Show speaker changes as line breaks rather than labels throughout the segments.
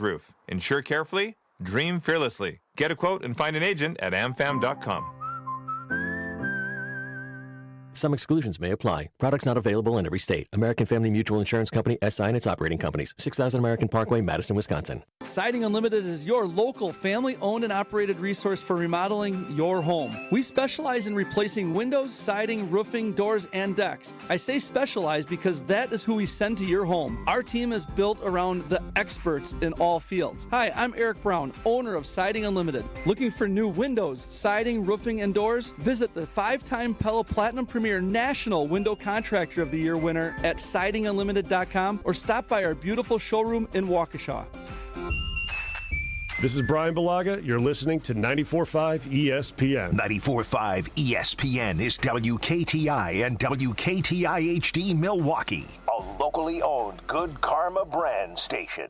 Roof. Insure carefully, dream fearlessly. Get a quote and find an agent at amfam.com.
Some exclusions may apply. Products not available in every state. American Family Mutual Insurance Company, SI and its operating companies. 6000 American Parkway, Madison, Wisconsin.
Siding Unlimited is your local family-owned and operated resource for remodeling your home. We specialize in replacing windows, siding, roofing, doors, and decks. I say specialize because that is who we send to your home. Our team is built around the experts in all fields. Hi, I'm Eric Brown, owner of Siding Unlimited. Looking for new windows, siding, roofing, and doors? Visit the 5-time Pella Platinum Premier National Window Contractor of the Year winner at sidingunlimited.com or stop by our beautiful showroom in Waukesha.
This is Brian Bulaga. You're listening to 94.5 ESPN.
94.5 ESPN is WKTI and WKTI HD Milwaukee, a locally owned Good Karma brand station.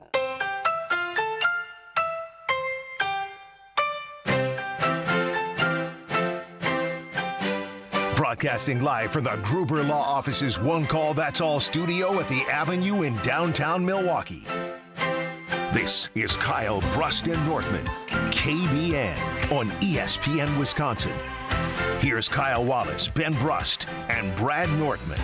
Broadcasting live from the Gruber Law Office's One Call That's All studio at the Avenue in downtown Milwaukee. This is Kyle, Brust, and Nortman, KBN on ESPN Wisconsin. Here's Kyle Wallace, Ben Brust, and Brad Nortman.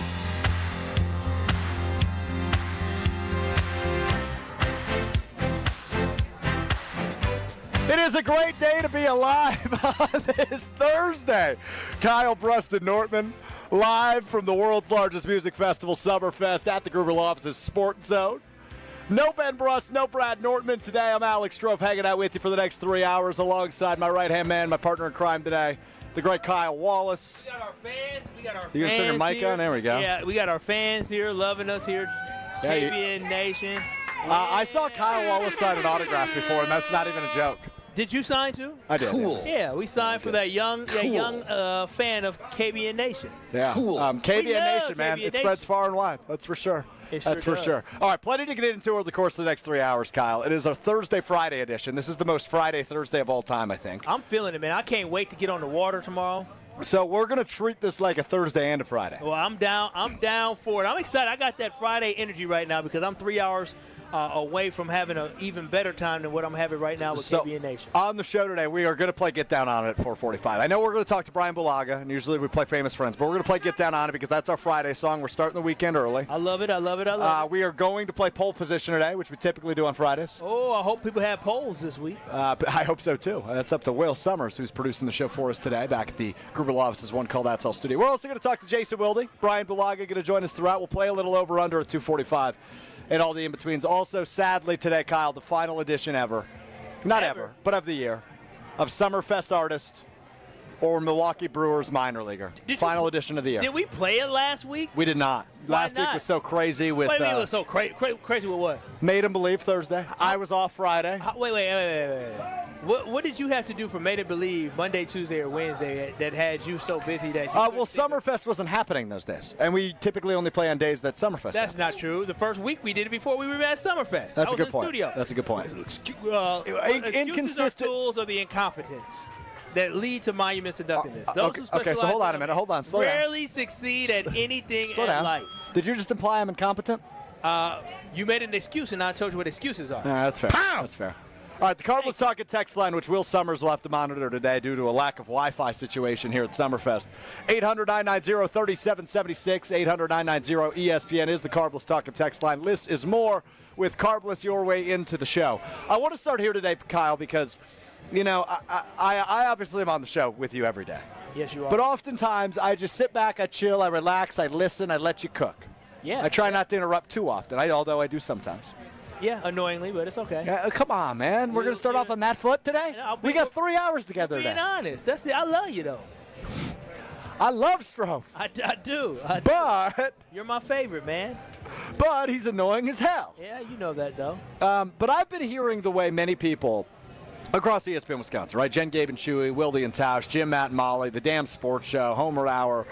It is a great day to be alive on this Thursday. Kyle, Brust, and Nortman live from the world's largest music festival, Summerfest, at the Gruber Law Office's Sports Zone. No Ben Brust, no Brad Nortman today. I'm Alex Shro, hanging out with you for the next 3 hours alongside my right-hand man, my partner in crime today, the great Kyle Wallace.
We got our fans.
You gonna turn your mic
here.
on? There we go.
Yeah, we got our fans here loving us here. KBN Nation.
I saw Kyle Wallace sign an autograph before, and that's not even a joke.
Did you sign too?
I did.
Cool. Yeah, we signed for that young fan of KBN Nation.
Yeah.
Cool.
KBN Nation, man. It spreads far and wide. That's for sure. That's for sure. All right, plenty to get into over the course of the next 3 hours, Kyle. It is our Thursday-Friday edition. This is the most Friday-Thursday of all time, I think.
I'm feeling it, man. I can't wait to get on the water tomorrow.
So we're going to treat this like a Thursday and a Friday.
Well, I'm down for it. I'm excited. I got that Friday energy right now because I'm 3 hours away from having an even better time than what I'm having right now with KBN Nation.
On the show today, we are going to play Get Down On It at 4:45. I know we're going to talk to Brian Bulaga, and usually we play Famous Friends, but we're going to play Get Down On It because that's our Friday song. We're starting the weekend early.
I love it.
We are going to play Pole Position today, which we typically do on Fridays.
Oh, I hope people have polls this week.
I hope so, too. That's up to Will Summers, who's producing the show for us today, back at the Gruber Law Office's One Call That's All studio. We're also going to talk to Jason Wilde. Brian Bulaga going to join us throughout. We'll play a little over-under at 2:45. And all the in-betweens. Also, sadly today, Kyle, the final edition ever, not ever, but of the year, of Summerfest Artist or Milwaukee Brewers minor leaguer. Final edition of the year.
Did we play it last week?
We did not. Last week was so crazy with.
Wait, it was so crazy with what?
Made 'em Believe Thursday. I was off Friday.
Wait. What did you have to do for Made 'em Believe Monday, Tuesday, or Wednesday that had you so busy that you
well, Summerfest wasn't happening those days. And we typically only play on days that Summerfest
That's
happens.
not true. The first week we did it before we were at Summerfest.
That's a good point.
Studio.
That's a good point.
Inconsistent tools of the incompetence that lead to monuments to nothingness.
Okay, so hold on a minute. Hold on. Slow down.
Rarely succeed at anything
Slow
in
down.
life.
Did you just imply I'm incompetent?
You made an excuse, and I told you what excuses are.
That's fair.
Pow!
That's fair. All right, the Cardinals Talking text line, which Will Summers will have to monitor today due to a lack of Wi-Fi situation here at Summerfest. 800-990-3776, 800-990-ESPN is the Cardinals Talking text line. List is more with Carbless your way into the show. I want to start here today, Kyle, because, you know, I obviously am on the show with you every day.
Yes, you are.
But oftentimes I just sit back, I chill, I relax, I listen, I let you cook.
Yeah.
I try not to interrupt too often, although I do sometimes.
Yeah, annoyingly, but it's okay.
Yeah, come on, man. We're going to start off on that foot today? We got 3 hours together today.
Being honest. That's it. I love you, though.
I love Shro.
I do.
But
you're my favorite, man.
But he's annoying as hell.
Yeah, you know that, though.
But I've been hearing the way many people across ESPN Wisconsin, right? Jen, Gabe, and Chewy, Wilde and Tausch, Jim, Matt, and Molly, The Damn Sports Show, Homer Hour,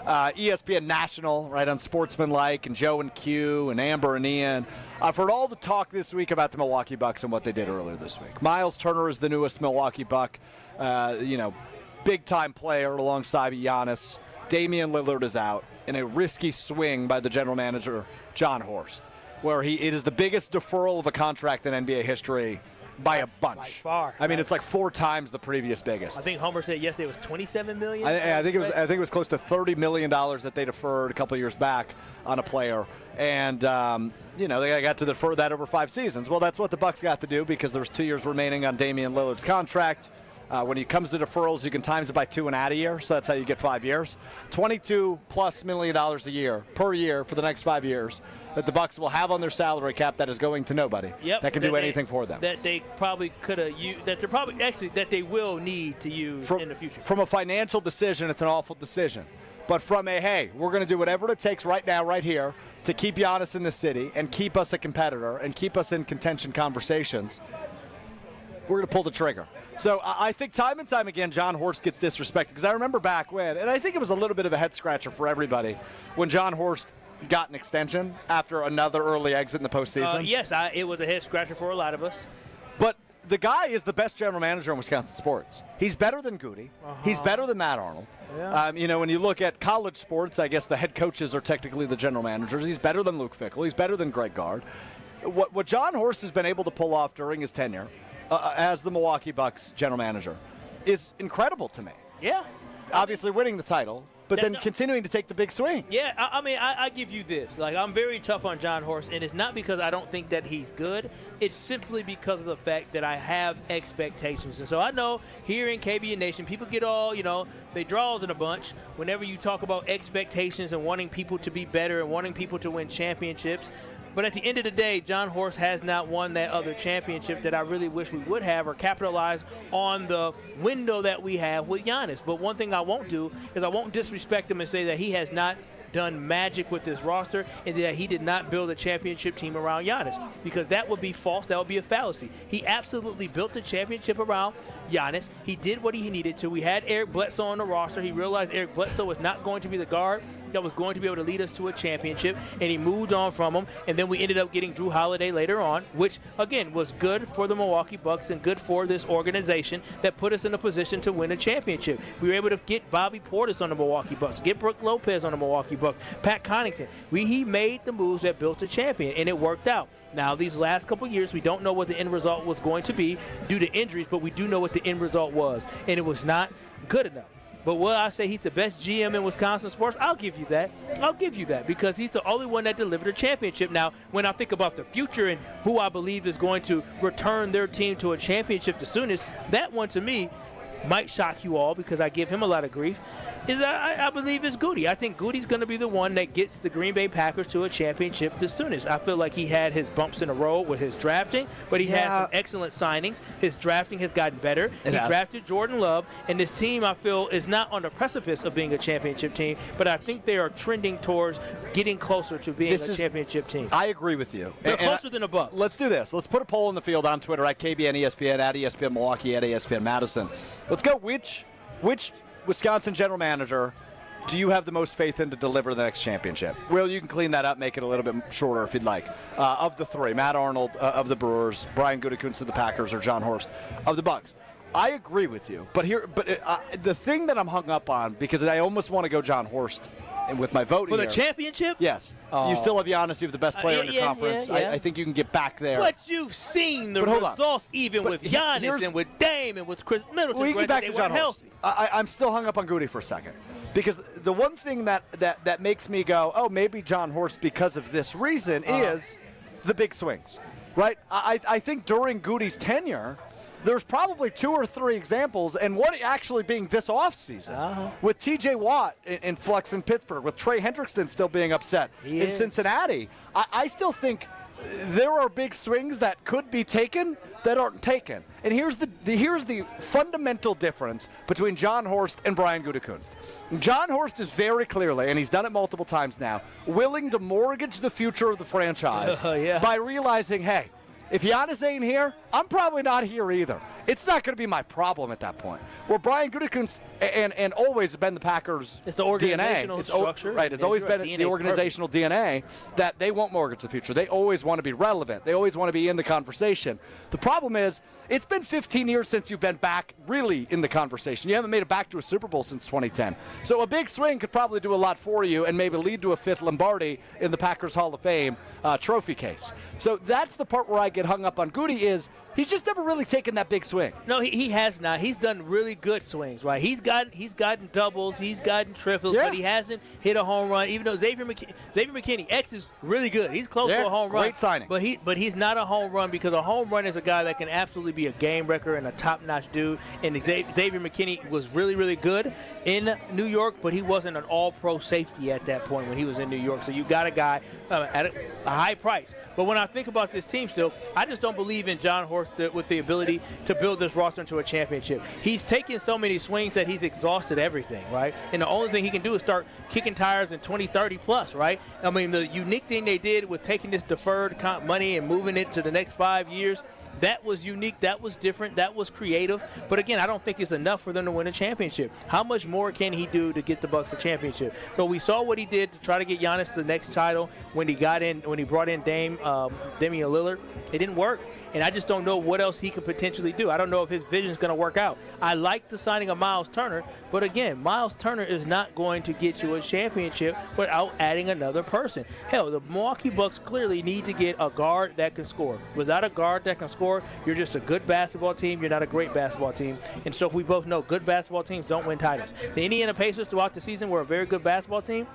ESPN National, right, on Sportsmanlike, and Joe and Q, and Amber and Ian. I've heard all the talk this week about the Milwaukee Bucks and what they did earlier this week. Miles Turner is the newest Milwaukee Buck, big-time player alongside Giannis. Damian Lillard is out in a risky swing by the general manager, John Horst. where it is the biggest deferral of a contract in NBA history by a bunch.
By far.
I mean, it's like 4 times the previous biggest.
I think Homer said yesterday it was $27 million.
I think it was close to $30 million that they deferred a couple of years back on a player, and they got to defer that over 5 seasons. Well, that's what the Bucks got to do because there was 2 years remaining on Damian Lillard's contract. When it comes to deferrals, you can times it by 2 and add a year, so that's how you get 5 years. $22+ million a year per year for the next 5 years that the Bucks will have on their salary cap that is going to nobody.
Yep,
that can do anything for them.
That they probably could have used. That they're probably that they will need to use in the future.
From a financial decision, it's an awful decision. But from hey, we're going to do whatever it takes right now, right here, to keep Giannis in the city and keep us a competitor and keep us in contention conversations, we're going to pull the trigger. So I think time and time again, John Horst gets disrespected because I remember back when, and I think it was a little bit of a head scratcher for everybody when John Horst got an extension after another early exit in the postseason.
Yes, it was a head scratcher for a lot of us.
But the guy is the best general manager in Wisconsin sports. He's better than Goody. He's better than Matt Arnold. Yeah. When you look at college sports, I guess the head coaches are technically the general managers. He's better than Luke Fickell. He's better than Greg Gard. What John Horst has been able to pull off during his tenure as the Milwaukee Bucks general manager is incredible to me.
Yeah.
Obviously winning the title, but then continuing to take the big swings.
Yeah, I give you this. Like, I'm very tough on John Horst, and it's not because I don't think that he's good. It's simply because of the fact that I have expectations. And so I know here in KBN Nation, people get all, they draws in a bunch whenever you talk about expectations and wanting people to be better and wanting people to win championships. But at the end of the day, John Horst has not won that other championship that I really wish we would have or capitalize on the window that we have with Giannis. But one thing I won't do is I won't disrespect him and say that he has not done magic with this roster and that he did not build a championship team around Giannis, because that would be false. That would be a fallacy. He absolutely built a championship around Giannis. He did what he needed to. We had Eric Bledsoe on the roster. He realized Eric Bledsoe was not going to be the guard that was going to be able to lead us to a championship, and he moved on from him. And then we ended up getting Drew Holiday later on, which, again, was good for the Milwaukee Bucks and good for this organization that put us in a position to win a championship. We were able to get Bobby Portis on the Milwaukee Bucks, get Brooke Lopez on the Milwaukee Bucks, Pat Connaughton. He made the moves that built a champion, and it worked out. Now, these last couple of years, we don't know what the end result was going to be due to injuries, but we do know what the end result was, and it was not good enough. But will I say he's the best GM in Wisconsin sports? I'll give you that. I'll give you that because he's the only one that delivered a championship. Now, when I think about the future and who I believe is going to return their team to a championship the soonest, that one to me might shock you all because I give him a lot of grief. I believe it's Goody. I think Goody's going to be the one that gets the Green Bay Packers to a championship the soonest. I feel like he had his bumps in the road with his drafting, but he had some excellent signings. His drafting has gotten better. He drafted Jordan Love, and this team, I feel, is not on the precipice of being a championship team, but I think they are trending towards getting closer to being a championship team.
I agree with you.
They're closer than the Bucks.
Let's do this. Let's put a poll in the field on Twitter at KBN ESPN, at ESPN Milwaukee, at ESPN Madison. Let's go. Which Wisconsin general manager do you have the most faith in to deliver the next championship? Will, you can clean that up, make it a little bit shorter if you'd like. Of the three, Matt Arnold of the Brewers, Brian Gutekunst of the Packers, or John Horst of the Bucks. I agree with you, but the thing that I'm hung up on, because I almost want to go John Horst with my vote
for
here.
the championship?
Yes. You still have Giannis. You have the best player in your conference.
Yeah.
I think you can get back there.
But you've seen the results even with Giannis and with Dame and with Chris Middleton.
We get back to John Horst. I'm still hung up on Goody for a second. Because the one thing that makes me go, oh, maybe John Horst because of this reason is the big swings. Right? I think during Goody's tenure, there's probably 2 or 3 examples, and one actually being this offseason, with T.J. Watt in flux in Pittsburgh, with Trey Hendrickson still being upset in Cincinnati. I still think there are big swings that could be taken that aren't taken. And here's the fundamental difference between John Horst and Brian Gutekunst. John Horst is very clearly, and he's done it multiple times now, willing to mortgage the future of the franchise by realizing, hey, if Giannis ain't here, I'm probably not here either. It's not going to be my problem at that point. Where Brian Gutekunst and always been the Packers'
it's the organizational
DNA.
structure.
Right. It's always been the organizational DNA that they won't mortgage the future. They always want to be relevant. They always want to be in the conversation. The problem is, it's been 15 years since you've been back really in the conversation. You haven't made it back to a Super Bowl since 2010. So a big swing could probably do a lot for you and maybe lead to a 5th Lombardi in the Packers Hall of Fame trophy case. So that's the part where I get hung up on Goody is he's just never really taken that big swing.
No, he has not. He's done really good swings, right? He's gotten doubles, he's gotten triples, but he hasn't hit a home run. Even though Xavier McKinney, X is really good. He's close to a home run.
Great signing.
But he's not a home run because a home run is a guy that can absolutely be a game wrecker and a top-notch dude. And Xavier McKinney was really, really good in New York, but he wasn't an all-pro safety at that point when he was in New York. So you got a guy at a high price. But when I think about this team still, I just don't believe in John Horst with the ability to build this roster into a championship. He's taken so many swings that he's exhausted everything, right? And the only thing he can do is start kicking tires in 2030 plus, right? I mean, the unique thing they did with taking this deferred money and moving it to the next 5 years, that was unique, that was different, that was creative. But again, I don't think it's enough for them to win a championship. How much more can he do to get the Bucks a championship? So we saw what he did to try to get Giannis the next title when he brought in Damian Lillard. It didn't work. And I just don't know what else he could potentially do. I don't know if his vision is going to work out. I like the signing of Miles Turner, but again, Miles Turner is not going to get you a championship without adding another person. Hell, the Milwaukee Bucks clearly need to get a guard that can score. Without a guard that can score, you're just a good basketball team. You're not a great basketball team. And so if we both know good basketball teams don't win titles. The Indiana Pacers throughout the season were a very good basketball team,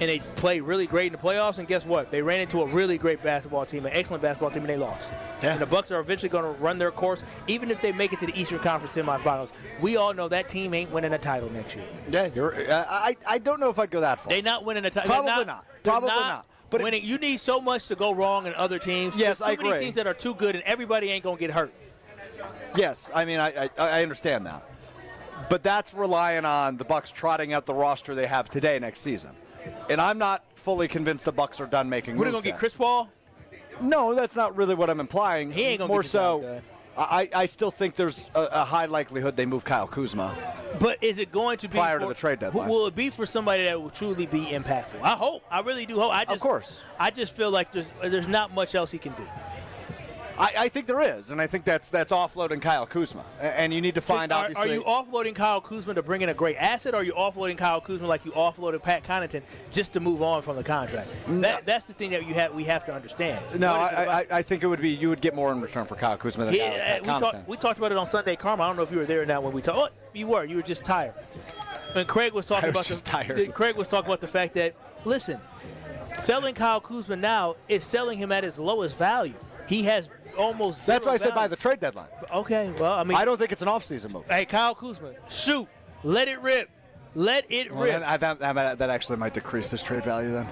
and they played really great in the playoffs, and guess what? They ran into a really great basketball team, an excellent basketball team, and they lost. Yeah. And the Bucks are eventually going to run their course, even if they make it to the Eastern Conference semifinals. We all know that team ain't winning a title next year.
Yeah, I don't know if I'd go that far.
They're not winning a title.
Probably not.
But winning, you need so much to go wrong in other teams.
Yes, I agree.
There's too many teams that are too good, and everybody ain't going to get hurt.
Yes, I mean, I understand that. But that's relying on the Bucks trotting out the roster they have today next season. And I'm not fully convinced the Bucks are done making moves.
We're going to get Chris Paul?
No, that's not really what I'm implying.
He ain't going to
more
get
so. I still think there's a high likelihood they move Kyle Kuzma.
But is it going to be
prior to the trade deadline?
Will it be for somebody that will truly be impactful? I hope. I really do hope.
Of course.
I just feel like there's not much else he can do.
I think there is, and I think that's offloading Kyle Kuzma. And you need to find, obviously.
Are you offloading Kyle Kuzma to bring in a great asset, or are you offloading Kyle Kuzma like you offloaded Pat Connaughton just to move on from the contract? That's the thing that we have to understand.
No, I think it would be you would get more in return for Kyle Kuzma than Pat Connaughton.
We talked about it on Sunday Karma. I don't know if you were there now when we talked. Oh, you were. You were just tired. And Craig was talking Craig was talking about the fact that, listen, selling Kyle Kuzma now is selling him at his lowest value. He has almost zero
That's why I said
value.
by the trade deadline.
Okay, well, I mean,
I don't think it's an offseason move.
Hey, Kyle Kuzma, shoot, let it rip, let it rip.
That actually might decrease his trade value then.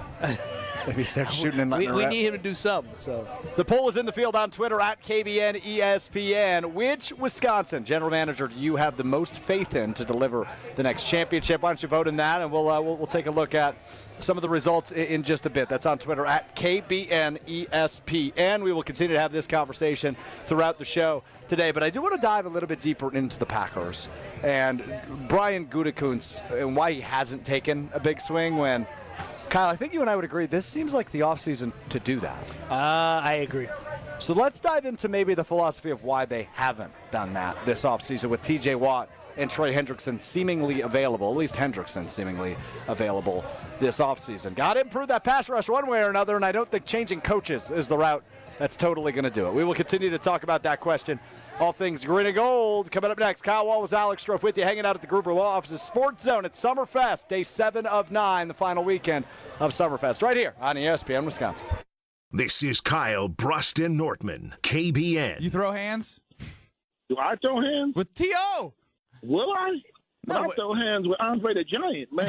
If he starts shooting and letting it rip.
We need him to do something. So
the poll is in the field on Twitter at KBN ESPN. Which Wisconsin general manager do you have the most faith in to deliver the next championship? Why don't you vote in that, and we'll take a look at some of the results in just a bit. That's on Twitter at KBN ESPN. We will continue to have this conversation throughout the show today, but I do want to dive a little bit deeper into the Packers and Brian Gutekunst and why he hasn't taken a big swing when, Kyle, I think you and I would agree, this seems like the offseason to do that.
I agree.
So let's dive into maybe the philosophy of why they haven't done that this offseason with T.J. Watt and Trey Hendrickson seemingly available, at least Hendrickson seemingly available this offseason. Got to improve that pass rush one way or another, and I don't think changing coaches is the route that's totally going to do it. We will continue to talk about that question. All things green and gold coming up next. Kyle Wallace, Alex Strofe with you, hanging out at the Gruber Law Office's Sports Zone at Summerfest, day 7 of 9, the final weekend of Summerfest, right here on ESPN Wisconsin.
This is Kyle, Brust, and Nortman, KBN.
You throw hands?
Do I throw hands?
With T.O.
Will I?
No,
I throw hands with Andre the Giant, man.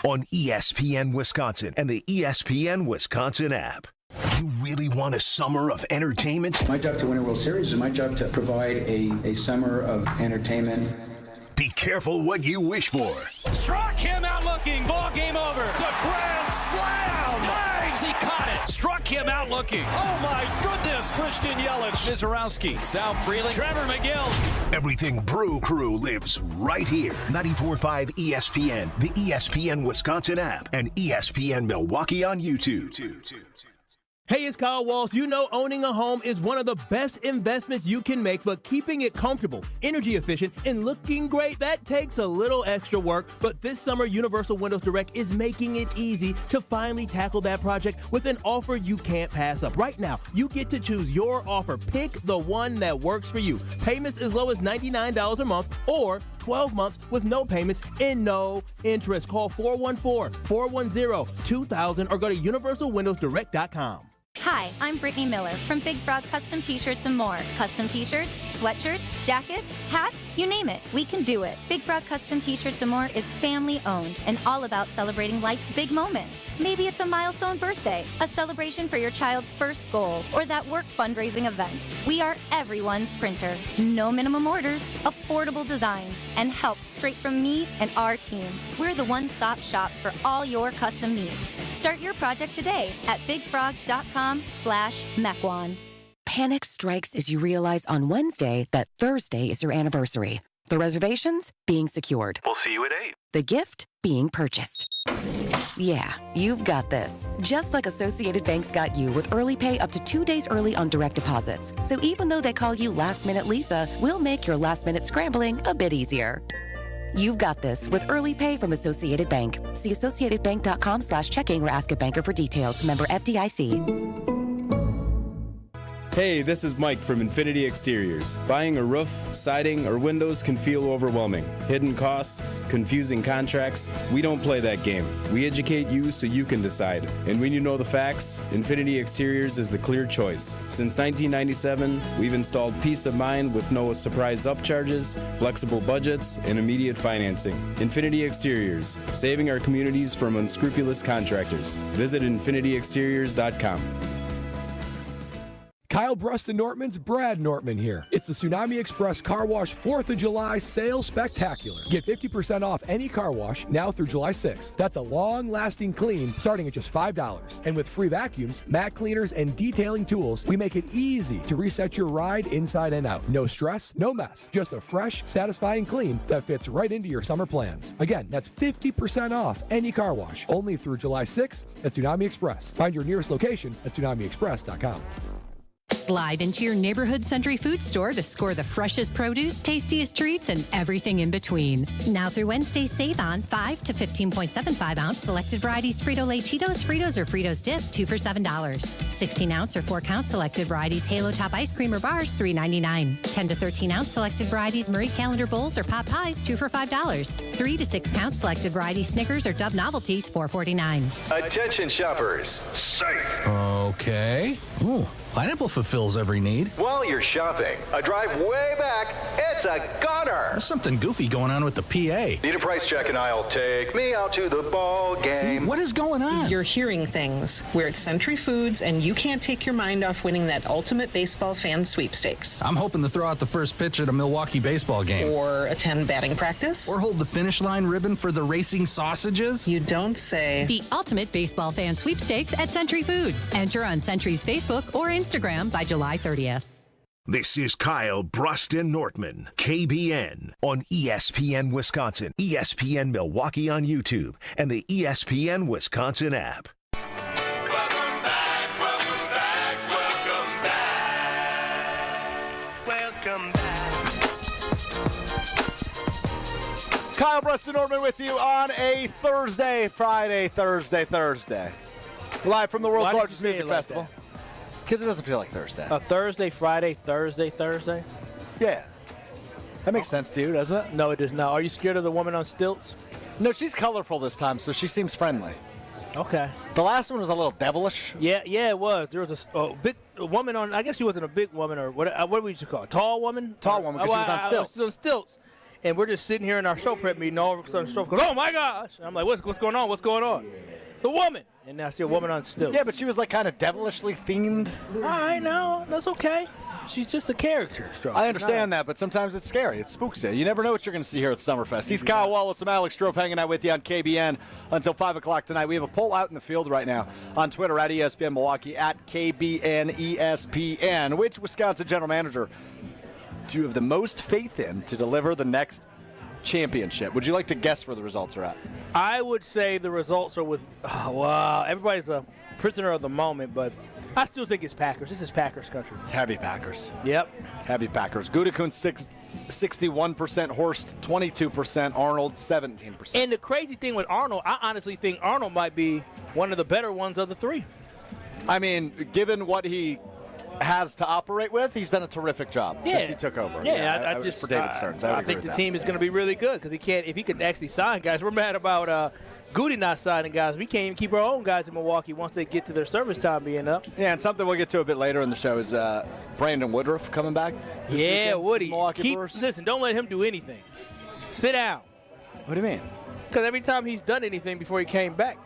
On ESPN Wisconsin and the ESPN Wisconsin app. You really want a summer of entertainment?
My job to win a World Series is my job to provide a summer of entertainment.
Be careful what you wish for.
Struck him out looking. Ball game over. It's a grand slam. Dives. He caught it. Struck him out
now looking. Oh, my goodness. Christian Yelich. Mizorowski. Sal Freeling. Trevor McGill.
Everything Brew Crew lives right here. 94.5 ESPN, the ESPN Wisconsin app, and ESPN Milwaukee on YouTube.
Hey, it's Kyle Walsh. You know owning a home is one of the best investments you can make, but keeping it comfortable, energy efficient, and looking great, that takes a little extra work. But this summer, Universal Windows Direct is making it easy to finally tackle that project with an offer you can't pass up. Right now, you get to choose your offer. Pick the one that works for you. Payments as low as $99 a month or 12 months with no payments and no interest. Call 414-410-2000 or go to universalwindowsdirect.com.
Hi, I'm Brittany Miller from Big Frog Custom T-Shirts and more. Custom T-shirts, sweatshirts, jackets, hats, you name it, we can do it. Big Frog Custom T-Shirts and more is family-owned and all about celebrating life's big moments. Maybe it's a milestone birthday, a celebration for your child's first goal, or that work fundraising event. We are everyone's printer. No minimum orders, affordable designs, and help straight from me and our team. We're the one-stop shop for all your custom needs. Start your project today at bigfrog.com/Mequon.
Panic strikes as you realize on Wednesday that Thursday is your anniversary. The reservations being secured.
We'll see you at 8.
The gift being purchased. Yeah, you've got this. Just like Associated Bank's got you with early pay up to 2 days early on direct deposits. So even though they call you Last Minute Lisa, we'll make your last minute scrambling a bit easier. You've got this with early pay from Associated Bank. See associatedbank.com/checking or ask a banker for details. Member FDIC.
Hey, this is Mike from Infinity Exteriors. Buying a roof, siding, or windows can feel overwhelming. Hidden costs, confusing contracts. We don't play that game. We educate you so you can decide. And when you know the facts, Infinity Exteriors is the clear choice. Since 1997, we've installed peace of mind with no surprise upcharges, flexible budgets, and immediate financing. Infinity Exteriors, saving our communities from unscrupulous contractors. Visit infinityexteriors.com.
Kyle Brust and Nortman's Brad Nortman here. It's the Tsunami Express Car Wash 4th of July Sales Spectacular. Get 50% off any car wash now through July 6th. That's a long-lasting clean starting at just $5. And with free vacuums, mat cleaners, and detailing tools, we make it easy to reset your ride inside and out. No stress, no mess. Just a fresh, satisfying clean that fits right into your summer plans. Again, that's 50% off any car wash. Only through July 6th at Tsunami Express. Find your nearest location at tsunamiexpress.com.
Slide into your neighborhood Century Food Store to score the freshest produce, tastiest treats, and everything in between. Now through Wednesday, save on 5 to 15.75 ounce selected varieties Frito-Lay Cheetos, Fritos, or Fritos Dip, 2 for $7. 16 ounce or 4 count selected varieties Halo Top Ice Cream or Bars, $3.99. 10 to 13 ounce selected varieties Marie Calendar Bowls or Pot Pies, 2 for $5. 3 to 6 count selected varieties Snickers or Dove Novelties, $4.49.
Attention shoppers. Safe.
Okay. Ooh. Pineapple fulfills every need.
While you're shopping, a drive way back, it's a gunner.
There's something goofy going on with the PA.
Need a price check and I'll take me out to the ball game.
See, what is going on?
You're hearing things. We're at Century Foods, and you can't take your mind off winning that ultimate baseball fan sweepstakes.
I'm hoping to throw out the first pitch at a Milwaukee baseball game.
Or attend batting practice.
Or hold the finish line ribbon for the racing sausages.
You don't say.
The ultimate baseball fan sweepstakes at Century Foods. Enter on Century's Facebook or Instagram by July 30th.
This is Kyle Brust and Nortman, KBN, on ESPN Wisconsin, ESPN Milwaukee on YouTube, and the ESPN Wisconsin app.
Kyle Brust and Nortman with you on a Thursday. Live from the world's largest music festival. Because it doesn't feel like Thursday.
A Thursday, Friday.
Yeah. That makes sense to you, doesn't it?
No, it does not. Are you scared of the woman on stilts?
No, she's colorful this time, so she seems friendly.
Okay.
The last one was a little devilish.
Yeah, it was. There was a woman on, I guess she wasn't a big woman, or what would you call it? Tall woman?
Tall woman, because she was on stilts.
She was on stilts. And we're just sitting here in our show prep meeting, all of a sudden the show goes, oh my gosh. And I'm like, what's going on? What's going on? The woman. And now I see a woman on stilts.
Yeah, but she was like kind of devilishly themed.
All right, now, that's okay. She's just a character, Shro.
I understand that, but sometimes it's scary. It spooks you. You never know what you're going to see here at Summerfest. He's Kyle Wallace. I'm Alex Strofe hanging out with you on KBN until 5 o'clock tonight. We have a poll out in the field right now on Twitter at ESPN Milwaukee, at KBN ESPN. Which Wisconsin general manager do you have the most faith in to deliver the next championship? Would you like to guess where the results are at?
I would say the results are with, everybody's a prisoner of the moment, but I still think it's Packers. This is Packers country.
It's heavy Packers.
Yep.
Heavy Packers. Gutekunst 61%, Horst 22%, Arnold 17%.
And the crazy thing with Arnold, I honestly think Arnold might be one of the better ones of the three.
I mean, given what he has to operate with, he's done a terrific job since he took over.
Yeah, I just
for David Stearns.
I think the team is going to be really good because if he could actually sign guys. We're mad about Goody not signing guys. We can't even keep our own guys in Milwaukee once they get to their service time being up.
Yeah, and something we'll get to a bit later in the show is Brandon Woodruff coming back.
Yeah, Woody.
Brewers.
Listen, don't let him do anything. Sit down.
What do you mean?
Because every time he's done anything before he came back.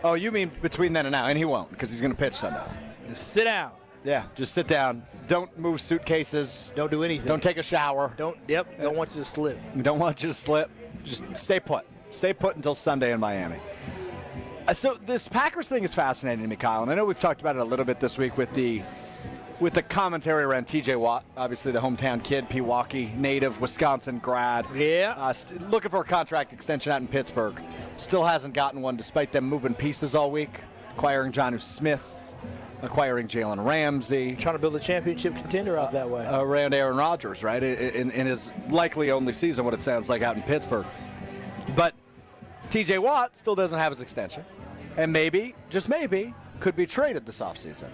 Oh, you mean between then and now, and he won't because he's going to pitch Sunday.
Just sit down.
Yeah, just sit down. Don't move suitcases.
Don't do anything.
Don't take a shower.
Don't want you to slip.
Don't want you to slip. Just stay put. Stay put until Sunday in Miami. So this Packers thing is fascinating to me, Kyle, and I know we've talked about it a little bit this week with the commentary around T.J. Watt, obviously the hometown kid, Pewaukee native, Wisconsin grad.
Yeah.
Looking for a contract extension out in Pittsburgh. Still hasn't gotten one despite them moving pieces all week, acquiring Jonnu Smith, acquiring Jalen Ramsey.
Trying to build a championship contender out that way.
Around Aaron Rodgers, right, in his likely only season, what it sounds like out in Pittsburgh. But T.J. Watt still doesn't have his extension. And maybe, just maybe, could be traded this offseason.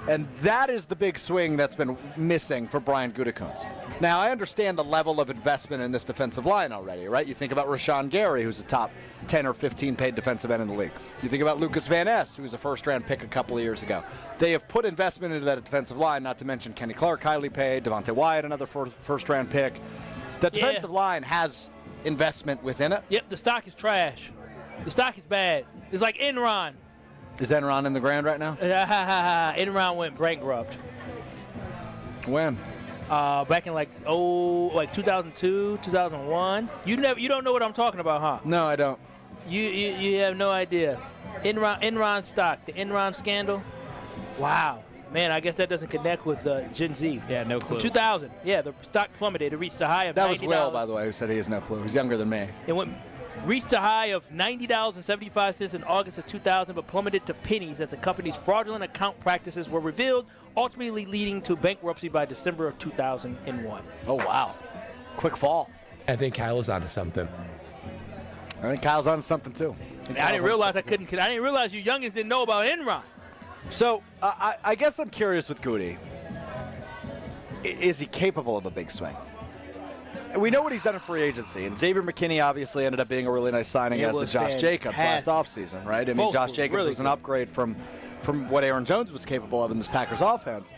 And that is the big swing that's been missing for Brian Gutekunst. Now, I understand the level of investment in this defensive line already, right? You think about Rashawn Gary, who's a top 10 or 15 paid defensive end in the league. You think about Lucas Van Ness, who was a first-round pick a couple of years ago. They have put investment into that defensive line, not to mention Kenny Clark, highly paid, Devontae Wyatt, another first-round pick. The defensive line has investment within it.
Yep, the stock is trash. The stock is bad. It's like Enron.
Is Enron in the ground right now?
Enron went bankrupt.
When?
Back in like 2002, 2001. You don't know what I'm talking about, huh?
No, I don't.
You have no idea. Enron stock, the Enron scandal. Wow. Man, I guess that doesn't connect with Gen Z.
Yeah, no clue.
In 2000, the stock plummeted. It reached a high of $90.
That was Will, by the way, who said he has no clue. He's younger than me.
It reached a high of $90.75 in August of 2000, but plummeted to pennies as the company's fraudulent account practices were revealed, ultimately leading to bankruptcy by December of 2001.
Oh, wow. Quick fall.
I think Kyle is onto something.
I think Kyle's onto something, too.
I didn't realize I didn't realize you youngins didn't know about Enron.
So, I guess I'm curious with Goody. Is he capable of a big swing? We know what he's done in free agency, and Xavier McKinney obviously ended up being a really nice signing as did Josh Jacobs last offseason, right? I mean, Josh Jacobs was an upgrade from what Aaron Jones was capable of in this Packers offense.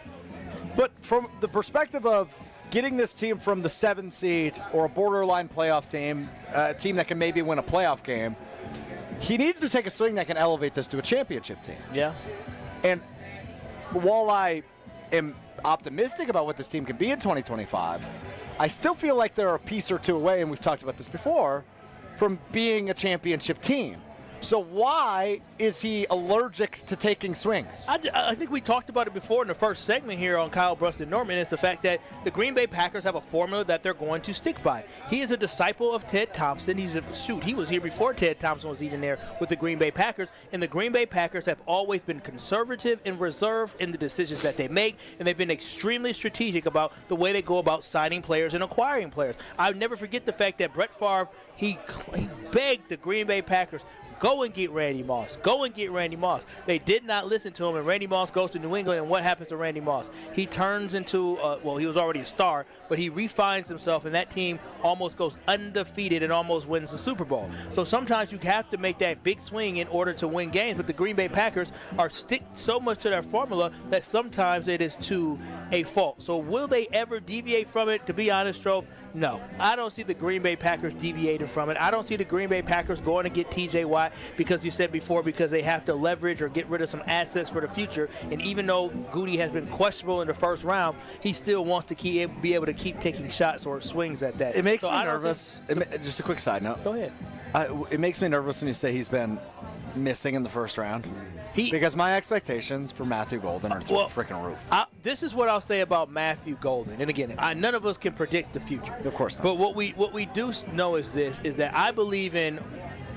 But from the perspective of getting this team from the 7 seed or a borderline playoff team, a team that can maybe win a playoff game, he needs to take a swing that can elevate this to a championship team.
Yeah.
And while I am optimistic about what this team can be in 2025, I still feel like they're a piece or two away, and we've talked about this before, from being a championship team. So why is he allergic to taking swings?
I think we talked about it before in the first segment here on Kyle, Brust, and Nortman. It's the fact that the Green Bay Packers have a formula that they're going to stick by. He is a disciple of Ted Thompson. He was here before Ted Thompson was even there with the Green Bay Packers. And the Green Bay Packers have always been conservative and reserved in the decisions that they make, and they've been extremely strategic about the way they go about signing players and acquiring players. I'll never forget the fact that Brett Favre, he begged the Green Bay Packers, go and get Randy Moss. Go and get Randy Moss. They did not listen to him, and Randy Moss goes to New England, and what happens to Randy Moss? He turns into, he was already a star, but he refines himself, and that team almost goes undefeated and almost wins the Super Bowl. So sometimes you have to make that big swing in order to win games, but the Green Bay Packers stick so much to their formula that sometimes it is to a fault. So will they ever deviate from it? To be honest, Shro, no. I don't see the Green Bay Packers deviating from it. I don't see the Green Bay Packers going to get T.J. Watt. Why? Because you said before, because they have to leverage or get rid of some assets for the future. And even though Goody has been questionable in the first round, he still wants to be able to keep taking shots or swings at that.
It makes me nervous. Just a quick side note.
Go ahead.
It makes me nervous when you say he's been missing in the first round. Because my expectations for Matthew Golden are through the freaking roof.
This is what I'll say about Matthew Golden. And again, none of us can predict the future.
Of course not.
But what we do know is this, is that I believe in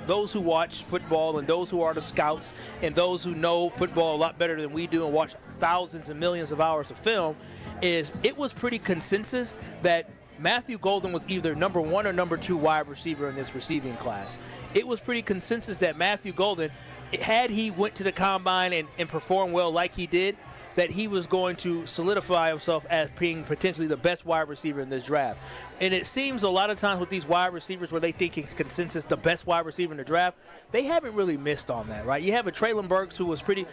those who watch football and those who are the scouts and those who know football a lot better than we do and watch thousands and millions of hours of film, is it was pretty consensus that Matthew Golden was either number 1 or number 2 wide receiver in this receiving class. It was pretty consensus that Matthew Golden, had he went to the combine and performed well like he did, that he was going to solidify himself as being potentially the best wide receiver in this draft. And it seems a lot of times with these wide receivers where they think it's consensus the best wide receiver in the draft, they haven't really missed on that, right? You have a Treylon Burks who was pretty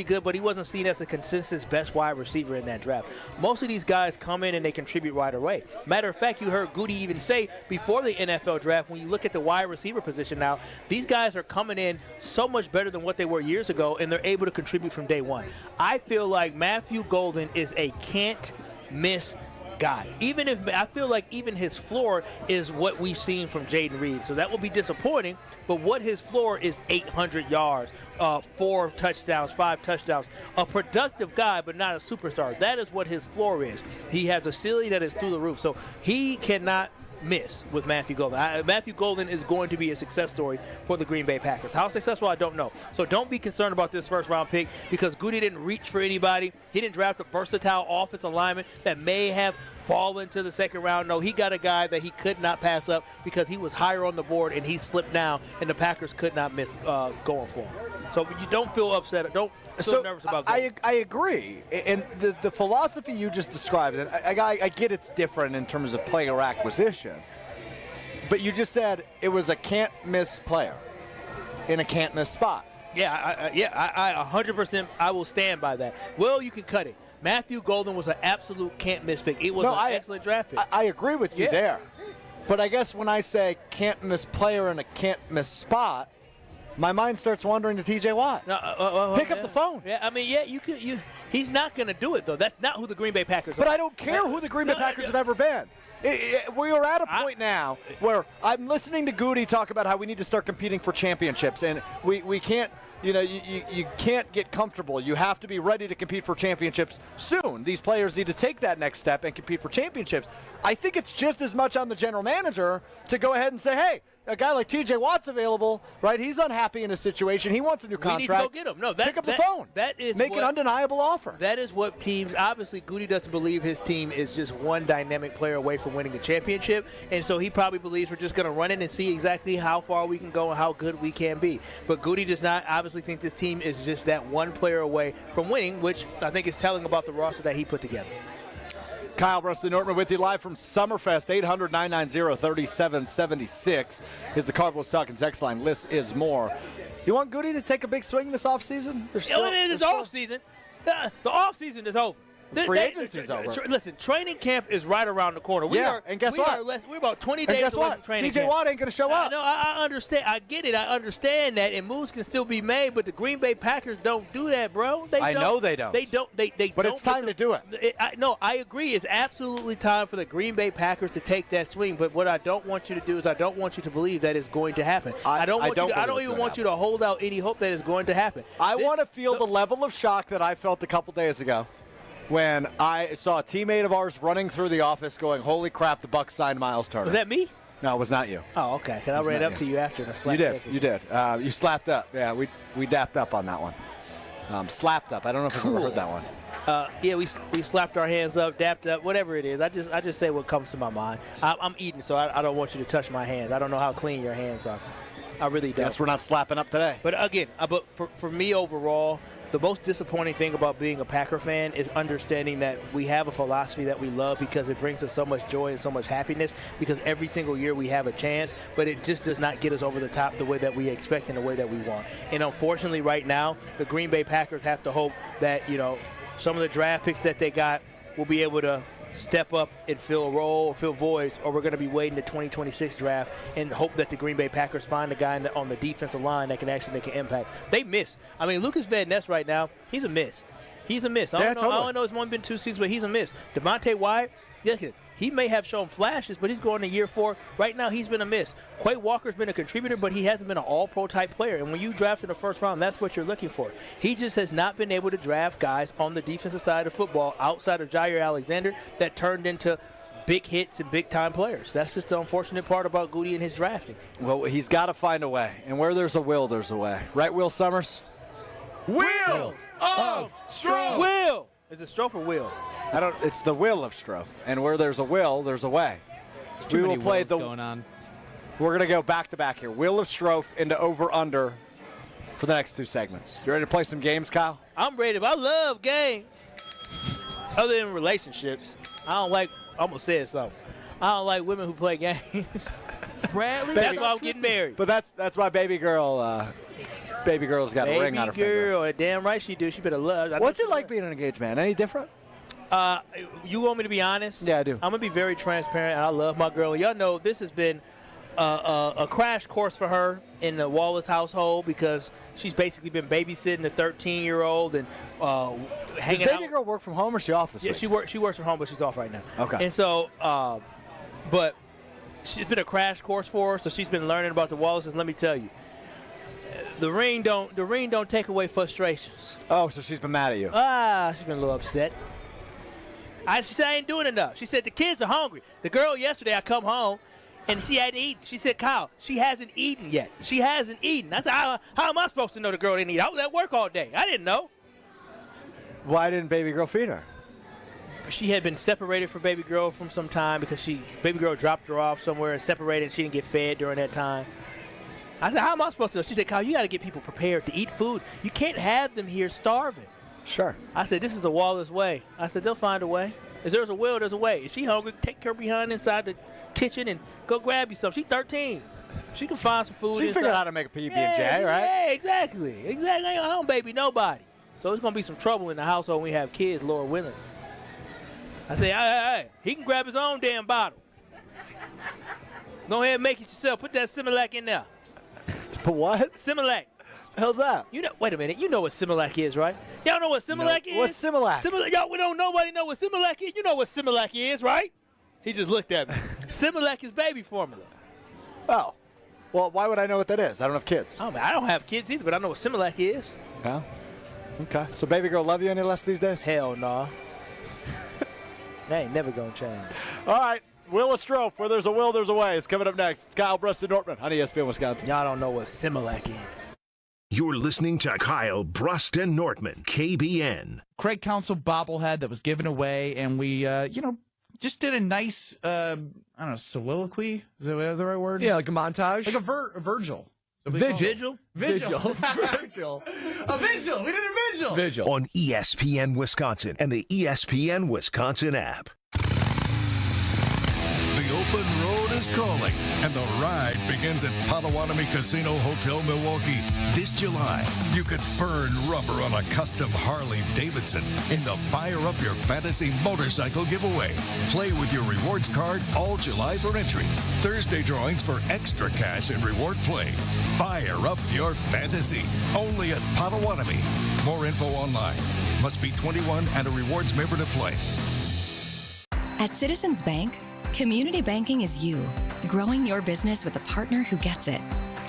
good, but he wasn't seen as a consensus best wide receiver in that draft. Most of these guys come in and they contribute right away. Matter of fact, you heard Goody even say before the NFL draft, when you look at the wide receiver position now, these guys are coming in so much better than what they were years ago, and they're able to contribute from day one. I feel like Matthew Golden is a can't-miss guy. I feel like even his floor is what we've seen from Jaden Reed. So that will be disappointing, but what his floor is 800 yards, 4 touchdowns, 5 touchdowns. A productive guy, but not a superstar. That is what his floor is. He has a ceiling that is through the roof. So he cannot miss with Matthew Golden. Matthew Golden is going to be a success story for the Green Bay Packers. How successful, I don't know. So don't be concerned about this first-round pick because Goody didn't reach for anybody. He didn't draft a versatile offensive lineman that may have fallen to the second round. No, he got a guy that he could not pass up because he was higher on the board and he slipped down, and the Packers could not miss going for him. So you don't feel upset. Don't feel nervous about that.
I agree. And the philosophy you just described, and I get it's different in terms of player acquisition, but you just said it was a can't-miss player in a can't-miss spot.
Yeah, I 100%, I will stand by that. Well, you can cut it. Matthew Golden was an absolute can't-miss pick. It was an excellent draft pick.
I agree with you there. But I guess when I say can't-miss player in a can't-miss spot, my mind starts wandering to T.J. Watt. Pick up the phone.
Yeah, I mean, he's not going to do it, though. That's not who the Green Bay Packers are.
But I don't care who the Green Bay Packers have ever been. We are at a point now where I'm listening to Goody talk about how we need to start competing for championships, and we can't. You can't get comfortable. You have to be ready to compete for championships soon. These players need to take that next step and compete for championships. I think it's just as much on the general manager to go ahead and say, hey, a guy like T.J. Watt's available, right? He's unhappy in his situation. He wants a new contract.
We need to go get him. No,
pick up the phone. Make an undeniable offer.
That is what teams. Obviously, Goody doesn't believe his team is just one dynamic player away from winning a championship, and so he probably believes we're just going to run in and see exactly how far we can go and how good we can be. But Goody does not obviously think this team is just that one player away from winning, which I think is telling about the roster that he put together.
Kyle Brust and Nortman with you live from Summerfest. 800-990-3776 is the Carlos Talking text line. List is more. You want Goody to take a big swing this offseason?
It is offseason. The offseason is over.
Free agency's over.
Listen, training camp is right around the corner.
And guess what?
We're about 20 days away from training camp.
T.J. Watt ain't going to show up.
No, I understand. I get it. I understand that, and moves can still be made, but the Green Bay Packers don't do that, bro.
I know they don't.
They don't.
But it's time to do it.
I agree. It's absolutely time for the Green Bay Packers to take that swing, but what I don't want you to do is I don't want you to believe that it's going to happen. I don't even want you to hold out any hope that it's going to happen.
I want to feel the level of shock that I felt a couple days ago when I saw a teammate of ours running through the office going, holy crap, the Bucs signed Miles Turner.
Was that me?
No, it was not you.
Oh, okay. Because I ran up to you after and I slapped
you did. You slapped up. Yeah, we dapped up on that one. Slapped up. I don't know if you've ever heard that one.
We slapped our hands up, dapped up, whatever it is. I just say what comes to my mind. I'm eating, so I don't want you to touch my hands. I don't know how clean your hands are. I really don't.
Guess we're not slapping up today.
But again, for me overall, the most disappointing thing about being a Packer fan is understanding that we have a philosophy that we love because it brings us so much joy and so much happiness because every single year we have a chance, but it just does not get us over the top the way that we expect and the way that we want. And unfortunately right now, the Green Bay Packers have to hope that, some of the draft picks that they got will be able to step up and fill a role or fill voids, or we're going to be waiting the 2026 draft and hope that the Green Bay Packers find a guy on the defensive line that can actually make an impact. They miss. I mean, Lucas Van Ness right now, he's a miss. He's a miss. I don't know it's only been 2 seasons, but he's a miss. Devontae Wyatt, he may have shown flashes, but he's going to year 4. Right now, he's been a miss. Quay Walker's been a contributor, but he hasn't been an all-pro type player. And when you draft in the first round, that's what you're looking for. He just has not been able to draft guys on the defensive side of football outside of Jair Alexander that turned into big hits and big-time players. That's just the unfortunate part about Goody and his drafting.
Well, he's got to find a way. And where there's a will, there's a way. Right, Will Summers?
Will of Shro. Will. Is it Shro or Will?
It's the will of Shro. And where there's a will, there's a way.
There's too many wills going on.
We're going to go back-to-back here. Will of Shro into over-under for the next 2 segments. You ready to play some games, Kyle?
I'm ready. I love games. Other than relationships, I'm going to say something. I don't like women who play games. Bradley? That's why I'm getting married.
But that's why baby girl's got a ring on her finger.
Baby girl, damn right she do. She better love.
What's it like being an engaged man? Any different?
You want me to be honest?
Yeah, I do.
I'm going to be very transparent. I love my girl. Y'all know this has been a crash course for her in the Wallace household because she's basically been babysitting the 13-year-old and hanging out.
Does baby girl work from home or is she off this week?
She works from home, but she's off right now.
Okay.
And so, but she's been a crash course for her, so she's been learning about the Wallaces. Let me tell you, the ring don't take away frustrations.
Oh, so she's been mad at you?
She's been a little upset. She said I ain't doing enough. She said the kids are hungry. The girl yesterday, I come home, and she hadn't eaten. She said, Kyle, she hasn't eaten yet. She hasn't eaten. I said, how am I supposed to know the girl didn't eat? I was at work all day. I didn't know.
Why didn't baby girl feed her?
She had been separated from baby girl from some time because baby girl dropped her off somewhere and separated, and she didn't get fed during that time. I said, how am I supposed to know? She said, Kyle, you got to get people prepared to eat food. You can't have them here starving.
Sure.
I said, this is the Wallace way. I said, they'll find a way. If there's a will, there's a way. If she hungry, take her behind inside the kitchen and go grab you something. She's 13. She can find some food.
She can figure out how to make a PB&J, right?
Yeah, exactly. I don't baby nobody. So it's going to be some trouble in the household when we have kids, Lord willing. I say, hey, he can grab his own damn bottle. Go ahead and make it yourself. Put that Similac in there.
Put what?
Similac.
The hell's that?
Wait a minute. You know what Similac is, right? Y'all know what Similac is?
What's Similac?
Nobody know what Similac is. You know what Similac is, right? He just looked at me. Similac is baby formula.
Oh. Well, why would I know what that is? I don't have kids.
I don't have kids either, but I know what Similac is.
Yeah. Okay. So baby girl love you any less these days?
Hell no. That ain't never going to change.
All right. Will of Strofe, where there's a will, there's a way. It's coming up next. It's Kyle, Brust, and Nortman on ESPN Wisconsin.
Y'all don't know what Similac is.
You're listening to Kyle, Brust, and Nortman, KBN.
Craig Counsell bobblehead that was given away, and we, just did a nice, soliloquy. Is that the right word?
Yeah, like a montage.
Like a Virgil.
Vigil?
Vigil. Virgil. A vigil. We did a vigil.
Vigil.
On ESPN Wisconsin and the ESPN Wisconsin app.
The open road is calling, and the ride begins at Potawatomi Casino Hotel Milwaukee. This July, you could burn rubber on a custom Harley-Davidson in the Fire Up Your Fantasy motorcycle giveaway. Play with your rewards card all July for entries. Thursday drawings for extra cash and reward play. Fire Up Your Fantasy, only at Potawatomi. More info online. Must be 21 and a rewards member to play.
At Citizens Bank, community banking is you, growing your business with a partner who gets it.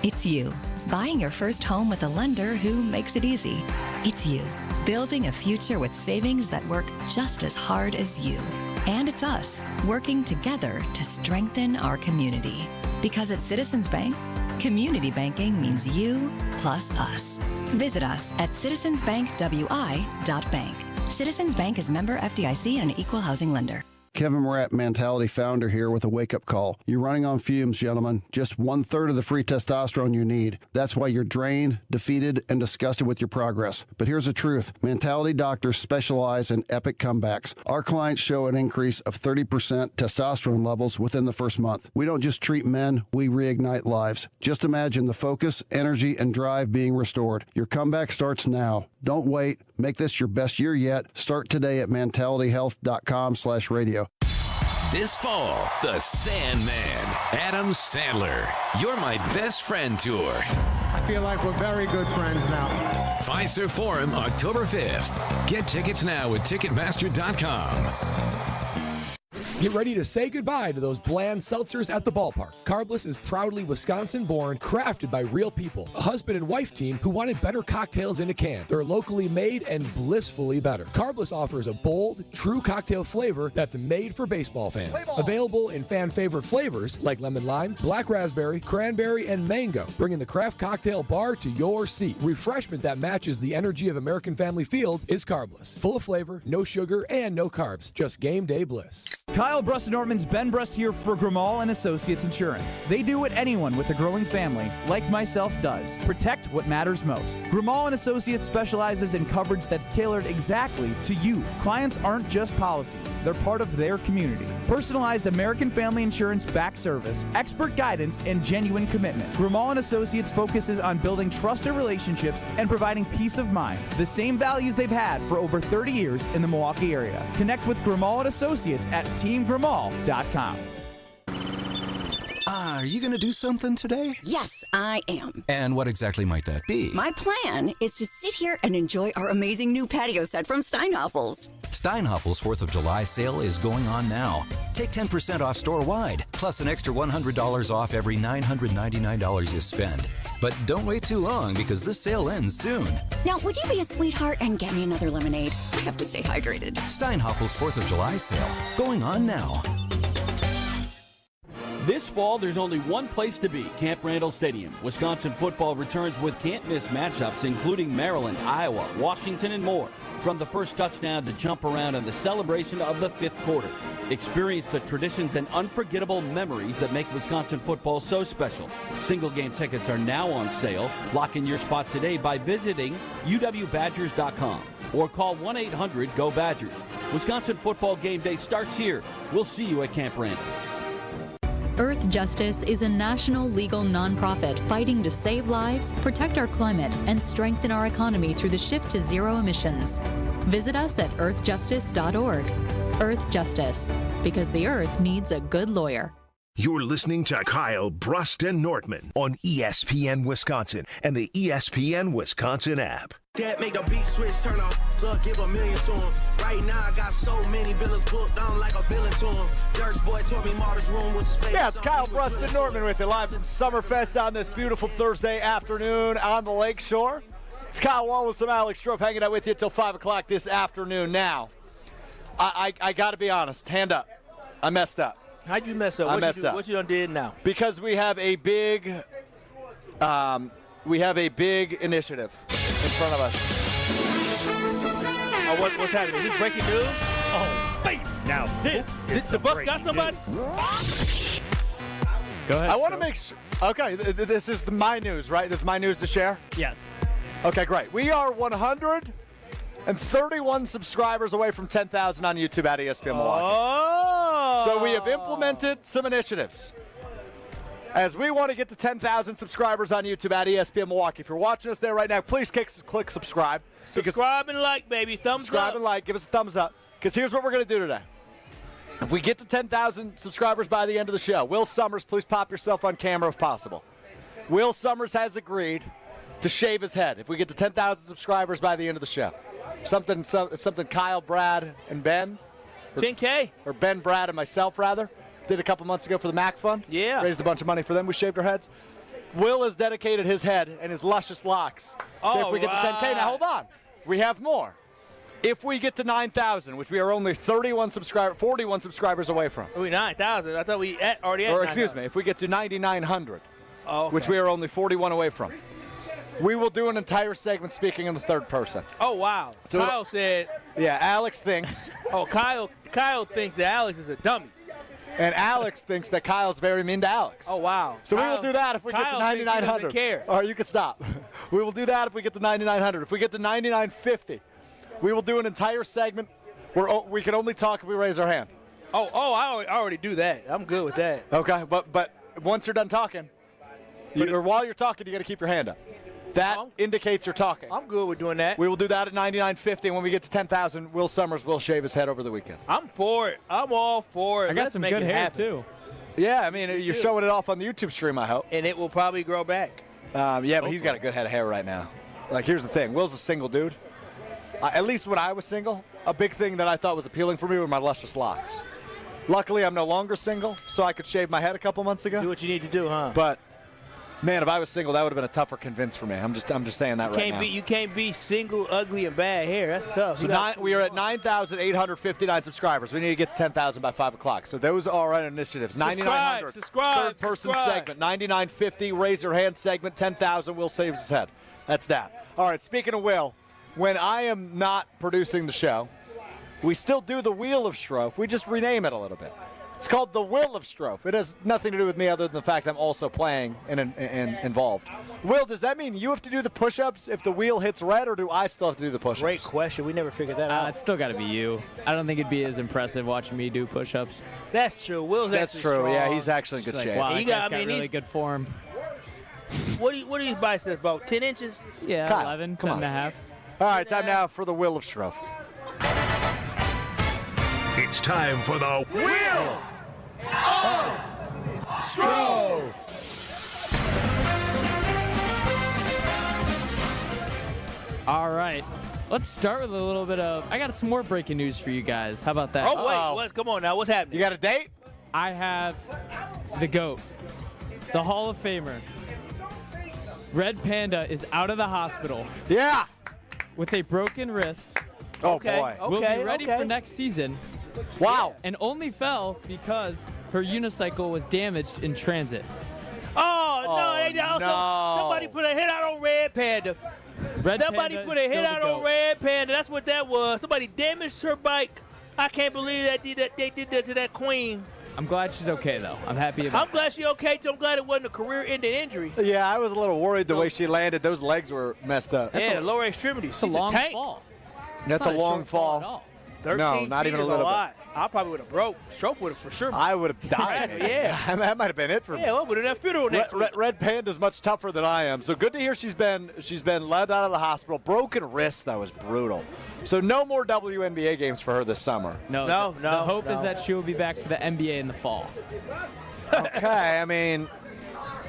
It's you, buying your first home with a lender who makes it easy. It's you, building a future with savings that work just as hard as you. And it's us, working together to strengthen our community. Because at Citizens Bank, community banking means you plus us. Visit us at citizensbankwi.bank. Citizens Bank is member FDIC and an equal housing lender.
Kevin Morat, Mentality founder here with a wake-up call. You're running on fumes, gentlemen. Just 1/3 of the free testosterone you need. That's why you're drained, defeated, and disgusted with your progress. But here's the truth. Mentality doctors specialize in epic comebacks. Our clients show an increase of 30% testosterone levels within the first month. We don't just treat men, we reignite lives. Just imagine the focus, energy, and drive being restored. Your comeback starts now. Don't wait. Make this your best year yet. Start today at mentalityhealth.com/radio.
This fall, the Sandman, Adam Sandler, You're My Best Friend Tour.
I feel like we're very good friends now.
Fiserv Forum, October 5th. Get tickets now at Ticketmaster.com.
Get ready to say goodbye to those bland seltzers at the ballpark. Carbless is proudly Wisconsin-born, crafted by real people. A husband and wife team who wanted better cocktails in a can. They're locally made and blissfully better. Carbless offers a bold, true cocktail flavor that's made for baseball fans. Available in fan-favorite flavors like lemon lime, black raspberry, cranberry, and mango, bringing the craft cocktail bar to your seat. Refreshment that matches the energy of American Family Field is Carbless. Full of flavor, no sugar, and no carbs. Just game day bliss.
Kyle Brust and Nortman's Ben Brust here for Grimal and Associates Insurance. They do what anyone with a growing family, like myself, does. Protect what matters most. Grimal and Associates specializes in coverage that's tailored exactly to you. Clients aren't just policies. They're part of their community. Personalized American Family Insurance back service, expert guidance, and genuine commitment. Grimal and Associates focuses on building trusted relationships and providing peace of mind. The same values they've had for over 30 years in the Milwaukee area. Connect with Grimal and Associates at teamgrimal.com.
Are you going to do something today?
Yes, I am.
And what exactly might that be?
My plan is to sit here and enjoy our amazing new patio set from Steinhoffel's.
Steinhoffel's 4th of July sale is going on now. Take 10% off store-wide, plus an extra $100 off every $999 you spend. But don't wait too long because this sale ends soon.
Now, would you be a sweetheart and get me another lemonade? I have to stay hydrated.
Steinhoffel's 4th of July sale, going on now.
This fall, there's only one place to be, Camp Randall Stadium. Wisconsin football returns with can't-miss matchups, including Maryland, Iowa, Washington, and more. From the first touchdown to jump around and the celebration of the 5th quarter. Experience the traditions and unforgettable memories that make Wisconsin football so special. Single-game tickets are now on sale. Lock in your spot today by visiting uwbadgers.com or call 1-800-GO-BADGERS. Wisconsin football game day starts here. We'll see you at Camp Randall.
Earth Justice is a national legal nonprofit fighting to save lives, protect our climate, and strengthen our economy through the shift to zero emissions. Visit us at earthjustice.org. Earth Justice, because the earth needs a good lawyer.
You're listening to Kyle, Brust, and Nortman on ESPN Wisconsin and the ESPN Wisconsin app.
Dad make the beat switch, turn on, so I'll give $1 million to him. Right now I got so many villas booked, I don't like a billion to him. Dirk's boy told me Marvin's room was his favorite.
Yeah, it's Kyle, Brust, and Nortman with you live from Summerfest on this beautiful Thursday afternoon on the lake shore. It's Kyle Wallace and Alex Shro hanging out with you until 5 o'clock this afternoon. Now, I got to be honest, hand up. I messed up.
How'd you mess up?
I messed up.
What you done did now?
Because we have a big initiative in front of us.
Oh, what's happening? Is this breaking news?
Oh, baby. Now this is
the Bucks got somebody?
Go ahead.
I want to make sure. Okay, this is my news, right? This is my news to share?
Yes.
Okay, great. We are 131 subscribers away from 10,000 on YouTube at ESPN Milwaukee.
Oh!
So we have implemented some initiatives. As we want to get to 10,000 subscribers on YouTube at ESPN Milwaukee. If you're watching us there right now, please click subscribe.
Subscribe and like, baby. Thumbs up.
Subscribe and like. Give us a thumbs up. Because here's what we're going to do today. If we get to 10,000 subscribers by the end of the show, Will Summers, please pop yourself on camera if possible. Will Summers has agreed to shave his head if we get to 10,000 subscribers by the end of the show. Something Kyle, Brad, and Ben.
10K.
Or Ben, Brad, and myself, rather. Did a couple months ago for the MAC Fund.
Yeah.
Raised a bunch of money for them. We shaved our heads. Will has dedicated his head and his luscious locks. So if we get to 10K, now hold on. We have more. If we get to 9,000, which we are only 41 subscribers away from.
We 9,000. I thought we already had.
Or excuse me, if we get to 9,900,
okay,
which we are only 41 away from, we will do an entire segment speaking in the third person.
Oh, wow.
So
Kyle said.
Yeah, Alex thinks.
Kyle thinks that Alex is a dummy.
And Alex thinks that Kyle's very mean to Alex.
Oh, wow.
So we will do that if we get to 9,900.
Care.
All right, you can stop. We will do that if we get to 9,900. If we get to 9,950, we will do an entire segment where we can only talk if we raise our hand.
I already do that. I'm good with that.
Okay, but once you're done talking, or while you're talking, you got to keep your hand up. That indicates you're talking.
I'm good with doing that.
We will do that at $99.50. When we get to 10,000, Will Summers will shave his head over the weekend.
I'm for it. I'm all for it.
I got
Let's
some
make
good
it
hair,
happen.
too.
Yeah, I mean, you're showing it off on the YouTube stream, I hope.
And it will probably grow back.
Yeah, but he's got a good head of hair right now. Like, here's the thing. Will's a single dude. At least when I was single, a big thing that I thought was appealing for me were my lustrous locks. Luckily, I'm no longer single, so I could shave my head a couple months ago.
Do what you need to do, huh?
But, man, if I was single, that would have been a tougher convince for me. I'm just saying that right now.
You can't be single, ugly, and bad hair. That's tough.
So we are at 9,859 subscribers. We need to get to 10,000 by 5 o'clock. So those are our initiatives. 9,900. Third-person segment. 9,950. Raise your hand segment. 10,000. Will saves his head. That's that. All right, speaking of Will, when I am not producing the show, we still do the Wheel of Shro. We just rename it a little bit. It's called the Will of Shro. It has nothing to do with me other than the fact I'm also playing and involved. Will, does that mean you have to do the push-ups if the wheel hits red, or do I still have to do the push-ups?
Great question. We never figured that out.
It's still got to be you. I don't think it'd be as impressive watching me do push-ups.
That's true. Will's
That's
actually
true.
strong.
Yeah, he's actually in good shape.
Wow, that guy's got really good form.
What are these biceps, about 10 inches?
Yeah,
Kyle,
11,
come
10
on.
and a half.
All right, time now for the Will of Shro.
It's time for the Wheel of Shro.
All right. Let's start with a little bit of. I got some more breaking news for you guys. How about that?
Oh, wait. Come on now. What's happening?
You got a date?
I have the GOAT, the Hall of Famer. Red Panda is out of the hospital.
Yeah.
With a broken wrist.
Oh, boy.
Will be ready for next season.
Wow.
And only fell because her unicycle was damaged in transit.
Somebody put a hit out on Red Panda. Somebody put a hit out on Red Panda. That's what that was. Somebody damaged her bike. I can't believe that they did that to that queen.
I'm glad she's okay, though. I'm happy about
I'm glad she's okay, too. I'm glad it wasn't a career-ending injury.
Yeah, I was a little worried the way she landed. Those legs were messed up.
Yeah, lower extremities.
It's a long fall.
That's a long fall.
At all.
13
no, not
feet
even a
is
little
lot. I probably would have broke. Stroke would have for sure.
I would have died.
Yeah.
That might have been it for me.
Yeah, what would have that funeral next week?
Red Panda's much tougher than I am. So good to hear she's been led out of the hospital. Broken wrist, though, is brutal. So no more WNBA games for her this summer.
No. The hope is that she will be back for the NBA in the fall.
Okay, I mean,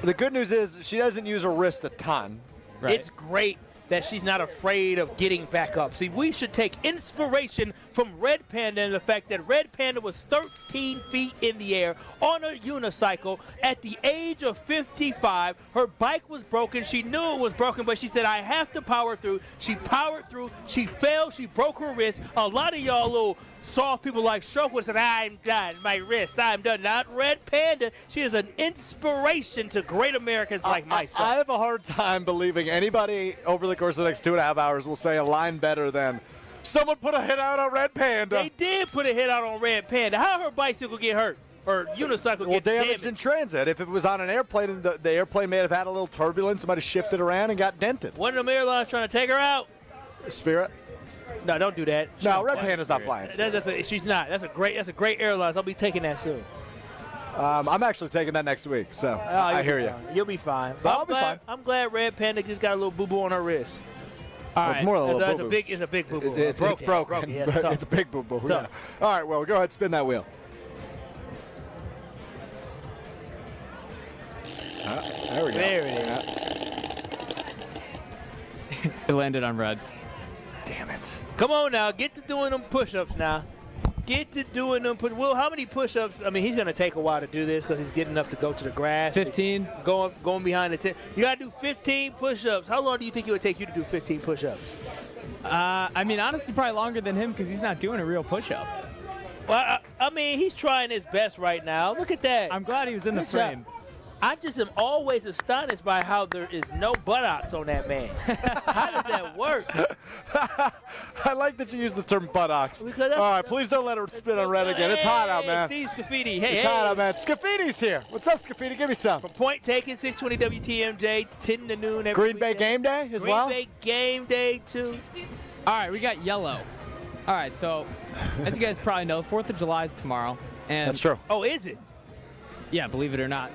the good news is she doesn't use her wrist a ton.
Right.
It's great that she's not afraid of getting back up. See, we should take inspiration from Red Panda and the fact that Red Panda was 13 feet in the air on a unicycle at the age of 55. Her bike was broken. She knew it was broken, but she said, I have to power through. She powered through. She fell. She broke her wrist. A lot of y'all little soft people like Shro would have said, I'm done. My wrist. I'm done. Not Red Panda. She is an inspiration to great Americans like myself.
I have a hard time believing anybody over the course of the next 2.5 hours will say a line better than someone put a hit out on Red Panda.
They did put a hit out on Red Panda. How her bicycle get hurt? Or unicycle get
damaged in transit. If it was on an airplane, and the airplane may have had a little turbulence, somebody shifted around and got dented.
One of them airlines trying to take her out.
Spirit?
No, don't do that.
No, Red Panda's not flying.
She's not. That's a great airline. I'll be taking that soon.
I'm actually taking that next week, so I hear you.
You'll be fine.
But I'll be fine.
I'm glad Red Panda just got a little boo-boo on her wrist.
All
It's more than a little boo-boo.
It's a big boo-boo.
It's broken.
Yeah,
but it's a big boo-boo. Yeah. All right, well, go ahead, spin that wheel. There we go.
There it is.
It landed on red.
Damn it.
Come on now. Get to doing them push-ups now. Get to doing them push-ups. Will, how many push-ups? I mean, he's going to take a while to do this because he's getting up to go to the grass.
15.
Going behind the 10. You got to do 15 push-ups. How long do you think it would take you to do 15 push-ups?
I mean, honestly, probably longer than him because he's not doing a real push-up.
Well, I mean, he's trying his best right now. Look at that.
I'm glad he was in the frame.
I just am always astonished by how there is no buttocks on that man. How does that work?
I like that you use the term buttocks. All right, please don't let her spin on red again. It's hot out, man.
Steve Scafidi. Hey,
it's hot out, man. Scaffidi's here. What's up, Scafidi? Give me some.
From Point Taken, 620 WTMJ, 10 to noon every
Green Bay
weekend.
game day as well?
Green Bay game day, too.
All right, we got yellow. All right, so as you guys probably know, 4th of July is tomorrow. And
that's true.
Oh, is it?
Yeah, believe it or not.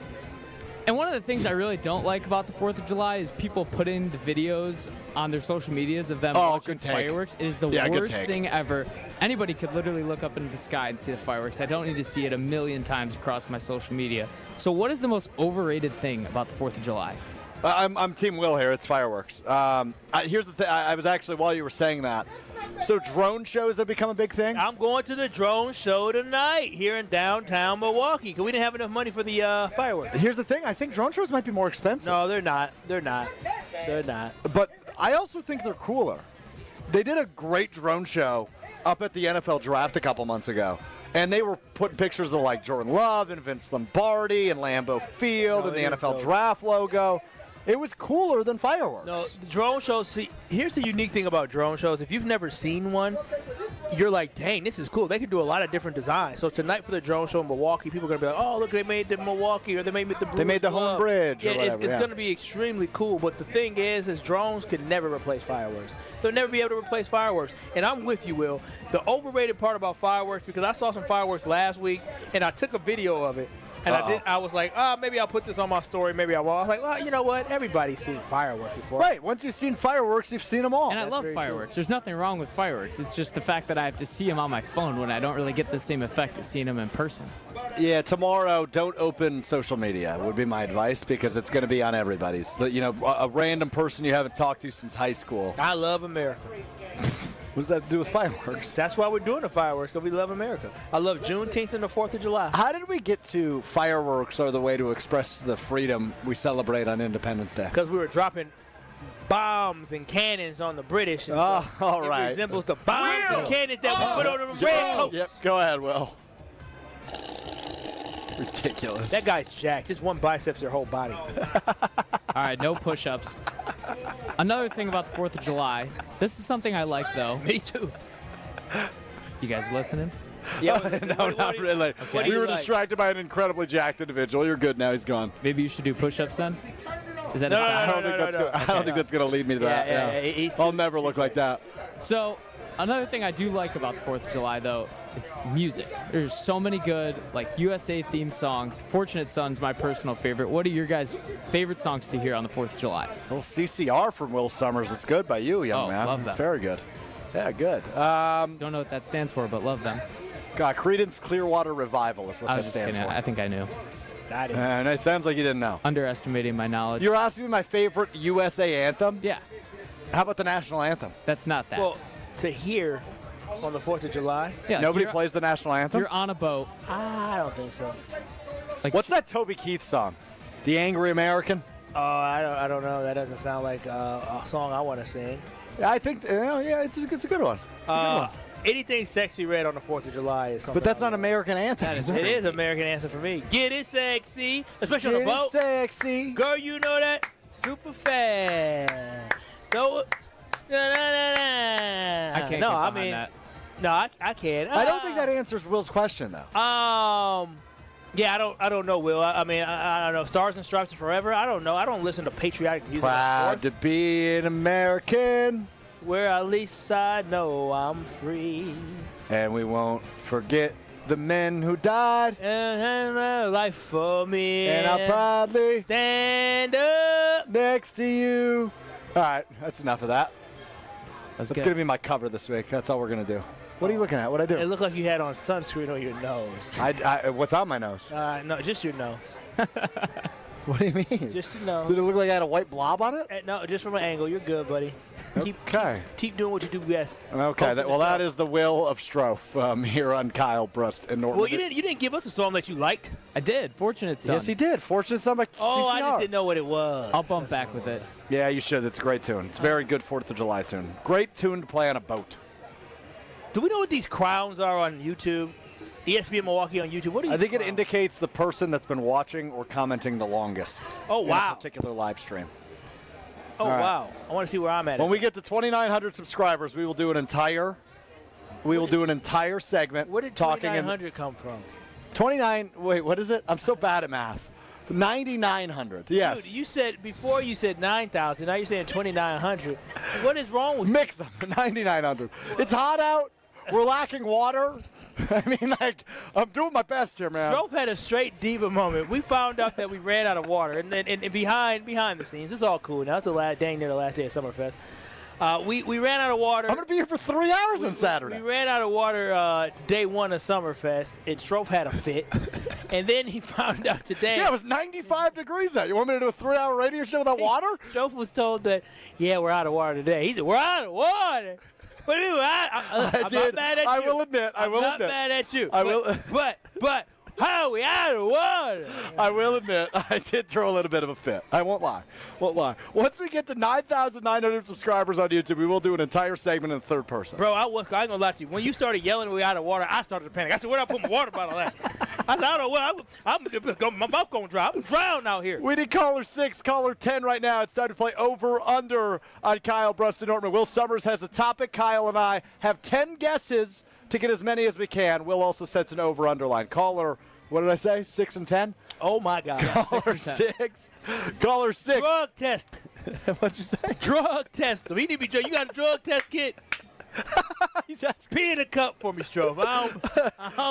And one of the things I really don't like about the 4th of July is people putting the videos on their social medias of them watching fireworks. It is the worst thing ever. Anybody could literally look up into the sky and see the fireworks. I don't need to see it a million times across my social media. So what is the most overrated thing about the 4th of July?
I'm Team Will here. It's fireworks. Here's the thing. I was actually, while you were saying that, so drone shows have become a big thing?
I'm going to the drone show tonight here in downtown Milwaukee because we didn't have enough money for the fireworks.
Here's the thing. I think drone shows might be more expensive.
No, they're not. They're not. They're not.
But I also think they're cooler. They did a great drone show up at the NFL draft a couple months ago. And they were putting pictures of like Jordan Love and Vince Lombardi and Lambeau Field and the NFL draft logo. It was cooler than fireworks.
No, the drone shows, see, here's the unique thing about drone shows. If you've never seen one, you're like, dang, this is cool. They can do a lot of different designs. So tonight for the drone show in Milwaukee, people are going to be like, oh, look, they made the Milwaukee or they made the Brewers.
They made the home bridge or whatever.
It's going to be extremely cool. But the thing is drones can never replace fireworks. They'll never be able to replace fireworks. And I'm with you, Will. The overrated part about fireworks, because I saw some fireworks last week, and I took a video of it. And I was like, maybe I'll put this on my story. Maybe I won't. I was like, well, you know what? Everybody's seen fireworks before.
Right. Once you've seen fireworks, you've seen them all.
And I love fireworks. There's nothing wrong with fireworks. It's just the fact that I have to see them on my phone when I don't really get the same effect as seeing them in person.
Yeah, tomorrow, don't open social media would be my advice because it's going to be on everybody's. You know, a random person you haven't talked to since high school.
I love America.
What does that have to do with fireworks?
That's why we're doing the fireworks, because we love America. I love Juneteenth and the 4th of July.
How did we get to fireworks are the way to express the freedom we celebrate on Independence Day?
Because we were dropping bombs and cannons on the British. And
all right.
It resembles the bombs and cannons that we put on the red coats.
Yep, go ahead, Will. Ridiculous.
That guy's jacked. Just one bicep's their whole body.
All right, no push-ups. Another thing about the 4th of July, this is something I like, though.
Me too.
You guys listening?
Yeah,
no, not really.
Okay.
We were distracted by an incredibly jacked individual. You're good now. He's gone.
Maybe you should do push-ups then? Is that
I don't think that's going to lead me to that. Yeah. I'll never look like that.
So, another thing I do like about the 4th of July, though, is music. There's so many good, like, USA theme songs. Fortunate Son's my personal favorite. What are your guys' favorite songs to hear on the 4th of July?
Well, CCR from Will Summers. It's good by you, young man.
Love that.
It's very good. Yeah, good.
Don't know what that stands for, but love them.
Creedence Clearwater Revival is what that stands for.
I think I knew.
And it sounds like you didn't know.
Underestimating my knowledge.
You're asking me my favorite USA anthem?
Yeah.
How about the national anthem?
That's not that.
Well, to hear on the 4th of July?
Yeah,
nobody plays the national anthem?
You're on a boat.
I don't think so.
Like,
what's that Toby Keith song? The Angry American?
Oh, I don't know. That doesn't sound like a song I want to sing.
I think, it's a good one. It's a good one.
Anything Sexy Red on the 4th of July is something.
But that's not American anthem.
It is American anthem for me. Get it sexy, especially on the boat.
Get it sexy.
Girl, you know that? Super fast. Go. I
can't get behind that.
No, I can't.
I don't think that answers Will's question, though.
Yeah, I don't know, Will. I don't know. Stars and Stripes Forever. I don't know. I don't listen to patriotic music.
Proud to be an American.
Where at least I know I'm free.
And we won't forget the men who died.
And life for me.
And I'll proudly
stand up
next to you. All right, that's enough of that. That's
good.
going to be my cover this week. That's all we're going to do. What are you looking at? What'd I do?
It looked like you had on sunscreen on your nose.
What's on my nose?
No, just your nose.
What do you mean?
Just your nose.
Did it look like I had a white blob on it?
No, just from an angle. You're good, buddy. Keep doing what you do best.
Okay. That is the will of Shro here on Kyle, Brust, and Nortman.
Well, you didn't give us a song that you liked.
I did. Fortunate Son.
Yes, he did. Fortunate Son by CCR.
I just didn't know what it was.
I'll bump back with it.
Yeah, you should. It's a great tune. It's a very good 4th of July tune. Great tune to play on a boat.
Do we know what these crowns are on YouTube? ESPN Milwaukee on YouTube. What do you?
I think it indicates the person that's been watching or commenting the longest.
Oh, wow.
In a particular live stream.
Oh, wow. I want to see where I'm at.
When we get to 2,900 subscribers, we will do an entire segment.
Where did 2,900 come from?
29. Wait, what is it? I'm so bad at math. 9,900. Yes.
Dude, you said 9,000. Now you're saying 2,900. What is wrong with you?
Mix them. 9,900. It's hot out. We're lacking water. I mean, like, I'm doing my best here, man.
Shro had a straight diva moment. We found out that we ran out of water, and then behind the scenes, it's all cool now. It's the last day of Summerfest. We ran out of water.
I'm going to be here for 3 hours on Saturday.
We ran out of water day one of Summerfest, and Shro had a fit. And then he found out today.
Yeah, it was 95 degrees out. You want me to do a 3-hour radio show without water?
Shro was told that, yeah, we're out of water today. He said, we're out of water. What do you mean? I'm not mad at you.
I will admit.
I'm not mad at you. But how are we out of water?
I will admit, I did throw a little bit of a fit. I won't lie. Once we get to 9,900 subscribers on YouTube, we will do an entire segment in the third person.
Bro, I ain't going to lie to you. When you started yelling we out of water, I started to panic. I said, where do I put my water bottle at? I said, I don't know. My mouth going dry. I'm drowned out here.
We need caller 6, caller 10 right now. It's time to play over-under on Kyle, Brust, and Nortman. Will Summers has a topic. Kyle and I have 10 guesses to get as many as we can. Will also sets an over-under line. Caller, what did I say, 6 and 10?
Oh, my God.
Caller 6. Caller 6.
Drug test.
What'd you say?
Drug test. You got a drug test kit? Pee in a cup for me, Shro.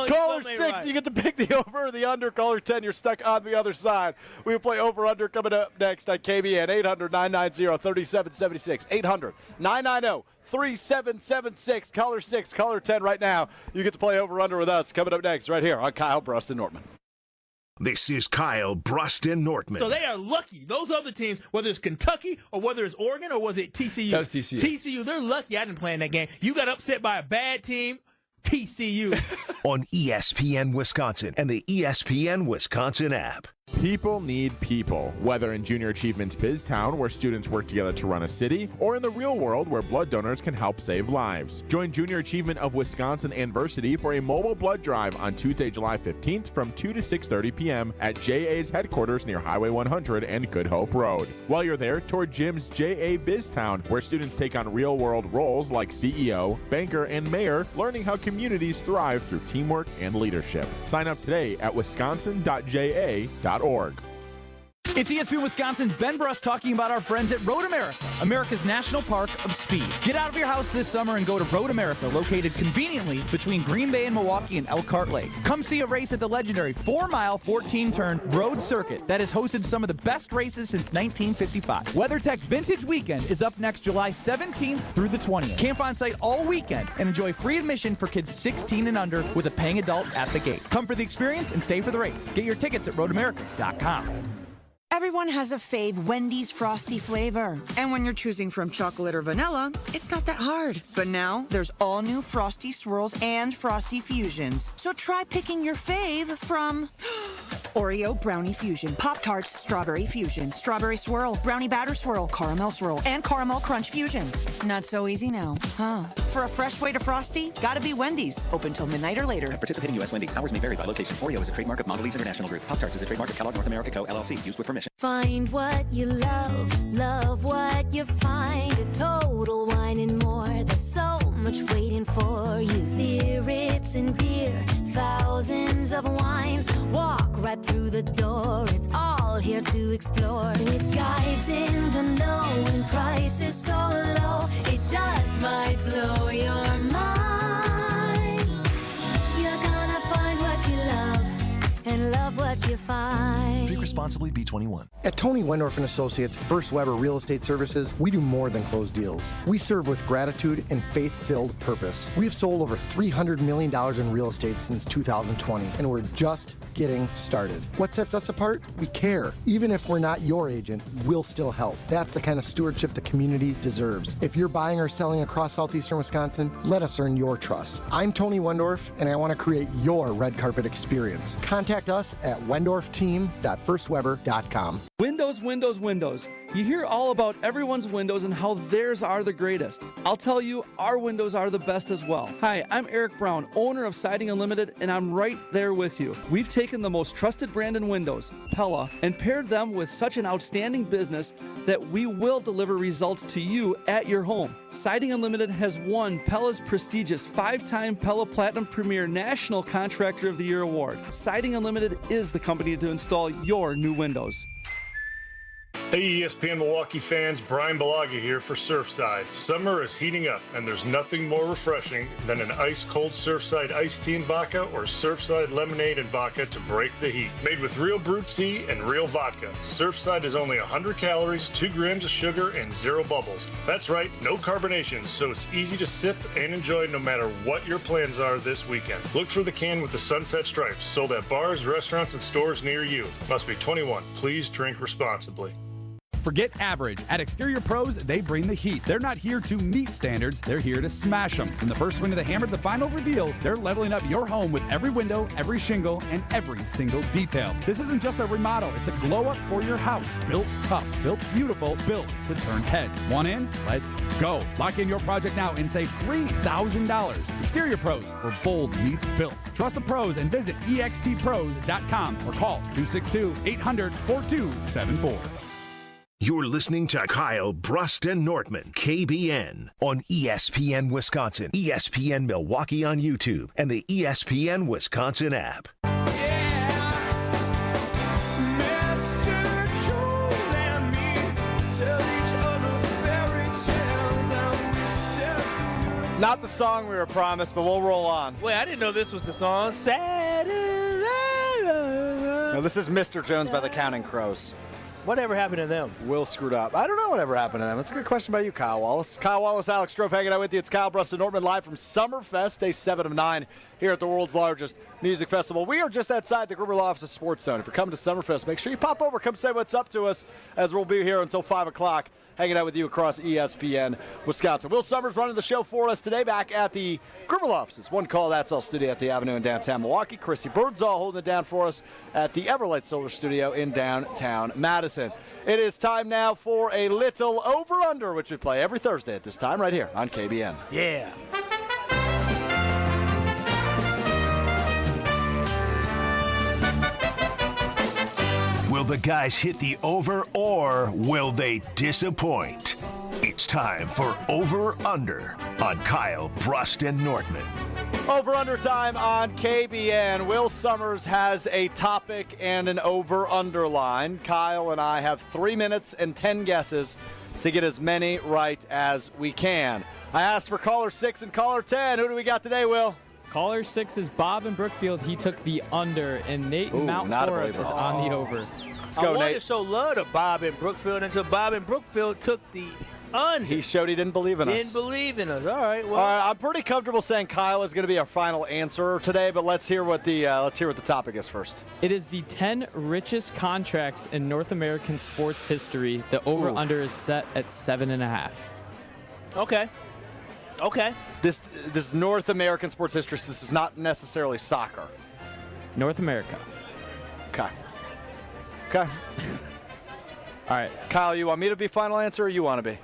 Caller 6, right. You get to pick the over or the under. Caller 10, you're stuck on the other side. We will play over-under coming up next on KBN. 800-990-3776. 800-990-3776. Caller 6, caller 10 right now. You get to play over-under with us coming up next right here on Kyle, Brust, and Nortman.
This is Kyle, Brust, and Nortman.
So they are lucky. Those other teams, whether it's Kentucky or whether it's Oregon or was it TCU?
That was TCU.
TCU, they're lucky I didn't play in that game. You got upset by a bad team, TCU.
On ESPN Wisconsin and the ESPN Wisconsin app.
People need people, whether in Junior Achievements BizTown, where students work together to run a city, or in the real world, where blood donors can help save lives. Join Junior Achievement of Wisconsin and Versity for a mobile blood drive on Tuesday, July 15th from 2 to 6:30 p.m. at JA's headquarters near Highway 100 and Good Hope Road. While you're there, tour Jim's JA BizTown, where students take on real-world roles like CEO, banker, and mayor, learning how communities thrive through teamwork and leadership. Sign up today at wisconsin.ja.org.
It's ESPN Wisconsin's Ben Brust talking about our friends at Road America, America's National Park of Speed. Get out of your house this summer and go to Road America, located conveniently between Green Bay and Milwaukee and Elkhart Lake. Come see a race at the legendary 4-mile, 14-turn road circuit that has hosted some of the best races since 1955. WeatherTech Vintage Weekend is up next July 17th through the 20th. Camp on site all weekend and enjoy free admission for kids 16 and under with a paying adult at the gate. Come for the experience and stay for the race. Get your tickets at roadamerica.com.
Everyone has a fave Wendy's Frosty flavor. And when you're choosing from chocolate or vanilla, it's not that hard. But now, there's all new Frosty Swirls and Frosty Fusions. So try picking your fave from Oreo Brownie Fusion, Pop-Tarts Strawberry Fusion, Strawberry Swirl, Brownie Batter Swirl, Caramel Swirl, and Caramel Crunch Fusion. Not so easy now, huh? For a fresh way to Frosty, gotta be Wendy's. Open till midnight or later.
At participating U.S. Wendy's. Hours may vary by location. Oreo is a trademark of Mondelez International Group. Pop-Tarts is a trademark of Kellogg North America Co., LLC. Used with permission.
Find what you love, love what you find. A Total Wine and more. There's so much waiting for you. Spirits and beer, thousands of wines. Walk right through the door. It's all here to explore. With guides in the know and prices so low, it just might blow your mind. You're gonna find what you love and love what you find.
Drink responsibly, B21.
At Tony Wendorf & Associates First Weber Real Estate Services, we do more than close deals. We serve with gratitude and faith-filled purpose. We have sold over $300 million in real estate since 2020, and we're just getting started. What sets us apart? We care. Even if we're not your agent, we'll still help. That's the kind of stewardship the community deserves. If you're buying or selling across southeastern Wisconsin, let us earn your trust. I'm Tony Wendorf, and I want to create your red carpet experience. Contact us at wendorfteam.firstweber.com.
Windows, windows, windows. You hear all about everyone's windows and how theirs are the greatest. I'll tell you, our windows are the best as well. Hi, I'm Eric Brown, owner of Siding Unlimited, and I'm right there with you. We've taken the most trusted brand in windows, Pella, and paired them with such an outstanding business that we will deliver results to you at your home. Siding Unlimited has won Pella's prestigious 5-time Pella Platinum Premier National Contractor of the Year award. Siding Unlimited is the company to install your new windows.
Hey ESPN Milwaukee fans, Brian Bulaga here for Surfside. Summer is heating up, and there's nothing more refreshing than an ice-cold Surfside iced tea and vodka or Surfside lemonade and vodka to break the heat. Made with real brewed tea and real vodka, Surfside is only 100 calories, 2 grams of sugar, and 0 bubbles. That's right, no carbonation, so it's easy to sip and enjoy no matter what your plans are this weekend. Look for the can with the sunset stripes, sold at bars, restaurants, and stores near you. Must be 21. Please drink responsibly.
Forget average. At Exterior Pros, they bring the heat. They're not here to meet standards, they're here to smash them. From the first swing of the hammer to the final reveal, they're leveling up your home with every window, every shingle, and every single detail. This isn't just a remodel, it's a glow up for your house. Built tough, built beautiful, built to turn heads. Want in? Let's go. Lock in your project now and save $3,000. Exterior Pros, where bold meets built. Trust the pros and visit extpros.com or call 262-800-4274.
You're listening to Kyle, Brust, and Nortman, KBN, on ESPN Wisconsin, ESPN Milwaukee on YouTube, and the ESPN Wisconsin app.
Not the song we were promised, but we'll roll on.
Wait, I didn't know this was the song. Saturday.
No, this is Mr. Jones by the Counting Crows.
Whatever happened to them?
Will screwed up. I don't know whatever happened to them. That's a good question by you, Kyle Wallace. Kyle Wallace, Alex Strofe hanging out with you. It's Kyle, Brust, and Nortman live from Summerfest, day 7 of 9 here at the world's largest music festival. We are just outside the Gruber Law Office Sports Zone. If you're coming to Summerfest, make sure you pop over. Come say what's up to us, as we'll be here until 5 o'clock. Hanging out with you across ESPN Wisconsin. Will Summers running the show for us today back at the Gruber Law Offices. One call, that's all studio at the Avenue in downtown Milwaukee. Chrissy Birdsall holding it down for us at the Everlight Solar Studio in downtown Madison. It is time now for a little over-under, which we play every Thursday at this time right here on KBN.
Yeah.
Will the guys hit the over or will they disappoint? It's time for Over Under on Kyle, Brust, and Nortman.
Over-under time on KBN. Will Summers has a topic and an over-under line. Kyle and I have 3 minutes and 10 guesses to get as many right as we can. I asked for caller 6 and caller 10. Who do we got today, Will?
Caller 6 is Bob in Brookfield. He took the under, and Nate in Mount Forest is on the over.
Let's go,
Nate. I wanted
Nate.
to show love to Bob in Brookfield until Bob in Brookfield took the under.
He showed he didn't believe in us.
Didn't believe in us. All right. Well,
I'm pretty comfortable saying Kyle is going to be our final answer today, but let's hear what the topic is first.
It is the 10 richest contracts in North American sports history. The over-under is set at 7.5.
Okay.
This is North American sports history. So this is not necessarily soccer.
North America.
Okay.
All right.
Kyle, you want me to be final answer or you want to be?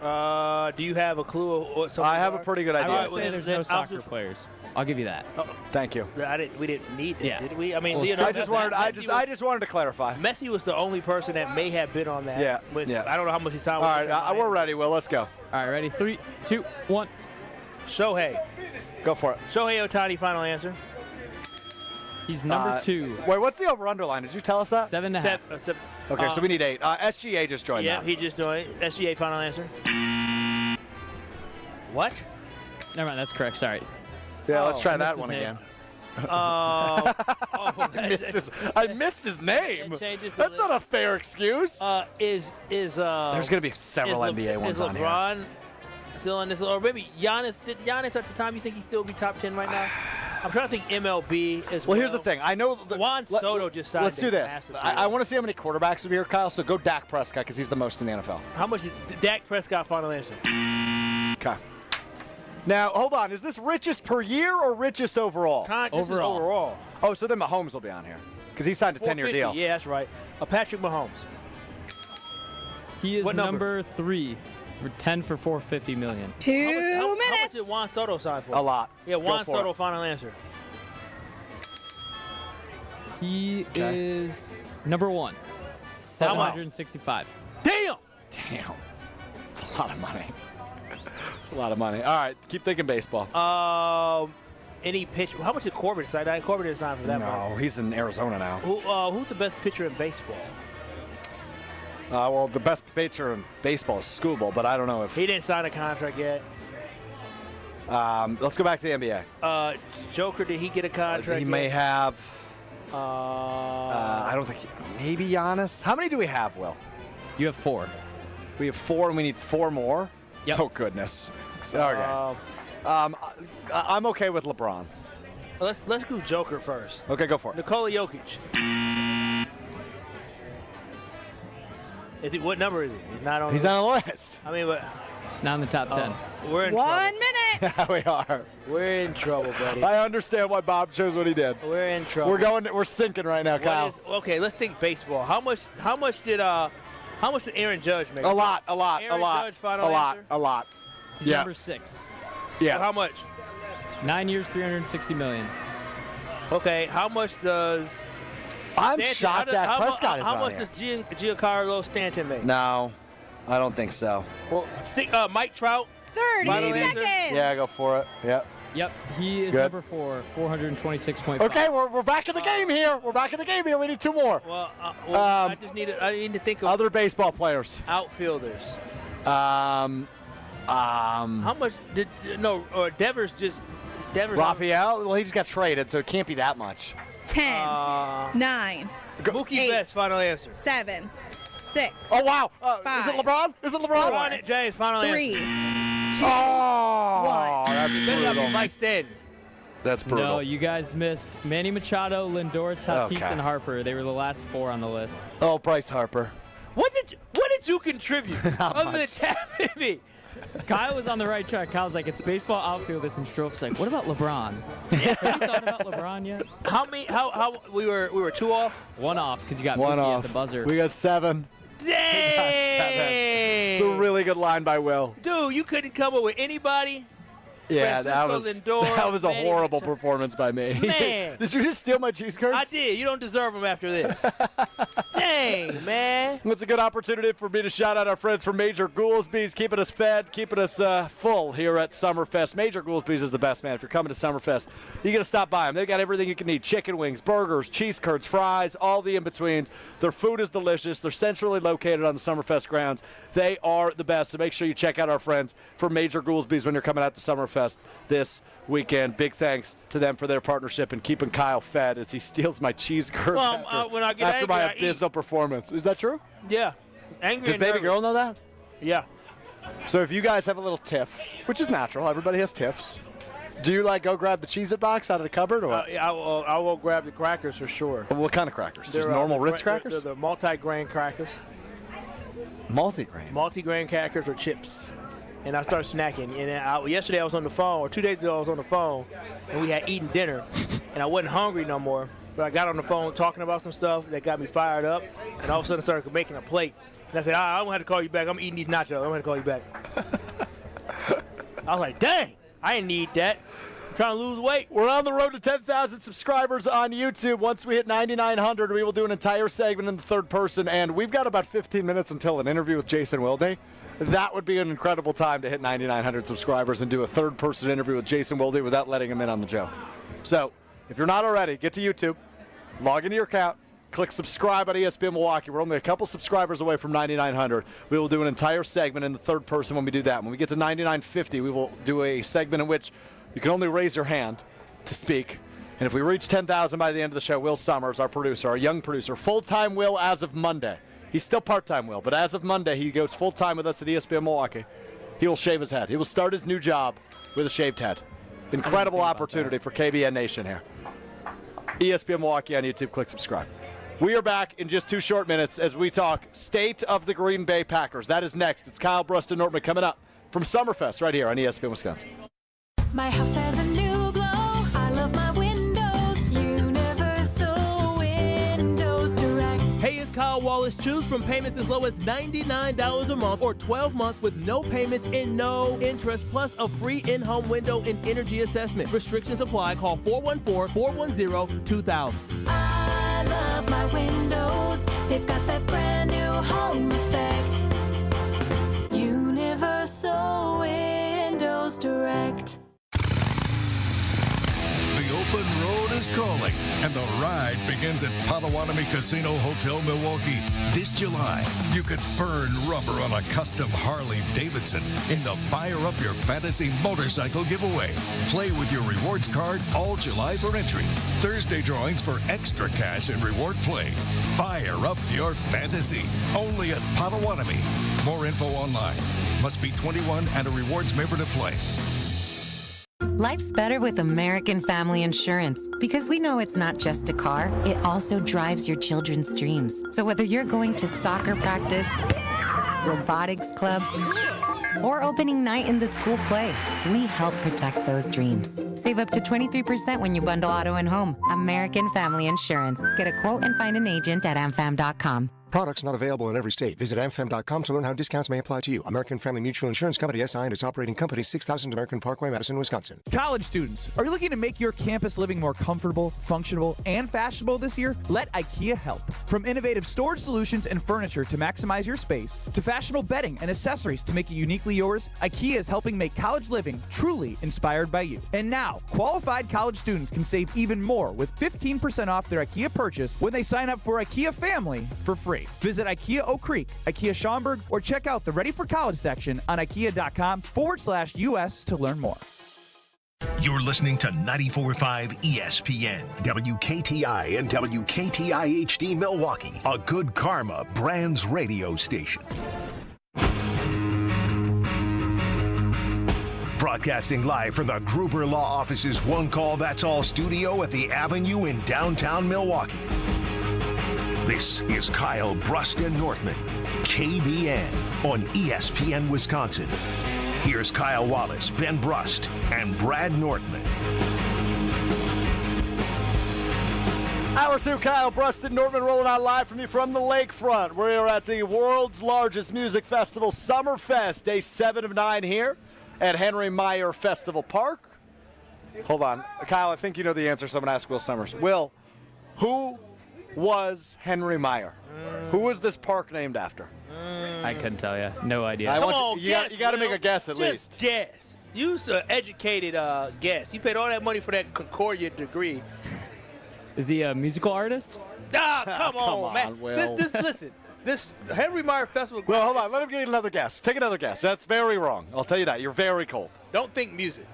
Do you have a clue of what some
I
of
have
are?
a pretty good idea.
I would say there's no soccer players. I'll give you that.
Thank you.
We didn't need it,
Yeah.
did we? I mean,
Well,
Leonardo,
I just wanted to clarify.
Messi was the only person that may have been on that.
Yeah.
I don't know how much he signed
All
with.
right, we're ready, Will. Let's go.
All right, ready? 3, 2, 1.
Shohei.
Go for it.
Shohei Ohtani, final answer.
He's number 2.
Wait, what's the over-under line? Did you tell us that?
7.5.
Okay, so we need 8. SGA just joined
Yeah,
now.
he just joined. SGA, final answer. What?
Never mind, that's correct. Sorry.
Yeah, let's try that
missed
one
his
again.
I
missed his name.
That changes the
That's not a fair excuse.
There's
going to be several NBA ones on here.
Is LeBron still in this? Or maybe Giannis. Did Giannis at the time, you think he still be top 10 right now? I'm trying to think MLB as well.
Well, here's the thing. I know
Juan Soto just signed.
Let's do this. I want to see how many quarterbacks are here, Kyle. So go Dak Prescott because he's the most in the NFL.
How much is Dak Prescott, final answer?
Okay. Now, hold on. Is this richest per year or richest overall?
This is overall.
Oh, so then Mahomes will be on here because he signed a 10-year deal.
Yeah, that's right. Patrick Mahomes.
He is number 3 for 10 for $450 million.
2 minutes.
How much did Juan Soto sign for?
A lot.
Yeah, Juan
Go for
Soto,
it.
final answer.
He is number 1. 765.
Damn.
It's a lot of money. It's a lot of money. All right, keep thinking baseball.
Any pitch? How much did Corbin sign? Corbin didn't sign for that.
No, he's in Arizona now.
Who's the best pitcher in baseball?
Well, the best pitcher in baseball is Skubal, but I don't know if
he didn't sign a contract yet.
Let's go back to the NBA.
Joker, did he get a contract?
He may have. I don't think. Maybe Giannis. How many do we have, Will?
You have 4.
We have 4, and we need 4 more.
Yep.
Oh goodness. Okay. I'm okay with LeBron.
Let's go Joker first.
Okay, go for it.
Nikola Jokic. What number is he? He's not
on the list.
I mean, but
it's not in the top 10.
We're in
1
trouble.
minute.
Yeah, we are.
We're in trouble, buddy.
I understand why Bob chose what he did.
We're in trouble.
We're sinking right now, Kyle.
Okay, let's think baseball. How much did Aaron Judge make?
A lot.
Aaron Judge, final answer?
A lot.
He's number 6.
Yeah.
So how much?
9 years, $360 million.
Okay, how much does?
I'm shocked that Prescott is
How
on
much
here.
does Giancarlo Stanton make?
No, I don't think so.
Well, Mike Trout.
30 seconds.
Yeah, go for it. Yep.
Yep, he is
good.
number 4, 426.5.
Okay, we're back in the game here. We need 2 more.
Well, I need to think of
other baseball players.
Outfielders.
How
much did Devers just Devers?
Raphael? Well, he just got traded, so it can't be that much.
10, 9,
Mookie
8,
Betts, final answer.
7, 6.
Oh wow!
5,
is it LeBron?
LeBron James, final
3,
answer.
2, 1.
That's brutal.
Mike Stanton.
That's brutal.
No, you guys missed Manny Machado, Lindor, Tatis, and Harper. They were the last 4 on the list.
Oh, Bryce Harper.
What did you contribute other than tapping me?
Kyle was on the right track. Kyle's like, it's baseball outfielders, and Stroh's like, what about LeBron? Have you thought about LeBron yet?
How we were 2 off?
1 off because you got
One
Mookie
off.
at the buzzer.
We got 7.
Dang!
We got 7. It's a really good line by Will.
Dude, you couldn't come up with anybody?
Yeah, that
Francisco
was
Lindor,
a
Manny
horrible performance by me.
Man.
Did you just steal my cheese curds?
I did. You don't deserve them after this. Dang, man.
It's a good opportunity for me to shout out our friends from Major Goolsby's, keeping us fed, keeping us full here at Summerfest. Major Goolsby's is the best, man. If you're coming to Summerfest, you got to stop by them. They've got everything you can need: chicken wings, burgers, cheese curds, fries, all the in-betweens. Their food is delicious. They're centrally located on the Summerfest grounds. They are the best, so make sure you check out our friends from Major Goolsby's when you're coming out to Summerfest this weekend. Big thanks to them for their partnership and keeping Kyle fed as he steals my cheese curds
When I get
after my
angry, I
abysmal performance. Is that true?
Yeah. Angry
Does
and
baby
nervous.
girl know that?
Yeah.
So if you guys have a little tiff, which is natural, everybody has tiffs. Do you go grab the Cheez-It box out of the cupboard, or
I will grab the crackers for sure.
what kind of crackers? Just normal Ritz crackers?
They're the multi-grain crackers.
Multi-grain.
Multi-grain crackers or chips. And I started snacking. And yesterday I was on the phone, or 2 days ago I was on the phone, and we had eaten dinner, and I wasn't hungry no more. But I got on the phone talking about some stuff that got me fired up, and all of a sudden I started making a plate. And I said, I don't have to call you back. I'm eating these nachos. I'm going to call you back. I was like, dang, I didn't need that. I'm trying to lose weight.
We're on the road to 10,000 subscribers on YouTube. Once we hit 9,900, we will do an entire segment in the third person, and we've got about 15 minutes until an interview with Jason Wilde. That would be an incredible time to hit 9,900 subscribers and do a third-person interview with Jason Wilde without letting him in on the joke. So, if you're not already, get to YouTube, log into your account, click subscribe on ESPN Milwaukee. We're only a couple subscribers away from 9,900. We will do an entire segment in the third person when we do that. When we get to 9,950, we will do a segment in which you can only raise your hand to speak. And if we reach 10,000 by the end of the show, Will Summers, our producer, our young producer, full-time Will as of Monday. He's still part-time Will, but as of Monday, he goes full-time with us at ESPN Milwaukee. He will shave his head. He will start his new job with a shaved head. Incredible opportunity for KBN Nation here. ESPN Milwaukee on YouTube. Click subscribe. We are back in just 2 short minutes as we talk state of the Green Bay Packers. That is next. It's Kyle, Brust, and Nortman coming up from Summerfest right here on ESPN Wisconsin.
My house has a new glow. I love my windows. Universal Windows Direct.
Hey, it's Kyle Wallace. Choose from payments as low as $99 a month or 12 months with no payments and no interest, plus a free in-home window and energy assessment. Restrictions apply. Call 414-410-2000.
I love my windows. They've got that brand new home effect. Universal Windows Direct.
The
open road is calling, and the ride begins at Potawatomi Casino Hotel Milwaukee. This July, you could burn rubber on a custom Harley-Davidson in the Fire Up Your Fantasy motorcycle giveaway. Play with your rewards card all July for entries. Thursday drawings for extra cash and reward play. Fire Up Your Fantasy. Only at Potawatomi. More info online. Must be 21 and a rewards member to play.
Life's better with American Family Insurance because we know it's not just a car, it also drives your children's dreams. So whether you're going to soccer practice, robotics club, or opening night in the school play, we help protect those dreams. Save up to 23% when you bundle auto and home. American Family Insurance. Get a quote and find an agent at amfam.com.
Products not available in every state. Visit amfam.com to learn how discounts may apply to you. American Family Mutual Insurance Company, SI, and its operating company, 6000 American Parkway, Madison, Wisconsin.
College students, are you looking to make your campus living more comfortable, functional, and fashionable this year? Let IKEA help. From innovative storage solutions and furniture to maximize your space, to fashionable bedding and accessories to make it uniquely yours, IKEA is helping make college living truly inspired by you. And now, qualified college students can save even more with 15% off their IKEA purchase when they sign up for IKEA Family for free. Visit IKEA Oak Creek, IKEA Schaumburg, or check out the Ready for College section on IKEA.com/US to learn more.
You're listening to 94.5 ESPN, WKTI and WKTI HD Milwaukee, a Good Karma Brands radio station. Broadcasting live from the Gruber Law Office's One Call That's All studio at the Avenue in downtown Milwaukee. This is Kyle Brust and Nortman, KBN on ESPN Wisconsin. Here's Kyle Wallace, Ben Brust, and Brad Nortman.
Hour 2, Kyle Brust and Nortman rolling out live from you from the lakefront. We are at the world's largest music festival, Summerfest, day 7 of 9 here at Henry Meyer Festival Park. Hold on. Kyle, I think you know the answer, so I'm going to ask Will Summers. Will, who was Henry Meyer? Who was this park named after?
I couldn't tell you. No idea.
You got to make a guess at least.
Guess. You're an educated guess. You paid all that money for that Concordia degree.
Is he a musical artist?
Come on, man.
Will.
Listen, this Henry Meyer Festival.
Well, hold on. Let him get another guess. Take another guess. That's very wrong. I'll tell you that. You're very cold.
Don't think music.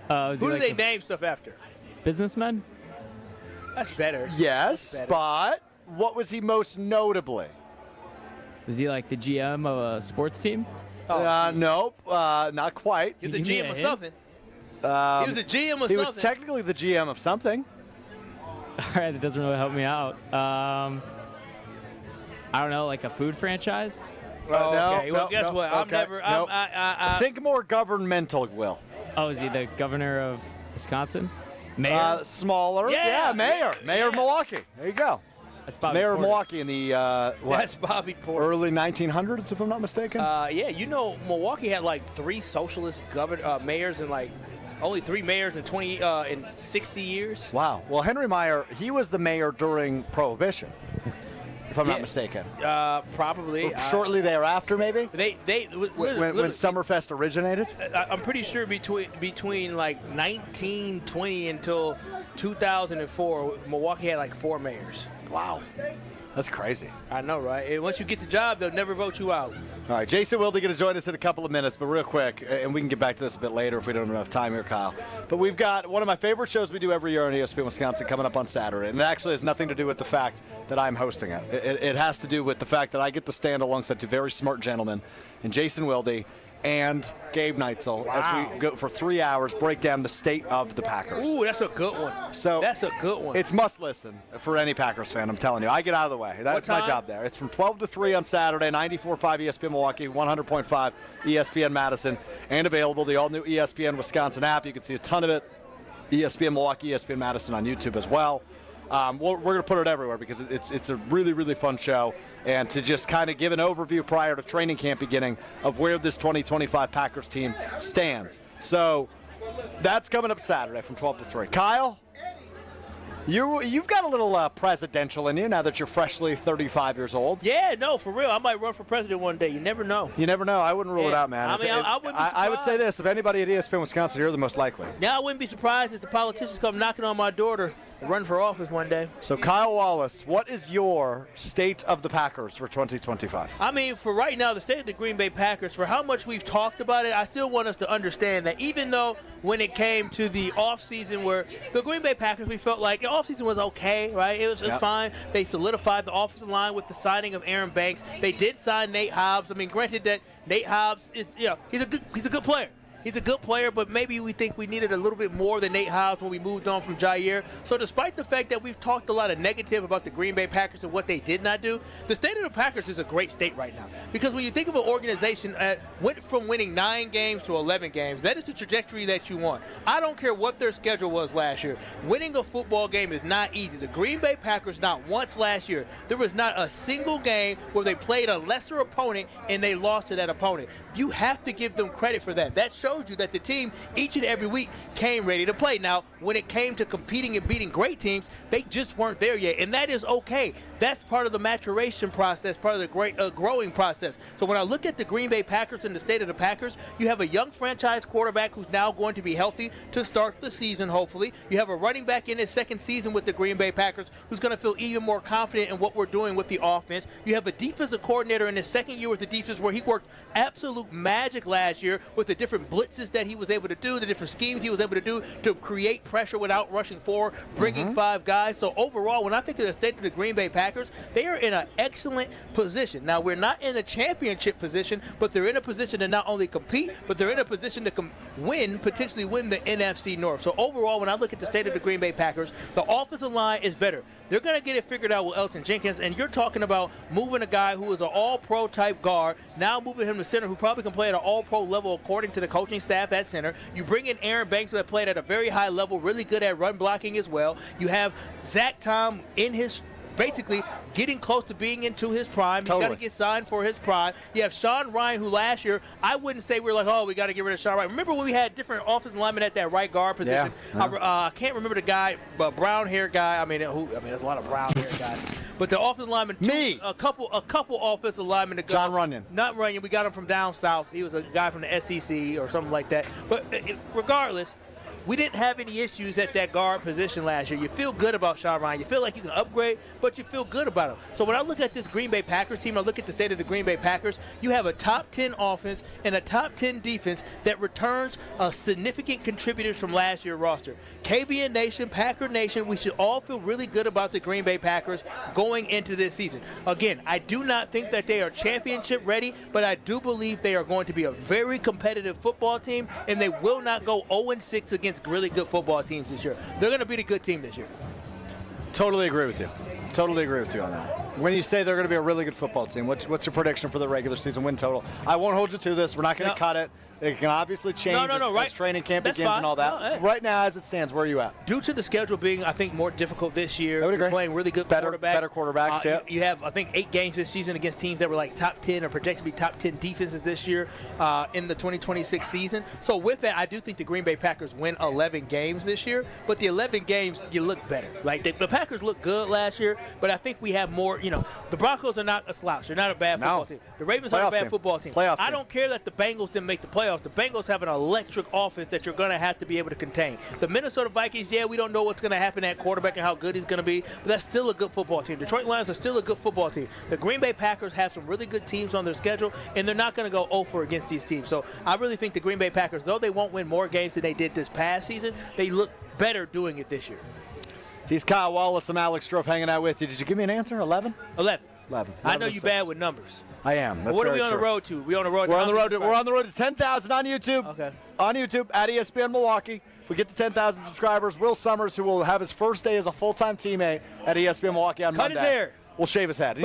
Who
do they name stuff after?
Businessmen?
That's better.
Yes,
That's better.
but what was he most notably?
Was he like the GM of a sports team?
Nope, not quite.
He was the GM of something. He was the GM of
He
something.
was technically the GM of something.
All right, that doesn't really help me out. I don't know, like a food franchise?
Okay, well, guess what? I'm
okay,
never. I
think more governmental, Will.
Oh, is he the governor of Wisconsin? Mayor?
Smaller. Yeah, mayor. Mayor of Milwaukee. There you go.
That's Bobby
Mayor of
Portis.
Milwaukee in the
That's Bobby Portis.
early 1900s, if I'm not mistaken.
Yeah, you know, Milwaukee had like 3 socialist mayors and like only 3 mayors in 60 years.
Wow. Well, Henry Meyer, he was the mayor during Prohibition, if I'm not mistaken.
Probably.
Shortly thereafter, maybe? When Summerfest originated?
I'm pretty sure between like 1920 until 2004, Milwaukee had like 4 mayors.
Wow. That's crazy.
I know, right? And once you get the job, they'll never vote you out.
All right, Jason Wilde going to join us in a couple of minutes, but real quick, and we can get back to this a bit later if we don't have enough time here, Kyle. But we've got one of my favorite shows we do every year on ESPN Wisconsin coming up on Saturday, and it actually has nothing to do with the fact that I'm hosting it. It has to do with the fact that I get to stand alongside 2 very smart gentlemen, and Jason Wilde and Gabe Neitzel, as we go for 3 hours, break down the state of the Packers.
Ooh, that's a good one.
So
that's a good one.
It's must listen for any Packers fan, I'm telling you. I get out of the way. That's my job there. It's from 12 to 3 on Saturday, 94.5 ESPN Milwaukee, 100.5 ESPN Madison, and available the all-new ESPN Wisconsin app. You can see a ton of it. ESPN Milwaukee, ESPN Madison on YouTube as well. We're going to put it everywhere because it's a really, really fun show. And to just kind of give an overview prior to training camp beginning of where this 2025 Packers team stands. So that's coming up Saturday from 12 to 3. Kyle, You've got a little presidential in you now that you're freshly 35 years old.
Yeah, no, for real. I might run for president one day. You never know.
You never know. I wouldn't rule it out, man.
I mean, I wouldn't be surprised.
I would say this. If anybody at ESPN Wisconsin, you're the most likely.
Now, I wouldn't be surprised if the politicians come knocking on my door to run for office one day.
So, Kyle Wallace, what is your state of the Packers for 2025?
I mean, for right now, the state of the Green Bay Packers, for how much we've talked about it, I still want us to understand that even though when it came to the offseason where the Green Bay Packers, we felt like the offseason was okay, right? It was fine. They solidified the offensive line with the signing of Aaron Banks. They did sign Nate Hobbs. I mean, granted that Nate Hobbs is, he's a good player. He's a good player, but maybe we think we needed a little bit more than Nate Hobbs when we moved on from Jair. So despite the fact that we've talked a lot of negative about the Green Bay Packers and what they did not do, the state of the Packers is a great state right now. Because when you think of an organization that went from winning 9 games to 11 games, that is the trajectory that you want. I don't care what their schedule was last year. Winning a football game is not easy. The Green Bay Packers, not once last year, there was not a single game where they played a lesser opponent and they lost to that opponent. You have to give them credit for that. That shows you that the team each and every week came ready to play. Now, when it came to competing and beating great teams, they just weren't there yet, and that is okay. That's part of the maturation process, part of the great growing process. So when I look at the Green Bay Packers and the state of the Packers, you have a young franchise quarterback who's now going to be healthy to start the season, hopefully. You have a running back in his second season with the Green Bay Packers who's going to feel even more confident in what we're doing with the offense. You have a defensive coordinator in his second year with the defense where he worked absolute magic last year with the different blitzes that he was able to do, the different schemes he was able to do to create pressure without rushing forward, bringing 5 guys. So overall, when I think of the state of the Green Bay Packers, they are in an excellent position. Now, we're not in a championship position, but they're in a position to not only compete, but they're in a position to potentially win the NFC North. So overall, when I look at the state of the Green Bay Packers, the offensive line is better. They're going to get it figured out with Elton Jenkins, and you're talking about moving a guy who is an all-pro type guard, now moving him to center who probably can play at an all-pro level according to the coaching staff at center. You bring in Aaron Banks, who had played at a very high level, really good at run blocking as well. You have Zach Tom in his basically getting close to being into his prime. He's got to get signed for his prime. You have Sean Ryan, who last year, I wouldn't say we were like, oh, we got to get rid of Sean Ryan. Remember when we had different offensive linemen at that right guard position? Yeah. I can't remember the guy, but brown-haired guy. there's a lot of brown-haired guys. But the offensive lineman, a couple offensive linemen.
John Runyon.
Not Runyon. We got him from down south. He was a guy from the SEC or something like that. But regardless, we didn't have any issues at that guard position last year. You feel good about Sean Ryan. You feel like you can upgrade, but you feel good about him. So when I look at this Green Bay Packers team, I look at the state of the Green Bay Packers, you have a top 10 offense and a top 10 defense that returns significant contributors from last year's roster. KBN Nation, Packer Nation, we should all feel really good about the Green Bay Packers going into this season. Again, I do not think that they are championship ready, but I do believe they are going to be a very competitive football team, and they will not go 0-6 against really good football teams this year. They're going to be the good team this year.
Totally agree with you. Totally agree with you on that. When you say they're going to be a really good football team, what's your prediction for the regular season win total? I won't hold you to this. We're not going to cut it. It can obviously change as training camp begins and all that. Right now, as it stands, where are you at?
Due to the schedule being, I think, more difficult this year,
we're
playing really good quarterbacks.
Better quarterbacks, yeah.
You have, I think, 8 games this season against teams that were like top 10 or projected to be top 10 defenses this year in the 2026 season. So with that, I do think the Green Bay Packers win 11 games this year. But the 11 games, you look better. Like the Packers looked good last year, but I think we have more. The Broncos are not a slouch. They're not a bad football team. The Ravens are a bad football team. I don't care that the Bengals didn't make the playoffs. The Bengals have an electric offense that you're going to have to be able to contain. The Minnesota Vikings, we don't know what's going to happen at quarterback and how good he's going to be, but that's still a good football team. Detroit Lions are still a good football team. The Green Bay Packers have some really good teams on their schedule, and they're not going to go 0-4 against these teams. So I really think the Green Bay Packers, though they won't win more games than they did this past season, they look better doing it this year.
He's Kyle Wallace. I'm Alex Strofe hanging out with you. Did you give me an answer? 11?
11.
11.
I know you're bad with numbers.
I am. That's
what are we
on
the road to? We're on the road
to 10,000 on YouTube.
Okay.
On YouTube at ESPN Milwaukee. If we get to 10,000 subscribers, Will Summers, who will have his first day as a full-time teammate at ESPN Milwaukee on Monday.
Cut his hair.
We'll shave his head.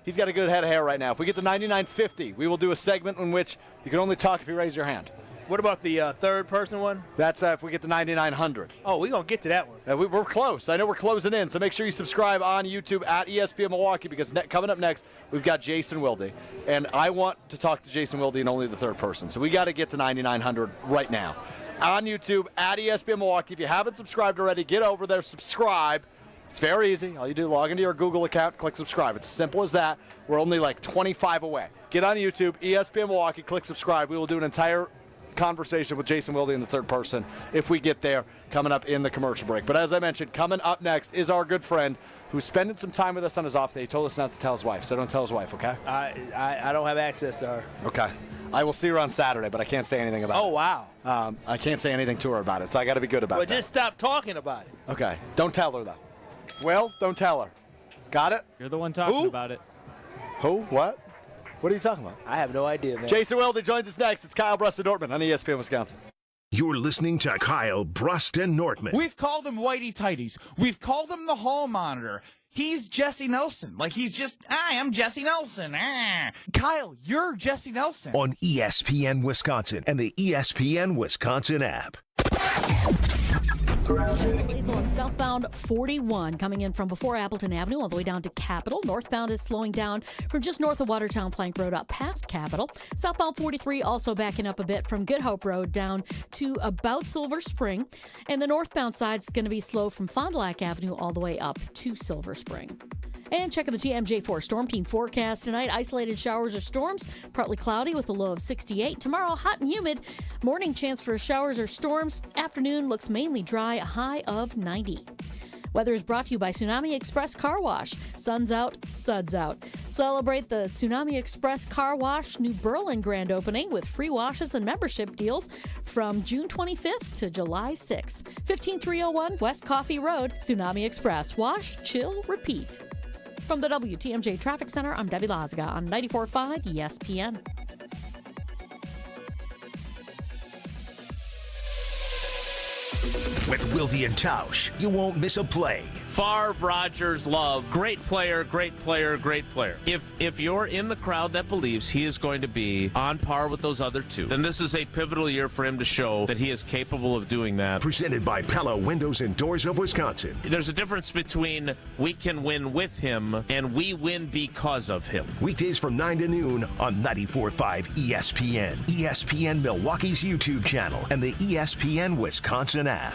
He's got a good head of hair right now. If we get to 99.50, we will do a segment in which you can only talk if you raise your hand.
What about the third person one?
That's if we get to 9,900.
Oh, we're going to get to that one.
We're close. I know we're closing in, so make sure you subscribe on YouTube at ESPN Milwaukee because coming up next, we've got Jason Wilde. And I want to talk to Jason Wilde in only the third person. So we got to get to 9,900 right now. On YouTube at ESPN Milwaukee. If you haven't subscribed already, get over there, subscribe. It's very easy. All you do, log into your Google account, click subscribe. It's as simple as that. We're only like 25 away. Get on YouTube, ESPN Milwaukee, click subscribe. We will do an entire conversation with Jason Wilde in the third person if we get there, coming up in the commercial break. But as I mentioned, coming up next is our good friend who's spending some time with us on his off day. He told us not to tell his wife, so don't tell his wife, okay?
I don't have access to her.
Okay. I will see her on Saturday, but I can't say anything about it.
Oh, wow.
I can't say anything to her about it, so I got to be good about it.
Well, just stop talking about it.
Okay. Don't tell her, though. Will, don't tell her. Got it?
You're the one talking about it.
Who? What? What are you talking about?
I have no idea, man.
Jason Wilde joins us next. It's Kyle, Brust, and Nortman on ESPN Wisconsin.
You're listening to Kyle, Brust, and Nortman.
We've called him Whitey Tighties. We've called him the Hall Monitor. He's Jesse Nelson. Like, he's just, I am Jesse Nelson. Kyle, you're Jesse Nelson.
On ESPN Wisconsin and the ESPN Wisconsin app.
Southbound 41 coming in from before Appleton Avenue all the way down to Capitol. Northbound is slowing down from just north of Watertown Plank Road up past Capitol. Southbound 43 also backing up a bit from Good Hope Road down to about Silver Spring. And the northbound side's going to be slow from Fond du Lac Avenue all the way up to Silver Spring. And checking the TMJ4 Storm Team forecast tonight. Isolated showers or storms, partly cloudy with a low of 68. Tomorrow, hot and humid. Morning chance for showers or storms. Afternoon looks mainly dry, a high of 90. Weather is brought to you by Tsunami Express Car Wash. Sun's out, suds out. Celebrate the Tsunami Express Car Wash New Berlin grand opening with free washes and membership deals from June 25th to July 6th. 15301 West Coffee Road, Tsunami Express. Wash, chill, repeat. From the WTMJ Traffic Center, I'm Debbie Lazaga on 94.5 ESPN.
With Wilde and Tausch, you won't miss a play.
Favre, Rodgers, Love, great player, great player, great player. If you're in the crowd that believes he is going to be on par with those other two, then this is a pivotal year for him to show that he is capable of doing that.
Presented by Pella Windows and Doors of Wisconsin.
There's a difference between we can win with him and we win because of him.
Weekdays from 9 to noon on 94.5 ESPN, ESPN Milwaukee's YouTube channel, and the ESPN Wisconsin app.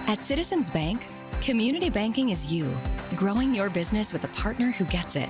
At Citizens Bank, community banking is you, growing your business with a partner who gets it.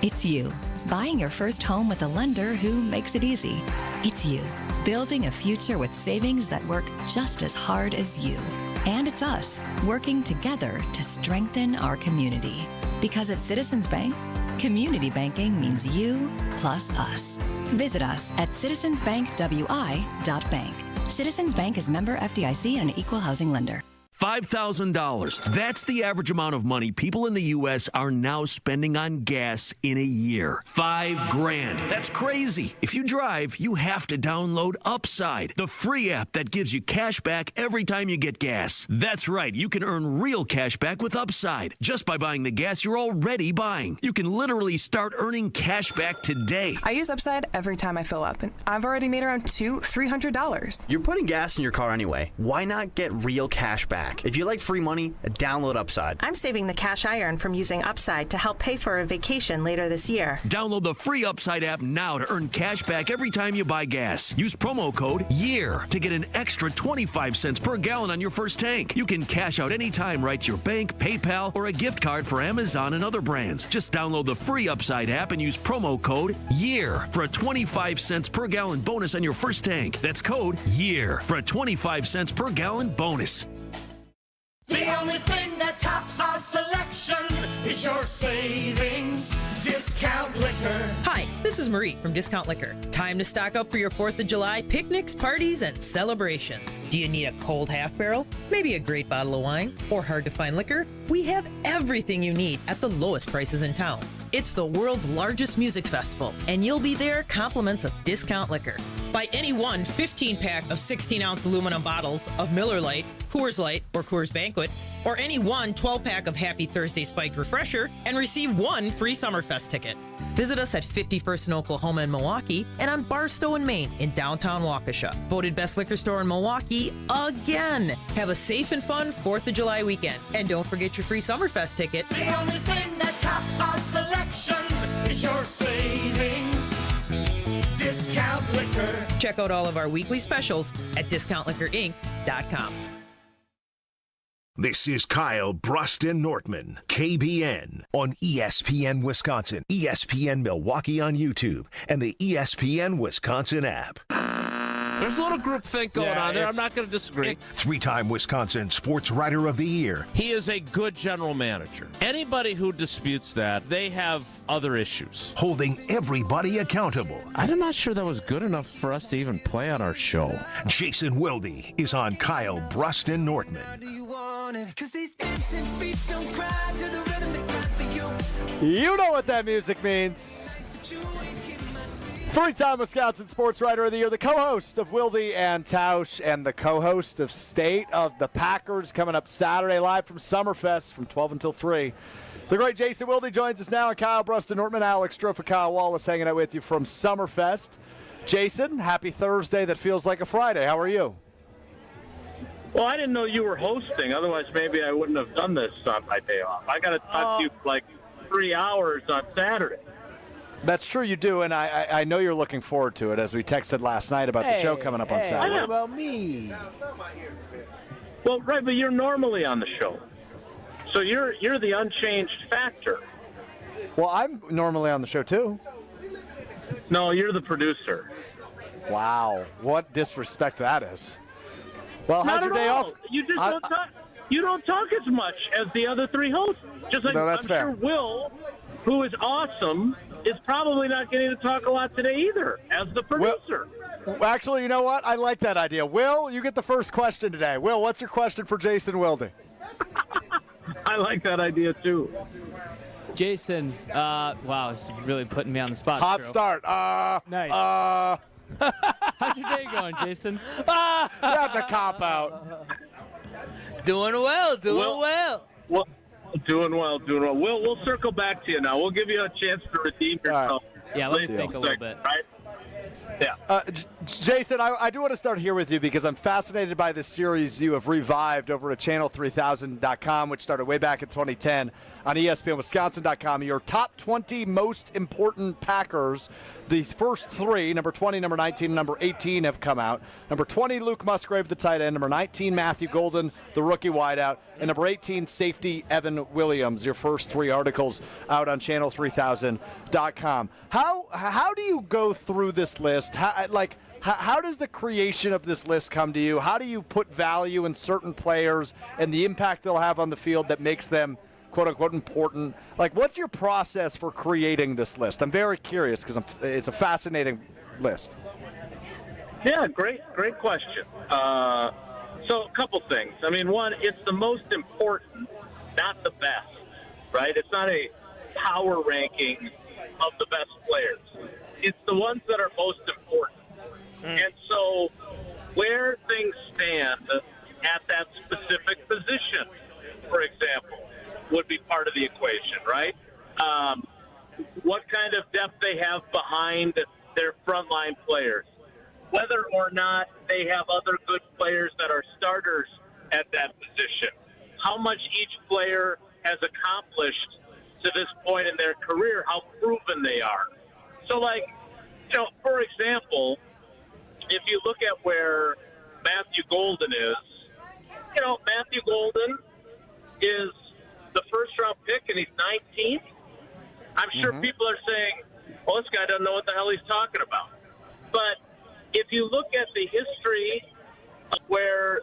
It's you, buying your first home with a lender who makes it easy. It's you, building a future with savings that work just as hard as you. And it's us, working together to strengthen our community. Because at Citizens Bank, community banking means you plus us. Visit us at citizensbankwi.bank. Citizens Bank is member FDIC and an equal housing lender.
$5,000. That's the average amount of money people in the U.S. are now spending on gas in a year. $5,000. That's crazy. If you drive, you have to download Upside, the free app that gives you cash back every time you get gas. That's right. You can earn real cash back with Upside just by buying the gas you're already buying. You can literally start earning cash back today.
I use Upside every time I fill up, and I've already made around $300.
You're putting gas in your car anyway. Why not get real cash back? If you like free money, download Upside.
I'm saving the cash I earn from using Upside to help pay for a vacation later this year.
Download the free Upside app now to earn cash back every time you buy gas. Use promo code YEAR to get an extra 25 cents per gallon on your first tank. You can cash out anytime right to your bank, PayPal, or a gift card for Amazon and other brands. Just download the free Upside app and use promo code YEAR for a 25 cents per gallon bonus on your first tank. That's code YEAR for a 25 cents per gallon bonus.
The only thing that tops our selection is your savings discount liquor.
Hi, this is Marie from Discount Liquor. Time to stock up for your 4th of July picnics, parties, and celebrations. Do you need a cold half barrel? Maybe a great bottle of wine? Or hard to find liquor? We have everything you need at the lowest prices in town. It's the world's largest music festival, and you'll be there compliments of Discount Liquor. Buy any one 15-pack of 16-ounce aluminum bottles of Miller Lite, Coors Light, or Coors Banquet, or any one 12-pack of Happy Thursday Spiked Refresher, and receive one free Summerfest ticket. Visit us at 51st in Oklahoma and Milwaukee, and on Barstow in Maine in downtown Waukesha. Voted best liquor store in Milwaukee again. Have a safe and fun 4th of July weekend, and don't forget your free Summerfest ticket.
The only thing that tops our selection is your savings discount liquor.
Check out all of our weekly specials at discountliquorinc.com.
This is Kyle, Brust, and Nortman, KBN, on ESPN Wisconsin, ESPN Milwaukee on YouTube, and the ESPN Wisconsin app.
There's a little groupthink going on there. I'm not going to disagree.
Three-time Wisconsin Sports Writer of the Year.
He is a good general manager. Anybody who disputes that, they have other issues.
Holding everybody accountable.
I'm not sure that was good enough for us to even play on our show.
Jason Wilde is on Kyle, Brust, and Nortman.
You know what that music means. Three-time Wisconsin Sports Writer of the Year, the co-host of Wilde and Tausch, and the co-host of State of the Packers, coming up Saturday live from Summerfest from 12 until 3. The great Jason Wilde joins us now, and Kyle, Brust, and Nortman. Alex Stroh, Kyle Wallace hanging out with you from Summerfest. Jason, happy Thursday that feels like a Friday. How are you?
Well, I didn't know you were hosting. Otherwise, maybe I wouldn't have done this on my day off. I got to talk to you for like 3 hours on Saturday.
That's true, you do, and I know you're looking forward to it, as we texted last night about the show coming up on Saturday.
What
about me?
Well, right, but you're normally on the show, so you're the unchanged factor.
Well, I'm normally on the show too.
No, you're the producer.
Wow, what disrespect that is. Well, how's your day off?
You just don't talk. You don't talk as much as the other three hosts. Just like I'm sure Will, who is awesome, is probably not getting to talk a lot today either, as the producer.
Well, actually, you know what? I like that idea. Will, you get the first question today. Will, what's your question for Jason Wilde?
I like that idea, too.
Jason, wow, this is really putting me on the spot.
Hot
Shro.
start.
Nice. How's your day going, Jason?
That's a cop-out.
Doing well.
Well, doing well. We'll circle back to you now. We'll give you a chance to redeem yourself.
Right. Yeah, let's think a little bit.
Right? Yeah.
Jason, I do want to start here with you because I'm fascinated by this series you have revived over at channel3000.com, which started way back in 2010, on ESPNWisconsin.com. Your top 20 most important Packers. The first three, number 20, number 19, and number 18, have come out. Number 20, Luke Musgrave, the tight end. Number 19, Matthew Golden, the rookie wideout. And number 18, safety Evan Williams. Your first three articles out on channel3000.com. How do you go through this list? How does the creation of this list come to you? How do you put value in certain players and the impact they'll have on the field that makes them quote-unquote important? Like, what's your process for creating this list? I'm very curious because it's a fascinating list.
Yeah, great question. So a couple things. I mean, one, it's the most important, not the best, right? It's not a power ranking of the best players. It's the ones that are most important. And so where things stand at that specific position, for example, would be part of the equation, right? What kind of depth they have behind their frontline players, whether or not they have other good players that are starters at that position, how much each player has accomplished to this point in their career, how proven they are. So, like, for example, if you look at where Matthew Golden is, Matthew Golden is the first-round pick, and he's 19th. I'm sure people are saying, well, this guy doesn't know what the hell he's talking about. But if you look at the history of where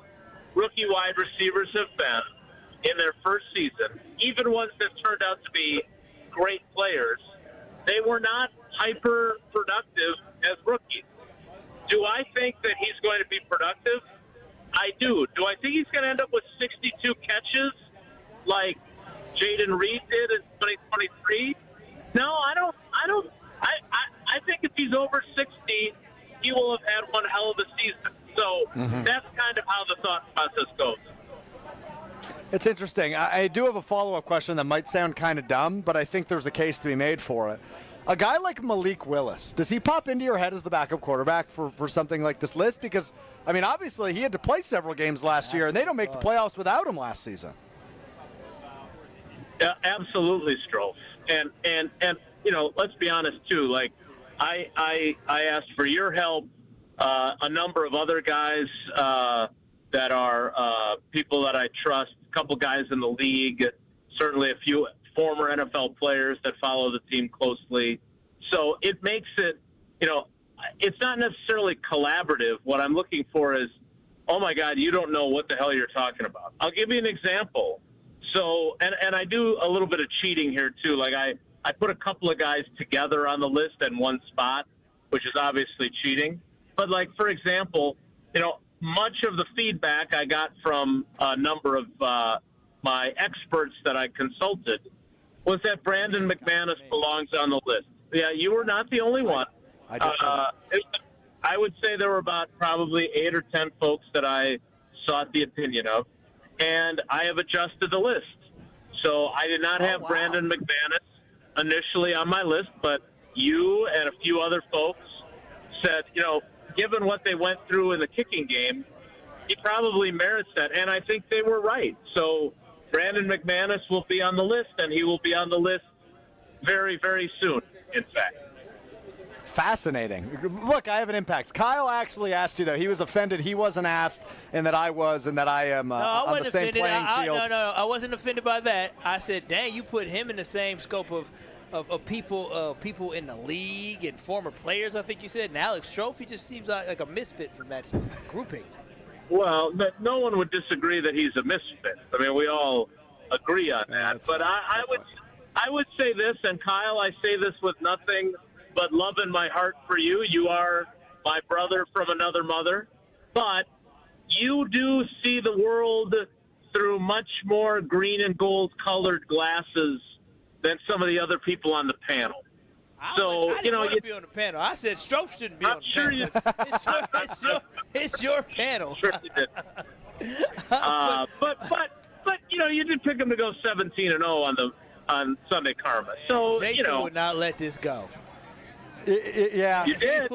rookie wide receivers have been in their first season, even ones that turned out to be great players, they were not hyper-productive as rookies. Do I think that he's going to be productive? I do. Do I think he's going to end up with 62 catches like Jaden Reed did in 2023? No, I don't. I think if he's over 60, he will have had one hell of a season. So that's kind of how the thought process goes.
It's interesting. I do have a follow-up question that might sound kind of dumb, but I think there's a case to be made for it. A guy like Malik Willis, does he pop into your head as the backup quarterback for something like this list? Because, I mean, obviously he had to play several games last year, and they don't make the playoffs without him last season.
Yeah, absolutely, Stroh. And let's be honest, too. Like, I asked for your help, a number of other guys that are people that I trust couple guys in the league, certainly a few former NFL players that follow the team closely. So it makes it, it's not necessarily collaborative. What I'm looking for is, oh my God, you don't know what the hell you're talking about. I'll give you an example. So, and I do a little bit of cheating here too. Like I put a couple of guys together on the list in one spot, which is obviously cheating. But like, for example, much of the feedback I got from a number of my experts that I consulted was that Brandon McManus belongs on the list. Yeah, you were not the only one.
I did say that.
I would say there were about probably 8 or 10 folks that I sought the opinion of, and I have adjusted the list. So I did not have Brandon McManus initially on my list, but you and a few other folks said, given what they went through in the kicking game, he probably merits that, and I think they were right. So Brandon McManus will be on the list, and he will be on the list very, very soon, in fact.
Fascinating. Look, I have an impact. Kyle actually asked you, though. He was offended he wasn't asked, and that I was, and that I am on the same playing field.
No, I wasn't offended by that. I said, dang, you put him in the same scope of people in the league and former players, I think you said. And Alex Shro, he just seems like a misfit from that grouping.
Well, no one would disagree that he's a misfit. I mean, we all agree on that. But I would say this, and Kyle, I say this with nothing but love in my heart for you. You are my brother from another mother. But you do see the world through much more green and gold colored glasses than some of the other people on the panel.
I didn't want to be on the panel. I said Strofe shouldn't be on the panel. It's your panel.
Sure you did. But you did pick him to go 17-0 on Sunday Karma. So
Jason would not let this go.
Yeah,
you did.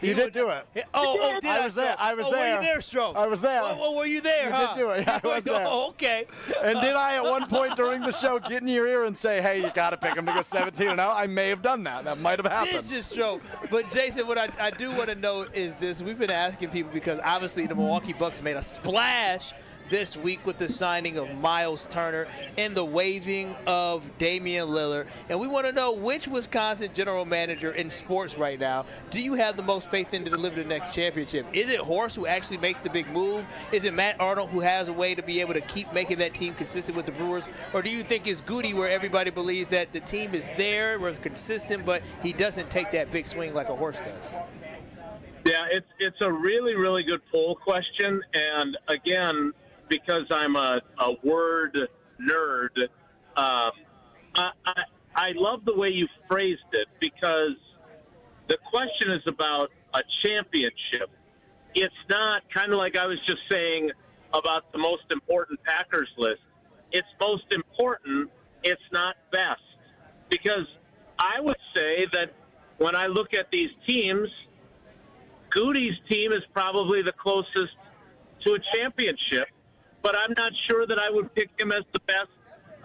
You did do it.
Did
I was there. I was there.
Were you there, Stroke?
I was there.
Oh, were you there?
You did do it. Yeah, I was there.
Oh, okay.
And did I, at one point during the show, get in your ear and say, "Hey, you got to pick him to go 17-0"? I may have done that. That might have happened.
It's just Stroke. But Jason, what I do want to note is this: we've been asking people because obviously the Milwaukee Bucks made a splash this week with the signing of Miles Turner and the waiving of Damian Lillard. And we want to know which Wisconsin general manager in sports right now do you have the most faith in to deliver the next championship? Is it Horst who actually makes the big move? Is it Matt Arnold who has a way to be able to keep making that team consistent with the Brewers? Or do you think it's Goody where everybody believes that the team is there, we're consistent, but he doesn't take that big swing like a Horst does?
Yeah, it's a really, really good poll question. And again, because I'm a word nerd, I love the way you phrased it, because the question is about a championship. It's not kind of like I was just saying about the most important Packers list. It's most important. It's not best. Because I would say that when I look at these teams, Goody's team is probably the closest to a championship, but I'm not sure that I would pick him as the best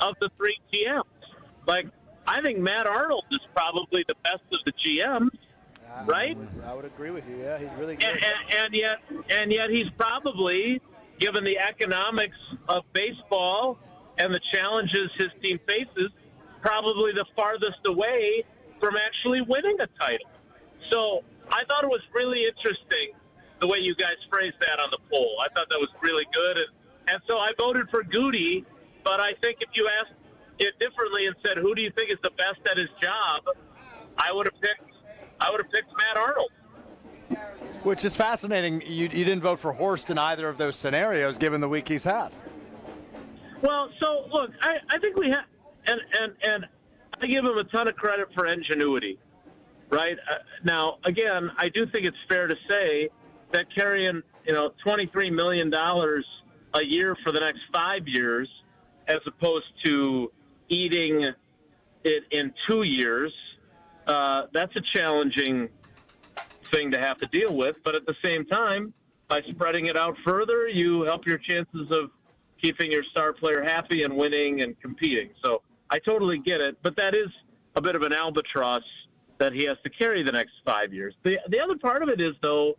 of the three GMs. Like, I think Matt Arnold is probably the best of the GMs, right?
I would agree with you. Yeah, he's really good.
And yet he's probably, given the economics of baseball and the challenges his team faces, probably the farthest away from actually winning a title. So I thought it was really interesting the way you guys phrased that on the poll. I thought that was really good. And so I voted for Goody, but I think if you asked it differently and said, who do you think is the best at his job, I would have picked Matt Arnold.
Which is fascinating. You didn't vote for Horst in either of those scenarios, given the week he's had.
Well, so look, I think we have, and I give him a ton of credit for ingenuity, right? Now, again, I do think it's fair to say that carrying $23 million a year for the next 5 years, as opposed to eating it in 2 years, that's a challenging thing to have to deal with. But at the same time, by spreading it out further, you help your chances of keeping your star player happy and winning and competing. So I totally get it, but that is a bit of an albatross that he has to carry the next 5 years. The other part of it is, though,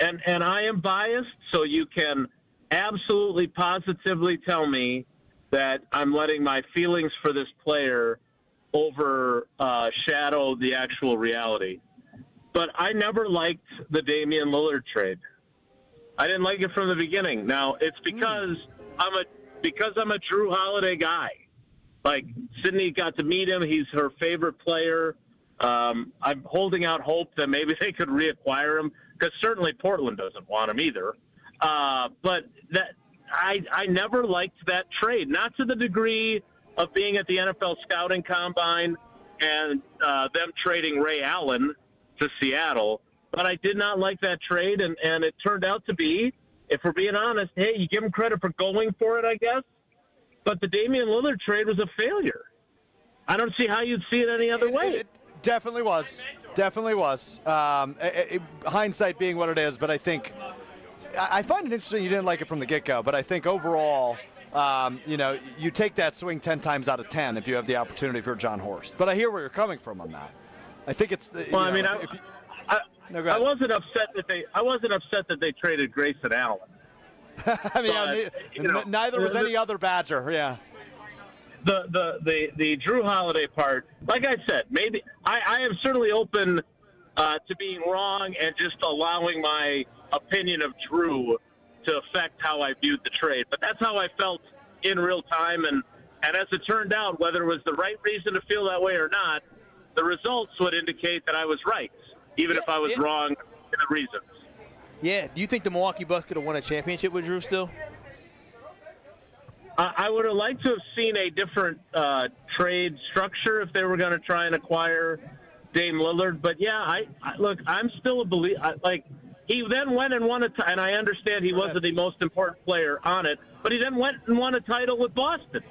and I am biased, so you can absolutely positively tell me that I'm letting my feelings for this player overshadow the actual reality. But I never liked the Damian Lillard trade. I didn't like it from the beginning. Now, it's because I'm a Drew Holiday guy. Like, Sydney got to meet him. He's her favorite player. I'm holding out hope that maybe they could reacquire him, because certainly Portland doesn't want him either. But that I never liked that trade, not to the degree of being at the NFL scouting combine and them trading Ray Allen to Seattle. But I did not like that trade, and it turned out to be, if we're being honest, hey, you give him credit for going for it, I guess. But the Damian Lillard trade was a failure. I don't see how you'd see it any other way.
It definitely was. Definitely was. Hindsight being what it is, but I think I find it interesting you didn't like it from the get-go, but I think overall, you take that swing 10 times out of 10 if you have the opportunity for John Horst. But I hear where you're coming from on that. I think it's
I wasn't upset that they traded Grayson Allen.
Neither was any other Badger. Yeah.
The Drew Holiday part, like I said, maybe I am certainly open to being wrong and just allowing my opinion of Drew to affect how I viewed the trade. But that's how I felt in real time, and as it turned out, whether it was the right reason to feel that way or not, the results would indicate that I was right, even if I was wrong in the reasons.
Yeah. Do you think the Milwaukee Bucks could have won a championship with Drew still?
I would have liked to have seen a different trade structure if they were going to try and acquire Dame Lillard. But, yeah, look, I'm still a believer. He then went and won and I understand he wasn't the most important player on it, but he then went and won a title with Boston.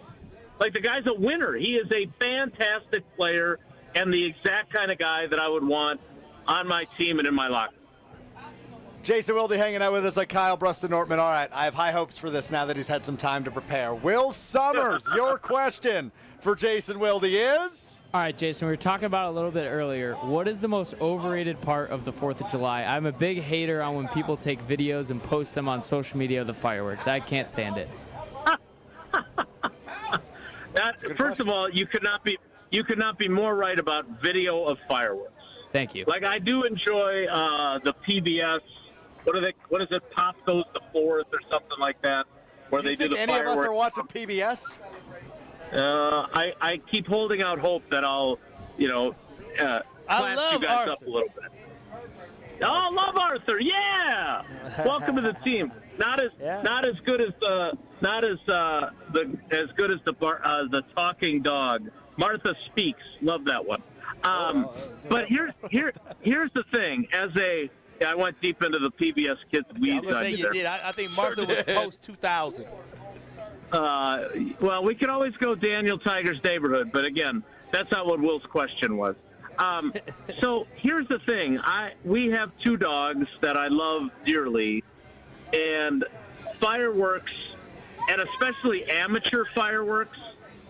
Like, the guy's a winner. He is a fantastic player and the exact kind of guy that I would want on my team and in my locker.
Jason Wilde hanging out with us like Kyle, Brust, and Nortman. All right, I have high hopes for this now that he's had some time to prepare. Will Summers, your question for Jason Wilde is?
All right, Jason, we were talking about it a little bit earlier. What is the most overrated part of the 4th of July? I'm a big hater on when people take videos and post them on social media of the fireworks. I can't stand it.
First of all, you could not be more right about video of fireworks.
Thank you.
Like, I do enjoy the PBS. What is it? Pop Goes the 4th or something like that, where they do the
any
fireworks.
Any of us are watching PBS?
I keep holding out hope that I'll, class you guys up a little bit. Oh, I love Arthur. Yeah. Welcome to the team. Not as good as the talking dog. Martha Speaks. Love that one. But here's the thing. I went deep into the PBS kids weeds.
You did. I think Martha was post 2000.
Well, we could always go Daniel Tiger's Neighborhood, but again, that's not what Will's question was. So here's the thing. We have 2 dogs that I love dearly, and fireworks, and especially amateur fireworks,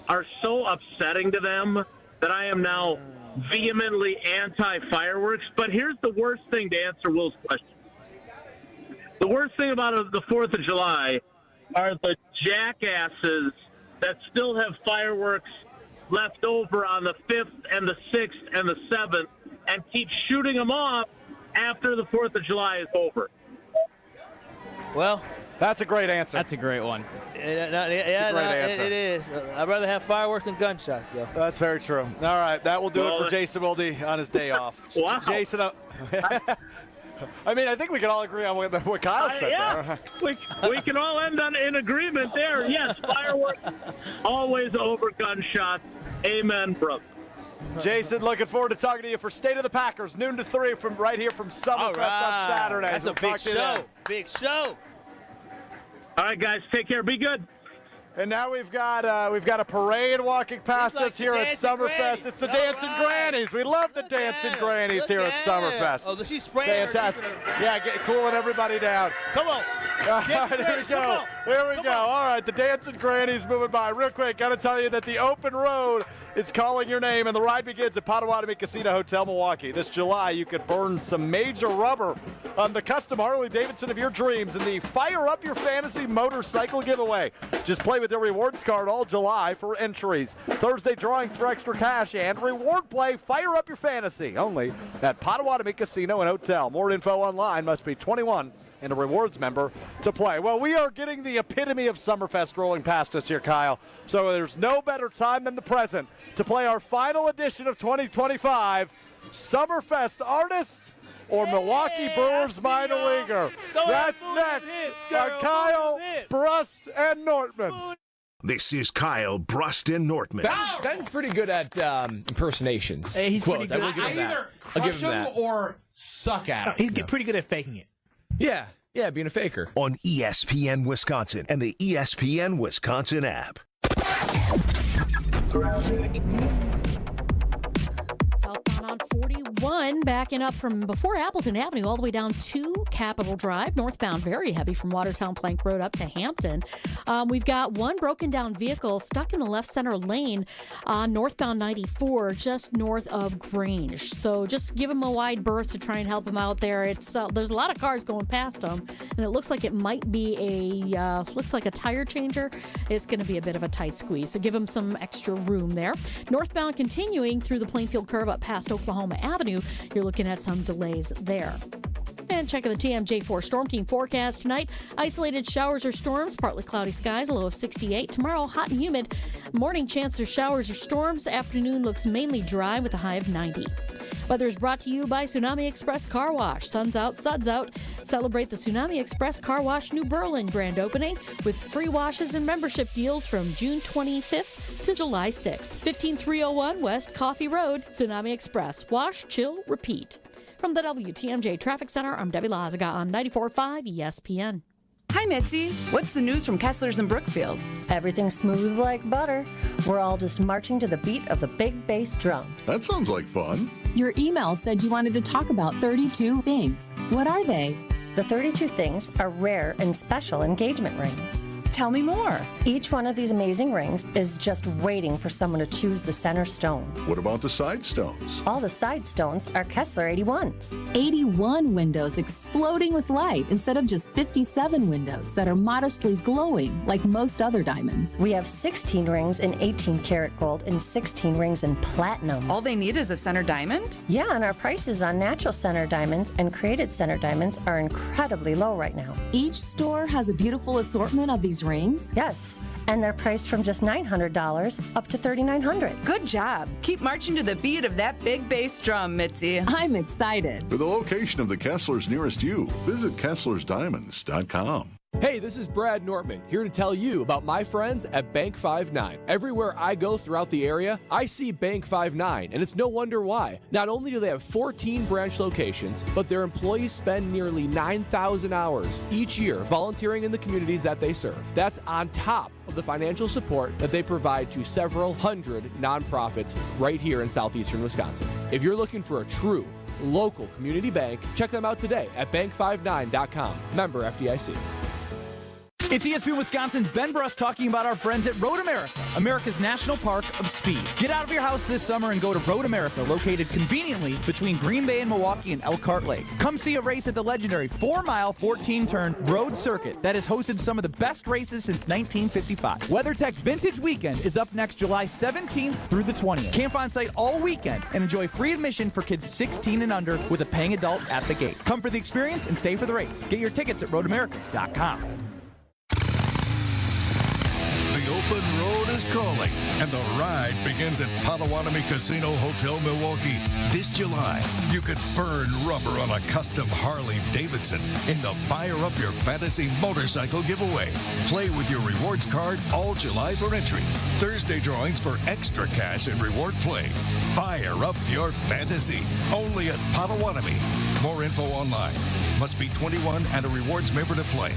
are so upsetting to them that I am now vehemently anti-fireworks. But here's the worst thing to answer Will's question. The worst thing about the 4th of July are the jackasses that still have fireworks left over on the 5th and the 6th and the 7th and keep shooting them off after the 4th of July is over.
Well,
that's a great answer.
That's a great one.
It's a great answer.
It is. I'd rather have fireworks than gunshots, though.
That's very true. All right, that will do it for Jason Wilde on his day off.
Wow.
Jason, I think we can all agree on what Kyle said there.
We can all end in agreement there. Yes, fireworks always over gunshots. Amen, brother.
Jason, looking forward to talking to you for State of the Packers, noon to 3 from right here from Summerfest on Saturday.
That's a big show. Big show.
All right, guys, take care. Be good.
And now we've got a parade walking past us here at Summerfest. It's the Dancing Grannies. We love the Dancing Grannies here at Summerfest.
Oh, she's spraying.
Fantastic. Yeah, cooling everybody down.
Come on.
All right, here we go. There we go. All right, the dancing granny's moving by. Real quick, got to tell you that the open road is calling your name, and the ride begins at Potawatomi Casino Hotel, Milwaukee. This July, you could burn some major rubber on the custom Harley-Davidson of your dreams in the Fire Up Your Fantasy motorcycle giveaway. Just play with your rewards card all July for entries. Thursday drawings for extra cash and reward play. Fire Up Your Fantasy only at Potawatomi Casino and Hotel. More info online. Must be 21 and a rewards member to play. Well, we are getting the epitome of Summerfest rolling past us here, Kyle. So there's no better time than the present to play our final edition of 2025 Summerfest Artist or Milwaukee Brewers minor leaguer. That's next on Kyle, Brust, and Nortman.
This is Kyle, Brust, and Nortman.
Ben's pretty good at impersonations.
Hey, he's
quotes.
pretty good.
I will give him that.
Either
I'll give
crush
him
him
that.
or suck at him.
He's pretty good at faking it.
Yeah, being a faker.
On ESPN Wisconsin and the ESPN Wisconsin app.
Southbound on 41, backing up from before Appleton Avenue all the way down to Capitol Drive. Northbound, very heavy from Watertown Plank Road up to Hampton. We've got one broken down vehicle stuck in the left center lane on northbound 94, just north of Grange. So just give him a wide berth to try and help him out there. It's there's a lot of cars going past him, and it looks like it might be a tire changer. It's going to be a bit of a tight squeeze, so give him some extra room there. Northbound continuing through the Plainfield curve up past Oklahoma Avenue, you're looking at some delays there. And checking the TMJ4 Storm Team forecast tonight. Isolated showers or storms, partly cloudy skies, a low of 68. Tomorrow, hot and humid. Morning chance of showers or storms. Afternoon looks mainly dry with a high of 90. Weather is brought to you by Tsunami Express Car Wash. Sun's out, suds out. Celebrate the Tsunami Express Car Wash New Berlin grand opening with free washes and membership deals from June 25th to July 6th. 15301 West Coffee Road, Tsunami Express. Wash, chill, repeat. From the WTMJ Traffic Center, I'm Debbie Lazaga on 94.5 ESPN.
Hi, Mitzi. What's the news from Kessler's in Brookfield?
Everything's smooth like butter. We're all just marching to the beat of the big bass drum.
That sounds like fun.
Your email said you wanted to talk about 32 things. What are they?
The 32 things are rare and special engagement rings.
Tell me more.
Each one of these amazing rings is just waiting for someone to choose the center stone.
What about the side stones?
All the side stones are Kessler 81s.
81 windows exploding with light instead of just 57 windows that are modestly glowing like most other diamonds.
We have 16 rings in 18 karat gold and 16 rings in platinum.
All they need is a center diamond?
Yeah, and our prices on natural center diamonds and created center diamonds are incredibly low right now.
Each store has a beautiful assortment of these rings?
Yes, and they're priced from just $900 up to $3,900.
Good job. Keep marching to the beat of that big bass drum, Mitzi.
I'm excited.
For the location of the Kesslers nearest you, visit KesslersDiamonds.com.
Hey, this is Brad Nortman, here to tell you about my friends at Bank 5-9. Everywhere I go throughout the area, I see Bank 5-9, and it's no wonder why. Not only do they have 14 branch locations, but their employees spend nearly 9,000 hours each year volunteering in the communities that they serve. That's on top of the financial support that they provide to several hundred nonprofits right here in southeastern Wisconsin. If you're looking for a true local community bank, check them out today at bank59.com. Member FDIC.
It's ESPN Wisconsin's Ben Brust talking about our friends at Road America, America's National Park of Speed. Get out of your house this summer and go to Road America, located conveniently between Green Bay and Milwaukee and Elkhart Lake. Come see a race at the legendary 4-mile, 14-turn road circuit that has hosted some of the best races since 1955. WeatherTech Vintage Weekend is up next July 17th through the 20th. Camp on site all weekend and enjoy free admission for kids 16 and under with a paying adult at the gate. Come for the experience and stay for the race. Get your tickets at roadamerica.com.
The open road is calling, and the ride begins at Potawatomi Casino Hotel, Milwaukee. This July, you could burn rubber on a custom Harley-Davidson in the Fire Up Your Fantasy motorcycle giveaway. Play with your rewards card all July for entries. Thursday drawings for extra cash and reward play. Fire Up Your Fantasy, only at Potawatomi. More info online. Must be 21 and a rewards member to play.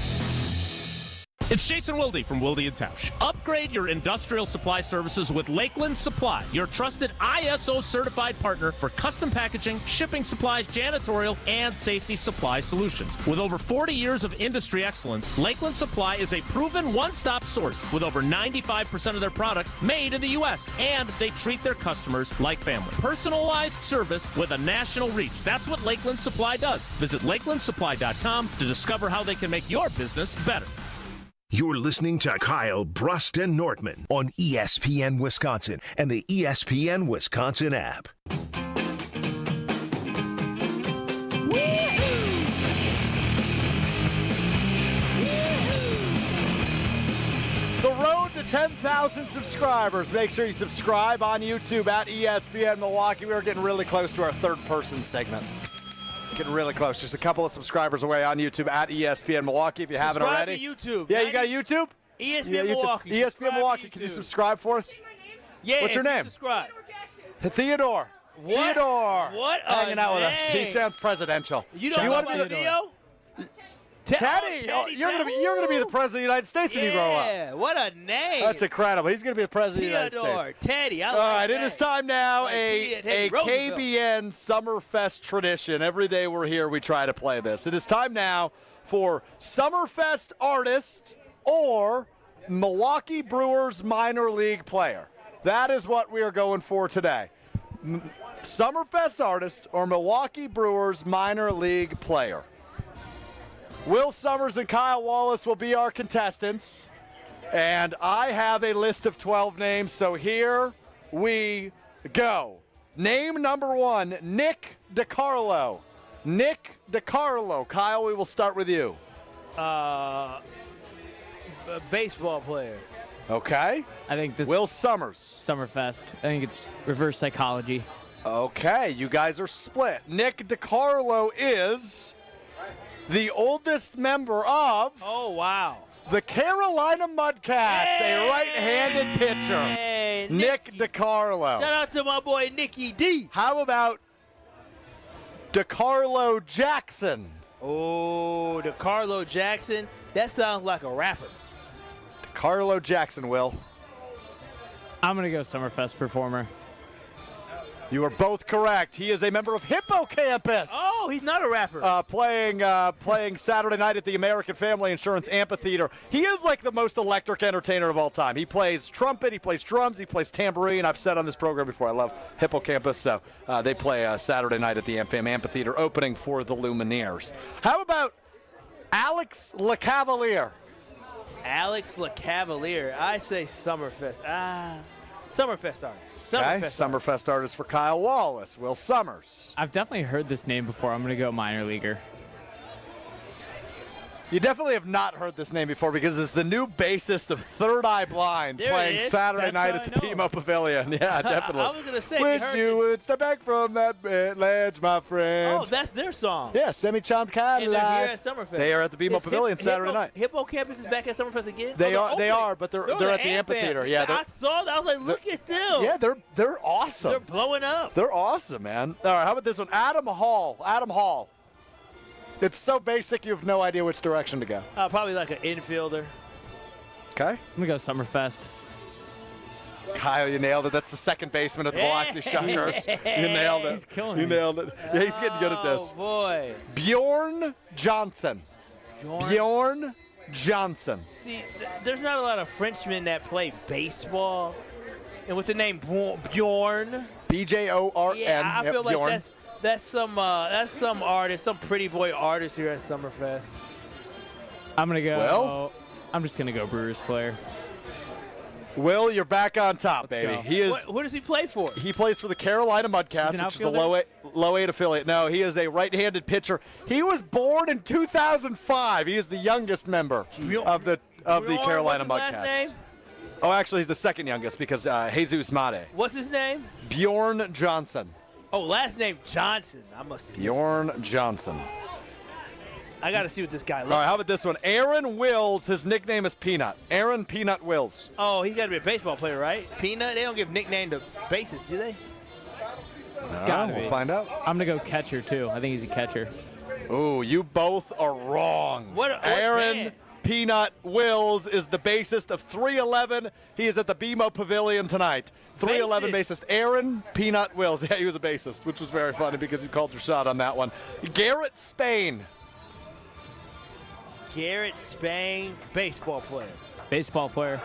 It's Jason Wilde from Wilde & Tausch. Upgrade your industrial supply services with Lakeland Supply, your trusted ISO-certified partner for custom packaging, shipping supplies, janitorial, and safety supply solutions. With over 40 years of industry excellence, Lakeland Supply is a proven one-stop source with over 95% of their products made in the U.S., and they treat their customers like family. Personalized service with a national reach. That's what Lakeland Supply does. Visit lakelandsupply.com to discover how they can make your business better.
You're listening to Kyle, Brust, and Nortman on ESPN Wisconsin and the ESPN Wisconsin app.
The road to 10,000 subscribers. Make sure you subscribe on YouTube at ESPN Milwaukee. We're getting really close to our third-person segment. Getting really close. Just a couple of subscribers away on YouTube at ESPN Milwaukee if you haven't already.
Subscribe to YouTube.
Yeah, you got YouTube?
ESPN Milwaukee.
ESPN Milwaukee. Can you subscribe for us?
Yeah.
What's your name?
Subscribe.
Theodore.
What?
Theodore.
What?
Hanging out with us. He sounds presidential.
You don't know my video?
Teddy, you're gonna be the president of the United States when you grow up.
Yeah, what a name.
That's incredible. He's gonna be the president of the United States.
Teddy,
All right, it is time now. A KBN Summerfest tradition. Every day we're here, we try to play this. It is time now for Summerfest artist or Milwaukee Brewers minor league player. That is what we are going for today. Summerfest artist or Milwaukee Brewers minor league player. Will Summers and Kyle Wallace will be our contestants. And I have a list of 12 names, so here we go. Name number 1, Nick DiCarlo. Nick DiCarlo. Kyle, we will start with you.
Baseball player.
Okay.
I think this
Will Summers.
Summerfest. I think it's reverse psychology.
Okay, you guys are split. Nick DiCarlo is the oldest member of the Carolina Mudcats, a right-handed pitcher.
Hey,
Nick DiCarlo.
Shout out to my boy Nicky D.
How about DiCarlo Jackson?
Oh, DiCarlo Jackson. That sounds like a rapper.
DiCarlo Jackson, Will.
I'm going to go Summerfest performer.
You are both correct. He is a member of Hippocampus.
Oh, he's not a rapper.
Playing Saturday night at the American Family Insurance Amphitheater. He is like the most electric entertainer of all time. He plays trumpet, he plays drums, he plays tambourine. I've said on this program before, I love Hippocampus. So they play Saturday night at the AmFam Amphitheater, opening for the Lumineers. How about Alex LeCavalier?
Alex LeCavalier. I say Summerfest. Summerfest artist.
Summerfest artist for Kyle Wallace. Will Summers.
I've definitely heard this name before. I'm going to go minor leaguer.
You definitely have not heard this name before because it's the new bassist of Third Eye Blind playing Saturday night at the BMO Pavilion. Yeah, definitely.
I was going to say,
wish you would step back from that ledge, my friend.
Oh, that's their song.
Yeah, Semi-Charmed Cadillac.
And they're here at Summerfest.
They are at the BMO Pavilion Saturday night.
Hippocampus is back at Summerfest again?
They are, but they're at the amphitheater. Yeah,
I saw that. I was like, look at them.
Yeah, they're awesome.
They're blowing up.
They're awesome, man. All right, how about this one? Adam Hall. It's so basic you have no idea which direction to go.
Probably like an infielder.
Okay.
I'm going to go Summerfest.
Kyle, you nailed it. That's the second baseman of the Biloxi Shuckers. You nailed it.
He's killing me.
You nailed it. Yeah, he's getting good at this.
Oh, boy.
Bjorn Johnson. Bjorn Johnson.
See, there's not a lot of Frenchmen that play baseball. And with the name Bjorn.
B-J-O-R-N.
Yeah, I feel like
Bjorn.
That's some artist, some pretty boy artist here at Summerfest.
I'm going to go.
Will?
I'm just going to go Brewers player.
Will, you're back on top, baby.
Go.
He is.
What does he play for?
He plays for the Carolina Mudcats, which is the low 8 affiliate. No, he is a right-handed pitcher. He was born in 2005. He is the youngest member of the Carolina Mudcats.
Last name?
Oh, actually, he's the second youngest because Jesus Made.
What's his name?
Bjorn Johnson.
Oh, last name Johnson. I must have
Bjorn Johnson.
I got to see what this guy looks
like. All right,
like.
how about this one? Aaron Wills. His nickname is Peanut. Aaron Peanut Wills.
Oh, he's got to be a baseball player, right? Peanut? They don't give nickname to bases, do they?
It's got to be.
We'll find out.
I'm going to go catcher, too. I think he's a catcher.
Ooh, you both are wrong.
What
Aaron
band?
Peanut Wills is the bassist of 311. He is at the BMO Pavilion tonight. 311 bassist Aaron Peanut Wills. Yeah, he was a bassist, which was very funny because you called your shot on that one. Garrett Spain.
Garrett Spain, baseball player.
Baseball player.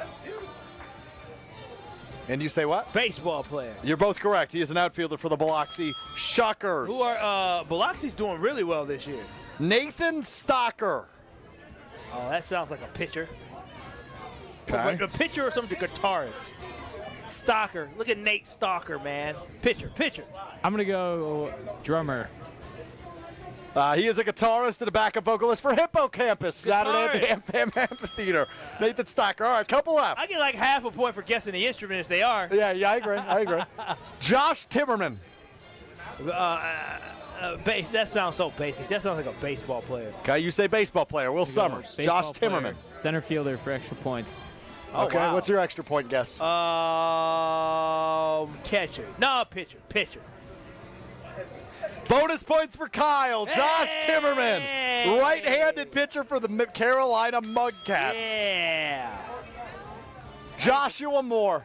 And you say what?
Baseball player.
You're both correct. He is an outfielder for the Biloxi Shuckers.
Who are Biloxi's doing really well this year.
Nathan Stocker.
Oh, that sounds like a pitcher.
Okay.
A pitcher or something, guitarist. Stocker. Look at Nate Stocker, man. Pitcher.
I'm going to go drummer.
He is a guitarist and a backup vocalist for Hippocampus Saturday at the Amphitheater. Nathan Stocker. All right, couple left.
I get like half a point for guessing the instrument if they are.
Yeah, I agree. Josh Timmerman.
That sounds so basic. That sounds like a baseball player.
Okay, you say baseball player. Will Summers. Josh Timmerman.
Center fielder for extra points.
Okay,
wow.
What's your extra point guess?
Catcher. No, pitcher.
Bonus points for Kyle. Josh Timmerman. Right-handed pitcher for the Carolina Mudcats.
Yeah.
Joshua Moore.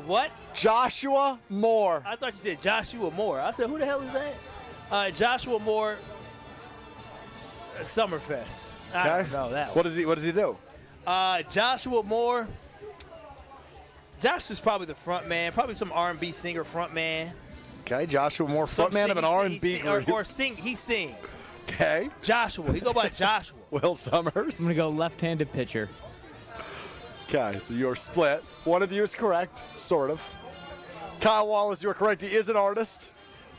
What?
Joshua Moore.
I thought you said Joshua Moore. I said, who the hell is that? Joshua Moore, Summerfest. I don't know that one.
What does he do?
Joshua Moore. Joshua's probably the front man, probably some R&B singer front man.
Okay, Joshua Moore, frontman of an R&B group.
He sings.
Okay.
Joshua. He go by Joshua.
Will Summers.
I'm going to go left-handed pitcher.
Okay, so you're split. One of you is correct, sort of. Kyle Wallace, you're correct. He is an artist,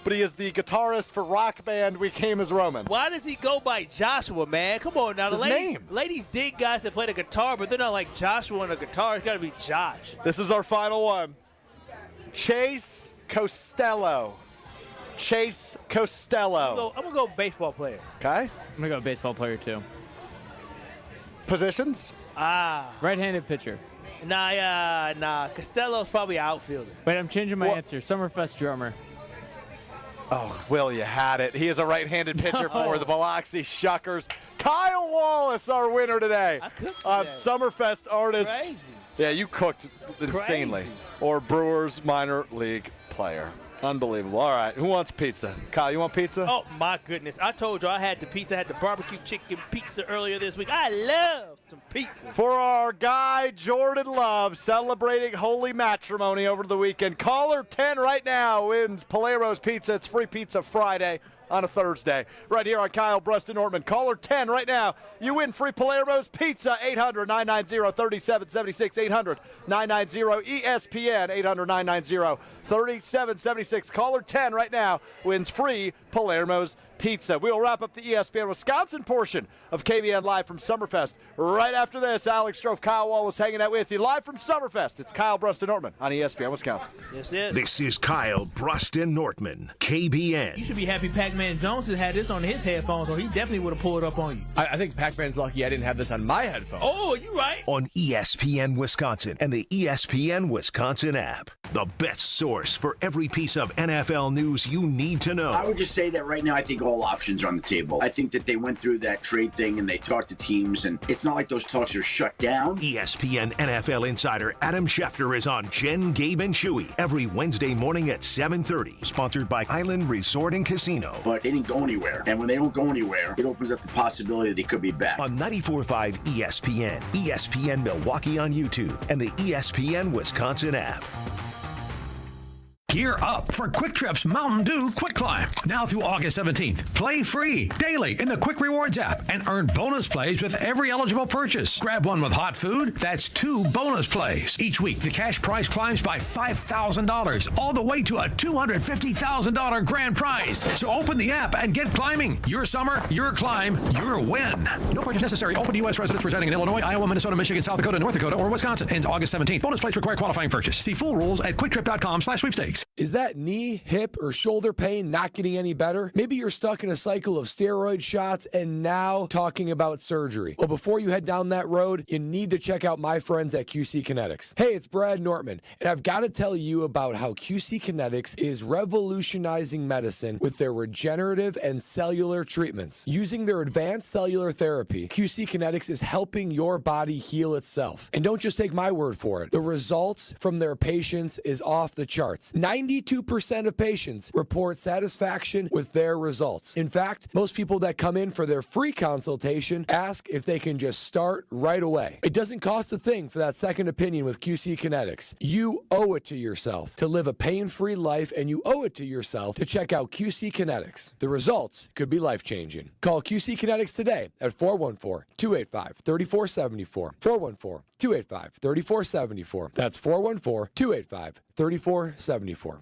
but he is the guitarist for rock band We Came as Romans.
Why does he go by Joshua, man? Come on now.
It's his name.
Ladies dig guys that play the guitar, but they're not like Joshua on the guitar. It's got to be Josh.
This is our final one. Chase Costello.
I'm going to go baseball player.
Okay.
I'm going to go baseball player, too.
Positions?
Right-handed pitcher.
Nah. Costello's probably an outfielder.
Wait, I'm changing my answer. Summerfest drummer.
Oh, Will, you had it. He is a right-handed pitcher for the Biloxi Shuckers. Kyle Wallace, our winner today on Summerfest Artist.
Crazy.
Yeah, you cooked insanely.
Crazy.
Or Brewers minor league player. Unbelievable. All right, who wants pizza? Kyle, you want pizza?
Oh, my goodness. I told you I had the pizza. I had the barbecue chicken pizza earlier this week. I love some pizza.
For our guy, Jordan Love, celebrating holy matrimony over the weekend. Caller 10 right now wins Palero's Pizza. It's free pizza Friday on a Thursday. Right here on Kyle, Brust, and Nortman. Caller 10 right now. You win free Palero's Pizza. 800-990-3776. 800-990-ESPN. 800-990-3776. Caller 10 right now wins free Palermo's Pizza. We'll wrap up the ESPN Wisconsin portion of KBN Live from Summerfest. Right after this, Alex Strofe, Kyle Wallace hanging out with you live from Summerfest. It's Kyle, Brust, and Nortman on ESPN Wisconsin.
This is Kyle, Brust, and Nortman, KBN.
You should be happy Pac-Man Jones has had this on his headphones, or he definitely would have pulled up on you.
I think Pac-Man's lucky I didn't have this on my headphones.
Oh, you right.
On ESPN Wisconsin and the ESPN Wisconsin app. The best source for every piece of NFL news you need to know.
I would just say that right now I think all options are on the table. I think that they went through that trade thing and they talked to teams, and it's not like those talks are shut down.
ESPN NFL insider Adam Schefter is on Jen, Gabe, and Chewy every Wednesday morning at 7:30. Sponsored by Island Resort and Casino.
But they didn't go anywhere. And when they don't go anywhere, it opens up the possibility that they could be back.
On 94.5 ESPN, ESPN Milwaukee on YouTube, and the ESPN Wisconsin app.
Gear up for Quick Trip's Mountain Dew Quick Climb. Now through August 17th. Play free daily in the Quick Rewards app and earn bonus plays with every eligible purchase. Grab one with hot food. That's 2 bonus plays. Each week, the cash prize climbs by $5,000, all the way to a $250,000 grand prize. So open the app and get climbing. Your summer, your climb, your win. No purchase necessary. Open to U.S. residents residing in Illinois, Iowa, Minnesota, Michigan, South Dakota, North Dakota, or Wisconsin. Ends August 17th. Bonus plays require qualifying purchase. See full rules at quicktrip.com/sweepstakes.
Is that knee, hip, or shoulder pain not getting any better? Maybe you're stuck in a cycle of steroid shots and now talking about surgery. Well, before you head down that road, you need to check out my friends at QC Kinetics. Hey, it's Brad Nortman, and I've got to tell you about how QC Kinetics is revolutionizing medicine with their regenerative and cellular treatments. Using their advanced cellular therapy, QC Kinetics is helping your body heal itself. And don't just take my word for it. The results from their patients is off the charts. 92% of patients report satisfaction with their results. In fact, most people that come in for their free consultation ask if they can just start right away. It doesn't cost a thing for that second opinion with QC Kinetics. You owe it to yourself to live a pain-free life, and you owe it to yourself to check out QC Kinetics. The results could be life-changing. Call QC Kinetics today at 414-285-3474. 414-285-3474. That's 414-285-3474.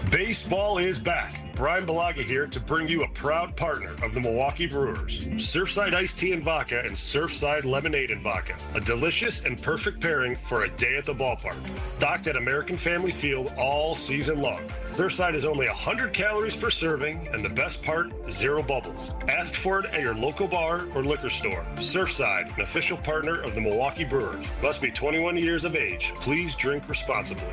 Baseball is back. Brian Bulaga here to bring you a proud partner of the Milwaukee Brewers. Surfside Iced Tea and Vodka and Surfside Lemonade and Vodka. A delicious and perfect pairing for a day at the ballpark. Stocked at American Family Field all season long. Surfside is only 100 calories per serving, and the best part, 0 bubbles. Ask for it at your local bar or liquor store. Surfside, an official partner of the Milwaukee Brewers. Must be 21 years of age. Please drink responsibly.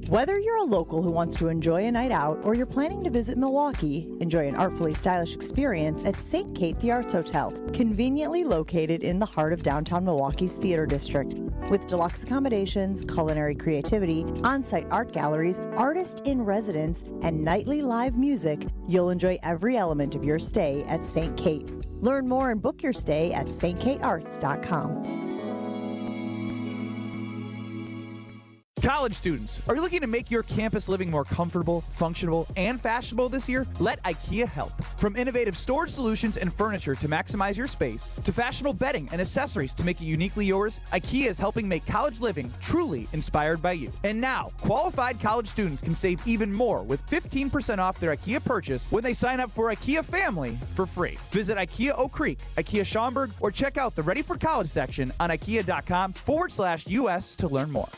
Whether you're a local who wants to enjoy a night out or you're planning to visit Milwaukee, enjoy an artfully stylish experience at St. Kate the Arts Hotel, conveniently located in the heart of downtown Milwaukee's Theater District. With deluxe accommodations, culinary creativity, on-site art galleries, artist in residence, and nightly live music, you'll enjoy every element of your stay at St. Kate. Learn more and book your stay at stkatearts.com.
College students, are you looking to make your campus living more comfortable, functional, and fashionable this year? Let IKEA help. From innovative storage solutions and furniture to maximize your space, to fashionable bedding and accessories to make it uniquely yours, IKEA is helping make college living truly inspired by you. And now, qualified college students can save even more with 15% off their IKEA purchase when they sign up for IKEA Family for free. Visit IKEA Oak Creek, IKEA Schaumburg, or check out the Ready for College section on IKEA.com/US to learn more.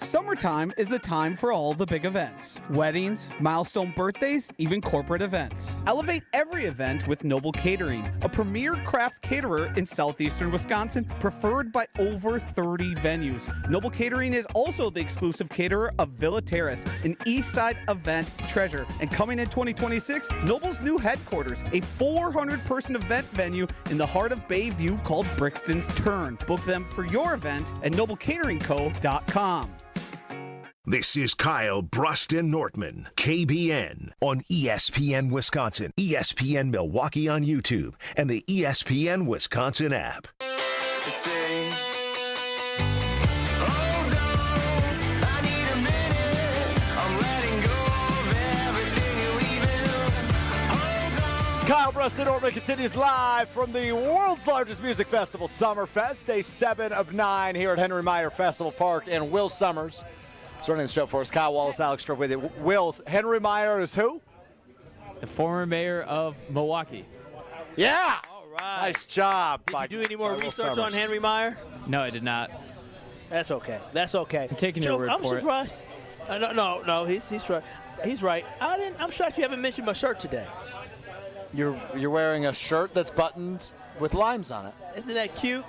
Summertime is the time for all the big events. Weddings, milestone birthdays, even corporate events. Elevate every event with Noble Catering, a premier craft caterer in southeastern Wisconsin, preferred by over 30 venues. Noble Catering is also the exclusive caterer of Villa Terrace, an east side event treasure. And coming in 2026, Noble's new headquarters, a 400-person event venue in the heart of Bayview called Brixton's Turn. Book them for your event at noblecateringco.com.
This is Kyle, Brust, and Nortman, KBN, on ESPN Wisconsin, ESPN Milwaukee on YouTube, and the ESPN Wisconsin app.
To say,
Kyle, Brust, and Nortman continues live from the world's largest music festival, Summerfest, day 7 of 9 here at Henry Meyer Festival Park. And Will Summers is running the show for us. Kyle Wallace, Alex Stroh with you. Will, Henry Meyer is who?
The former mayor of Milwaukee.
Yeah!
All right.
Nice job.
Did you do any more research on Henry Meyer?
No, I did not.
That's okay. That's okay.
I'm taking your word
I'm
for
surprised. No. He's right. He's right. I'm shocked you haven't mentioned my shirt today.
You're wearing a shirt that's buttoned with limes on it.
Isn't that cute?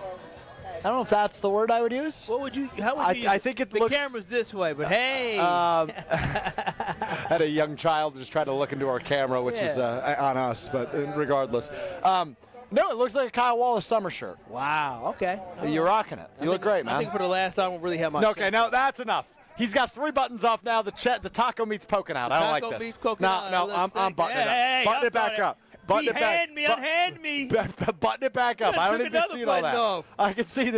I don't know if that's the word I would use.
What would you? How would you use
I think it
the
looks.
camera's this way, but hey.
Had a young child just try to look into our camera, which is on us, but regardless. No, it looks like a Kyle Wallace summer shirt.
Wow. Okay.
You're rocking it. You look great, man.
I think for the last time we'll really have my.
No, okay, no, that's enough. He's got 3 buttons off now. The taco meat's poking out. I don't like this.
Taco meat's poking out.
No, I'm buttoning it up. Button it back up. Button it back.
Unhand me.
Button it back up. I don't need to see all that.
Off.
I can see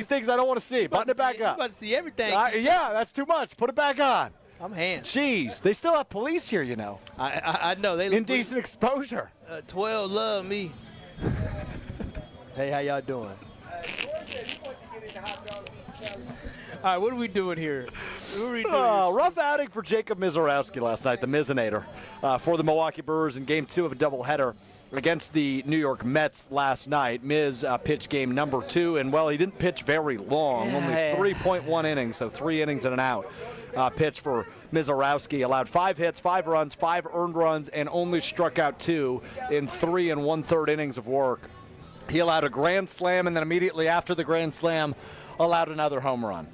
things I don't want to see. Button it back up.
You're about to see everything.
Yeah, that's too much. Put it back on.
I'm hand.
Jeez, they still have police here, you know.
I know. They look
indecent exposure.
12 love me. Hey, how y'all doing? All right, what are we doing here?
Rough outing for Jacob Mizorowski last night, the Mizinator, for the Milwaukee Brewers in Game 2 of a doubleheader against the New York Mets last night. Miz pitched game number 2, and, well, he didn't pitch very long, only 3.1 innings, so 3 innings and an out pitch for Mizorowski. Allowed 5 hits, 5 runs, 5 earned runs, and only struck out 2 in 3 1/3 innings of work. He allowed a grand slam, and then immediately after the grand slam, allowed another home run.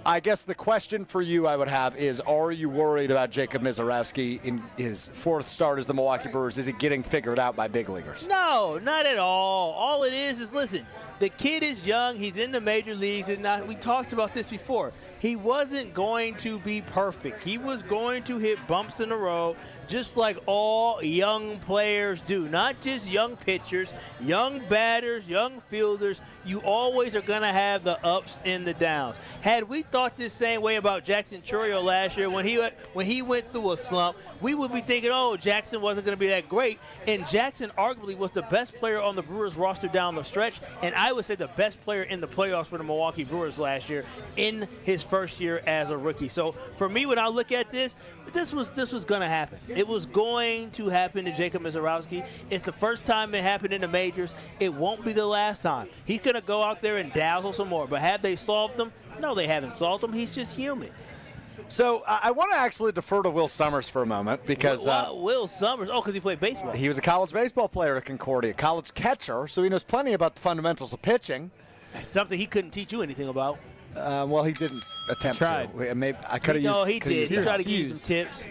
I guess the question for you I would have is, are you worried about Jacob Mizorowski in his 4th start as the Milwaukee Brewers? Is he getting figured out by big leaguers?
No, not at all. All it is listen, the kid is young. He's in the major leagues. And we talked about this before. He wasn't going to be perfect. He was going to hit bumps in the road, just like all young players do. Not just young pitchers, young batters, young fielders. You always are going to have the ups and the downs. Had we thought this same way about Jackson Chourio last year when he went through a slump, we would be thinking, oh, Jackson wasn't going to be that great. And Jackson arguably was the best player on the Brewers roster down the stretch, and I would say the best player in the playoffs for the Milwaukee Brewers last year in his first year as a rookie. So for me, when I look at this was going to happen. It was going to happen to Jacob Mizorowski. It's the first time it happened in the majors. It won't be the last time. He's going to go out there and dazzle some more. But have they solved him? No, they haven't solved him. He's just human.
So I want to actually defer to Will Summers for a moment because
Will Summers. Oh, because he played baseball.
He was a college baseball player at Concordia, college catcher, so he knows plenty about the fundamentals of pitching.
Something he couldn't teach you anything about.
Well, he didn't attempt to. Maybe I could have used.
No, he did. He tried to give you some tips.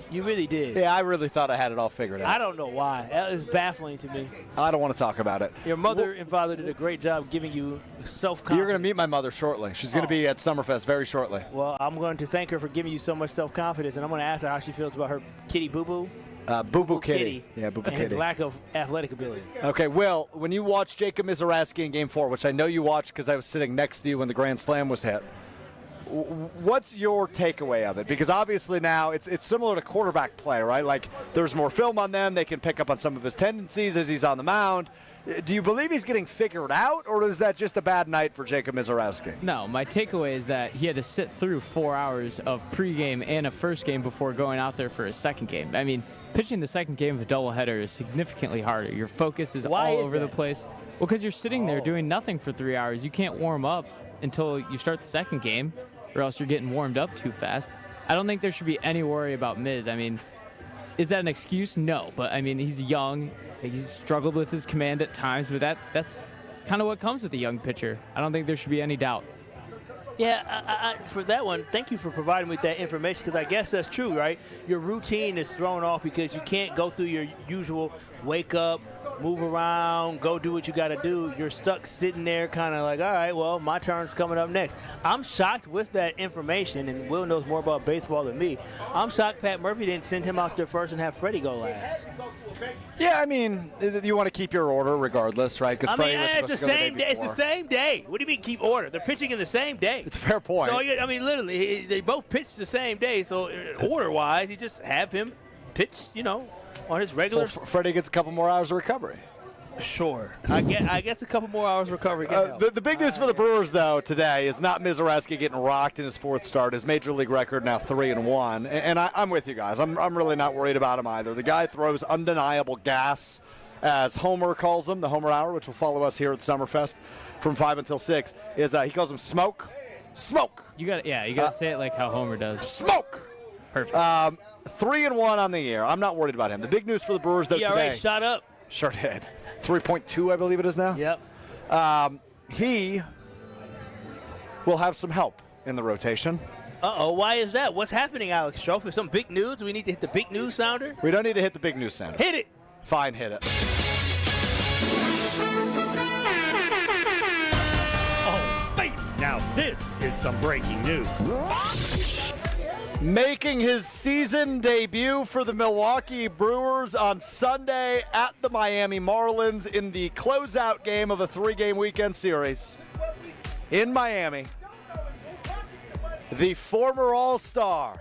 You really did.
Yeah, I really thought I had it all figured out.
I don't know why. That is baffling to me.
I don't want to talk about it.
Your mother and father did a great job giving you self-confidence.
You're going to meet my mother shortly. She's going to be at Summerfest very shortly.
Well, I'm going to thank her for giving you so much self-confidence, and I'm going to ask her how she feels about her kitty Boo-Boo.
Boo-Boo Kitty. Yeah, Boo-Boo
and
Kitty.
his lack of athletic ability.
Okay, Will, when you watched Jacob Mizorowski in Game 4, which I know you watched because I was sitting next to you when the Grand Slam was hit, what's your takeaway of it? Because obviously now it's similar to quarterback play, right? Like there's more film on them. They can pick up on some of his tendencies as he's on the mound. Do you believe he's getting figured out, or is that just a bad night for Jacob Mizorowski?
No, my takeaway is that he had to sit through 4 hours of pregame and a first game before going out there for his second game. I mean, pitching the second game of a doubleheader is significantly harder. Your focus is all over the place. Well, because you're sitting there doing nothing for 3 hours. You can't warm up until you start the second game, or else you're getting warmed up too fast. I don't think there should be any worry about Miz. I mean, is that an excuse? No, but I mean, he's young. He's struggled with his command at times, but that's kind of what comes with a young pitcher. I don't think there should be any doubt.
Yeah, for that one, thank you for providing me with that information, because I guess that's true, right? Your routine is thrown off because you can't go through your usual wake up, move around, go do what you got to do. You're stuck sitting there kind of like, all right, well, my turn's coming up next. I'm shocked with that information, and Will knows more about baseball than me. I'm shocked Pat Murphy didn't send him out there first and have Freddie go last.
Yeah, I mean, you want to keep your order regardless, right? Because Freddie was supposed to go the day before.
It's the same day. What do you mean keep order? They're pitching in the same day.
It's a fair point.
So, I mean, literally, they both pitched the same day. So, order-wise, you just have him pitch, on his regular.
Well, Freddie gets a couple more hours of recovery.
Sure. I guess a couple more hours recovery.
The big news for the Brewers, though, today is not Mizorowski getting rocked in his 4th start. His major league record now 3-1. And I'm with you guys. I'm really not worried about him either. The guy throws undeniable gas, as Homer calls him, the Homer Hour, which will follow us here at Summerfest from 5 until 6, is he calls him smoke. Smoke.
You got to say it like how Homer does.
Smoke.
Perfect.
3-1 on the year. I'm not worried about him. The big news for the Brewers, though, today.
ERA shot up.
Sure did. 3.2, I believe it is now.
Yep.
He will have some help in the rotation.
Uh-oh, why is that? What's happening, Alex Shro? For some big news? Do we need to hit the big news sounder?
We don't need to hit the big news sounder.
Hit it.
Fine, hit it.
Oh, baby. Now this is some breaking news.
Making his season debut for the Milwaukee Brewers on Sunday at the Miami Marlins in the closeout game of a 3-game weekend series in Miami. The former All-Star,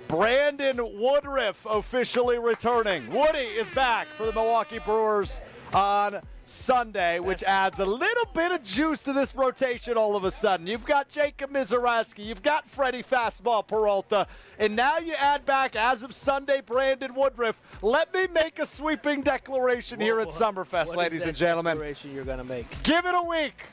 Brandon Woodruff, officially returning. Woody is back for the Milwaukee Brewers on Sunday, which adds a little bit of juice to this rotation all of a sudden. You've got Jacob Mizraski, you've got Freddie Fastball Peralta, and now you add back, as of Sunday, Brandon Woodruff. Let me make a sweeping declaration here at Summerfest, ladies and gentlemen.
What declaration you're going to make?
Give it a week.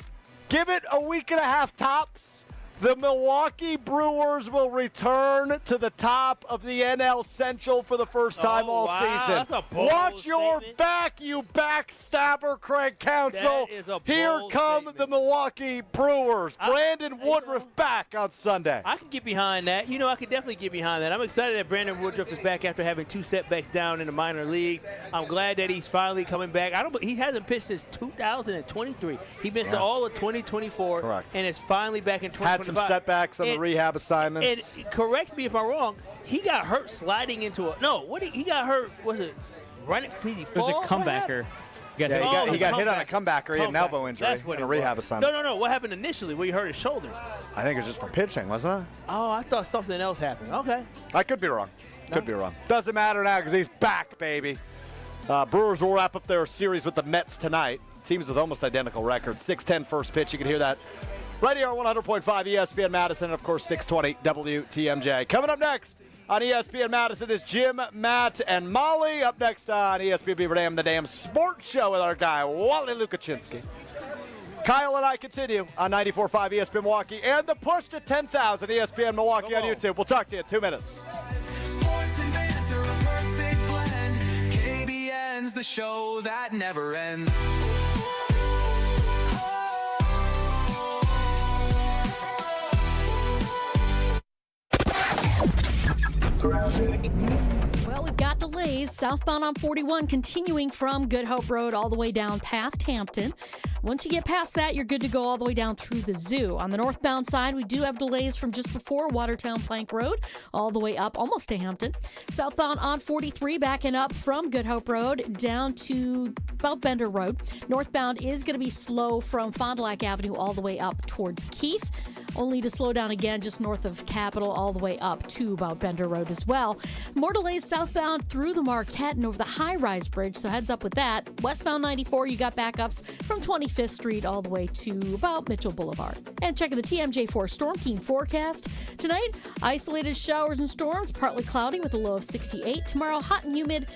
Give it a week and a half tops. The Milwaukee Brewers will return to the top of the NL Central for the first time all season.
That's a bold
Watch your
statement.
back, you backstabber, Craig Counsell.
That is a
Here
bold
come
statement.
the Milwaukee Brewers. Brandon Woodruff back on Sunday.
I can get behind that. I can definitely get behind that. I'm excited that Brandon Woodruff is back after having 2 setbacks down in the minor leagues. I'm glad that he's finally coming back. He hasn't pitched since 2023. He missed all of 2024.
Correct.
And is finally back in 2025.
Had some setbacks on the rehab assignments.
And correct me if I'm wrong, he got hurt sliding into he got hurt, was it running?
It was a comebacker.
He got hit on a comebacker. He had an elbow injury and a rehab assignment.
No. What happened initially where he hurt his shoulder?
I think it was just from pitching, wasn't it?
Oh, I thought something else happened. Okay.
I could be wrong. Could be wrong. Doesn't matter now because he's back, baby. Brewers will wrap up their series with the Mets tonight. Teams with almost identical records. 6:10 first pitch. You can hear that right here on 100.5 ESPN Madison, and of course 620 WTMJ. Coming up next on ESPN Madison is Jim, Matt, and Molly. Up next on ESPN Beaver Dam, the damn sports show with our guy, Wally Lukaczynski. Kyle and I continue on 94.5 ESPN Milwaukee and the push to 10,000 ESPN Milwaukee on YouTube. We'll talk to you in 2 minutes.
Sports and banter, a perfect blend. KBN's the show that never ends.
Well, we've got delays. Southbound on 41 continuing from Good Hope Road all the way down past Hampton. Once you get past that, you're good to go all the way down through the zoo. On the northbound side, we do have delays from just before Watertown Plank Road all the way up almost to Hampton. Southbound on 43 backing up from Good Hope Road down to about Bender Road. Northbound is going to be slow from Fond du Lac Avenue all the way up towards Keith. Only to slow down again just north of Capitol all the way up to about Bender Road as well. More delays southbound through the Marquette and over the high-rise bridge, so heads up with that. Westbound 94, you got backups from 25th Street all the way to about Mitchell Boulevard. And checking the TMJ4 Storm Team forecast. Tonight, isolated showers and storms, partly cloudy with a low of 68. Tomorrow, hot and humid.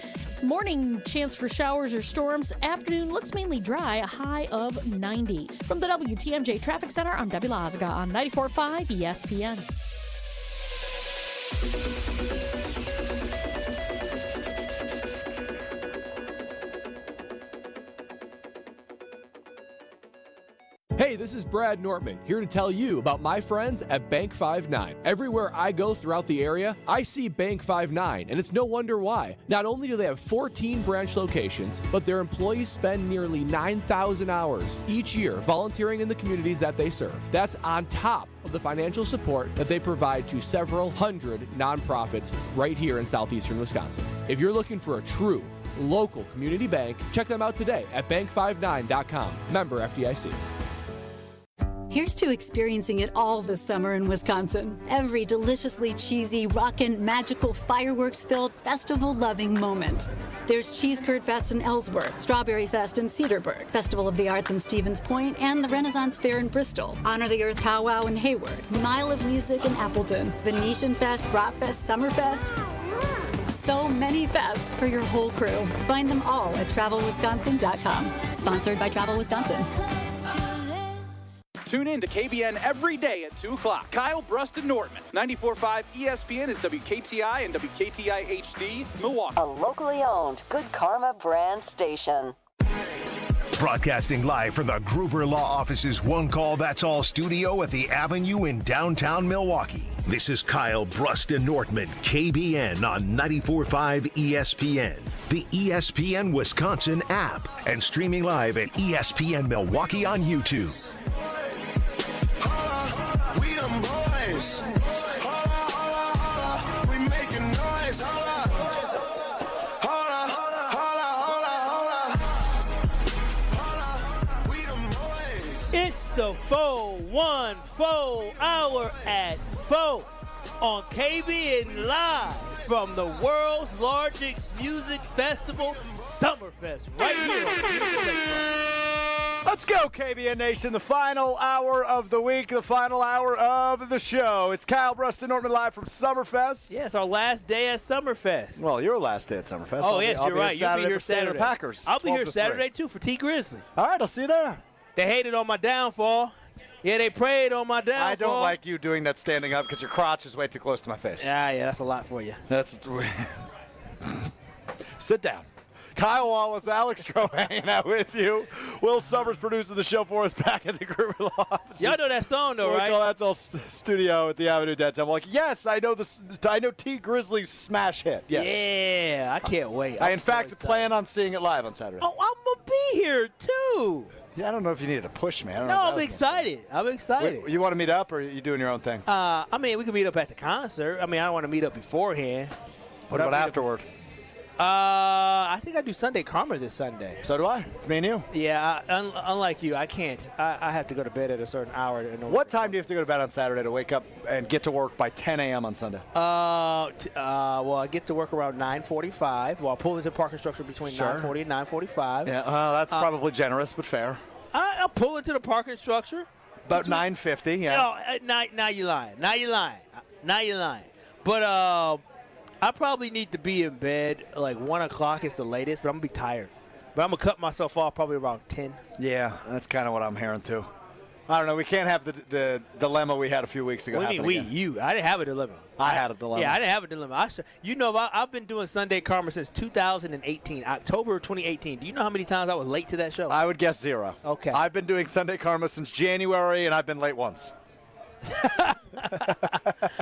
Morning, chance for showers or storms. Afternoon looks mainly dry, a high of 90. From the WTMJ Traffic Center, I'm Debbie Lazaga on 94.5 ESPN.
Hey, this is Brad Nortman, here to tell you about my friends at Bank 5-9. Everywhere I go throughout the area, I see Bank 5-9, and it's no wonder why. Not only do they have 14 branch locations, but their employees spend nearly 9,000 hours each year volunteering in the communities that they serve. That's on top of the financial support that they provide to several hundred nonprofits right here in southeastern Wisconsin. If you're looking for a true local community bank, check them out today at bank59.com. Member FDIC.
Here's to experiencing it all this summer in Wisconsin. Every deliciously cheesy, rockin', magical, fireworks-filled, festival-loving moment. There's Cheese Curd Fest in Ellsworth, Strawberry Fest in Cedarburg, Festival of the Arts in Stevens Point, and the Renaissance Fair in Bristol. Honor the Earth Powwow in Hayward, Mile of Music in Appleton, Venetian Fest, Bratfest, Summerfest. So many fests for your whole crew. Find them all at TravelWisconsin.com. Sponsored by Travel Wisconsin.
Tune in to KBN every day at 2 o'clock. Kyle, Brust, and Nortman. 94.5 ESPN is WKTI and WKTI HD, Milwaukee.
A locally owned Good Karma brand station.
Broadcasting live from the Gruber Law Office's One Call That's All studio at the Avenue in downtown Milwaukee. This is Kyle, Brust, and Nortman, KBN on 94.5 ESPN, the ESPN Wisconsin app, and streaming live at ESPN Milwaukee on YouTube.
We them boys. We making noise. We them boys.
It's the 4-1-4 hour at 4 on KBN Live from the world's largest music festival, Summerfest, right here on beautiful Lakefront.
Let's go, KBN Nation. The final hour of the week, the final hour of the show. It's Kyle, Brust, and Nortman live from Summerfest.
Yeah, it's our last day at Summerfest.
Well, your last day at Summerfest.
Oh, yes, you're right. You'll be here
State of
Saturday.
the Packers.
I'll be here
12-3.
Saturday, too, for T. Grizzly.
All right, I'll see you there.
They hated on my downfall. Yeah, they prayed on my downfall.
I don't like you doing that standing up because your crotch is way too close to my face.
Yeah, that's a lot for you.
That's Sit down. Kyle Wallace, Alex Shro hanging out with you. Will Summers producing the show for us back at the Gruber Law offices.
Y'all know that song, though, right?
That's all studio at the Avenue Downtown. I'm like, yes, I know this. I know T. Grizzly's smash hit. Yes.
Yeah, I can't wait.
I, in fact, plan on seeing it live on Saturday.
Oh, I'm going to be here, too.
Yeah, I don't know if you needed to push me. I don't know
I'm excited. I'm excited.
You want to meet up, or are you doing your own thing?
I mean, we can meet up at the concert. I mean, I don't want to meet up beforehand.
What about afterward?
I think I do Sunday Karma this Sunday.
So do I. It's me and you.
Yeah, unlike you, I can't. I have to go to bed at a certain hour.
What time do you have to go to bed on Saturday to wake up and get to work by 10 a.m. on Sunday?
Well, I get to work around 9:45. Well, I pull into parking structure between 9:40 and 9:45.
Yeah, that's probably generous, but fair.
I'll pull into the parking structure.
About 9:50, yeah.
No, now you're lying. Now you're lying. But I probably need to be in bed like 1 o'clock is the latest, but I'm going to be tired. But I'm going to cut myself off probably around 10.
Yeah, that's kind of what I'm hearing, too. I don't know. We can't have the dilemma we had a few weeks ago.
What do you mean, you? I didn't have a dilemma.
I had a dilemma.
Yeah, I didn't have a dilemma. I've been doing Sunday Karma since 2018, October of 2018. Do you know how many times I was late to that show?
I would guess 0.
Okay.
I've been doing Sunday Karma since January, and I've been late once.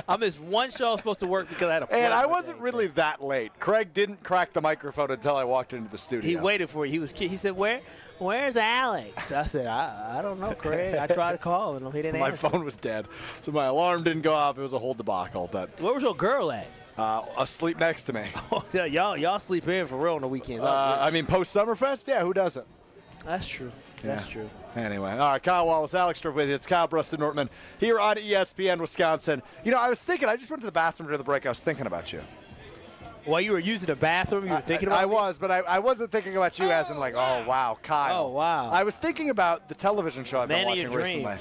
I missed one show I was supposed to work because I had a
And I wasn't really that late. Craig didn't crack the microphone until I walked into the studio.
He waited for you. He said, Where's Alex? I said, I don't know, Craig. I tried to call him. He didn't answer.
My phone was dead, so my alarm didn't go off. It was a whole debacle. But
where was your girl at?
Asleep next to me.
y'all sleep in for real on the weekends.
I mean, post Summerfest, yeah, who doesn't?
That's true. That's true.
Anyway, all right, Kyle Wallace, Alex Shro with you. It's Kyle, Brust, and Nortman here on ESPN Wisconsin. You know, I was thinking, I just went to the bathroom during the break. I was thinking about you.
While you were using the bathroom, you were thinking about me?
was, but I wasn't thinking about you as in like, oh, wow, Kyle.
Oh, wow.
I was thinking about the television show I've been watching recently.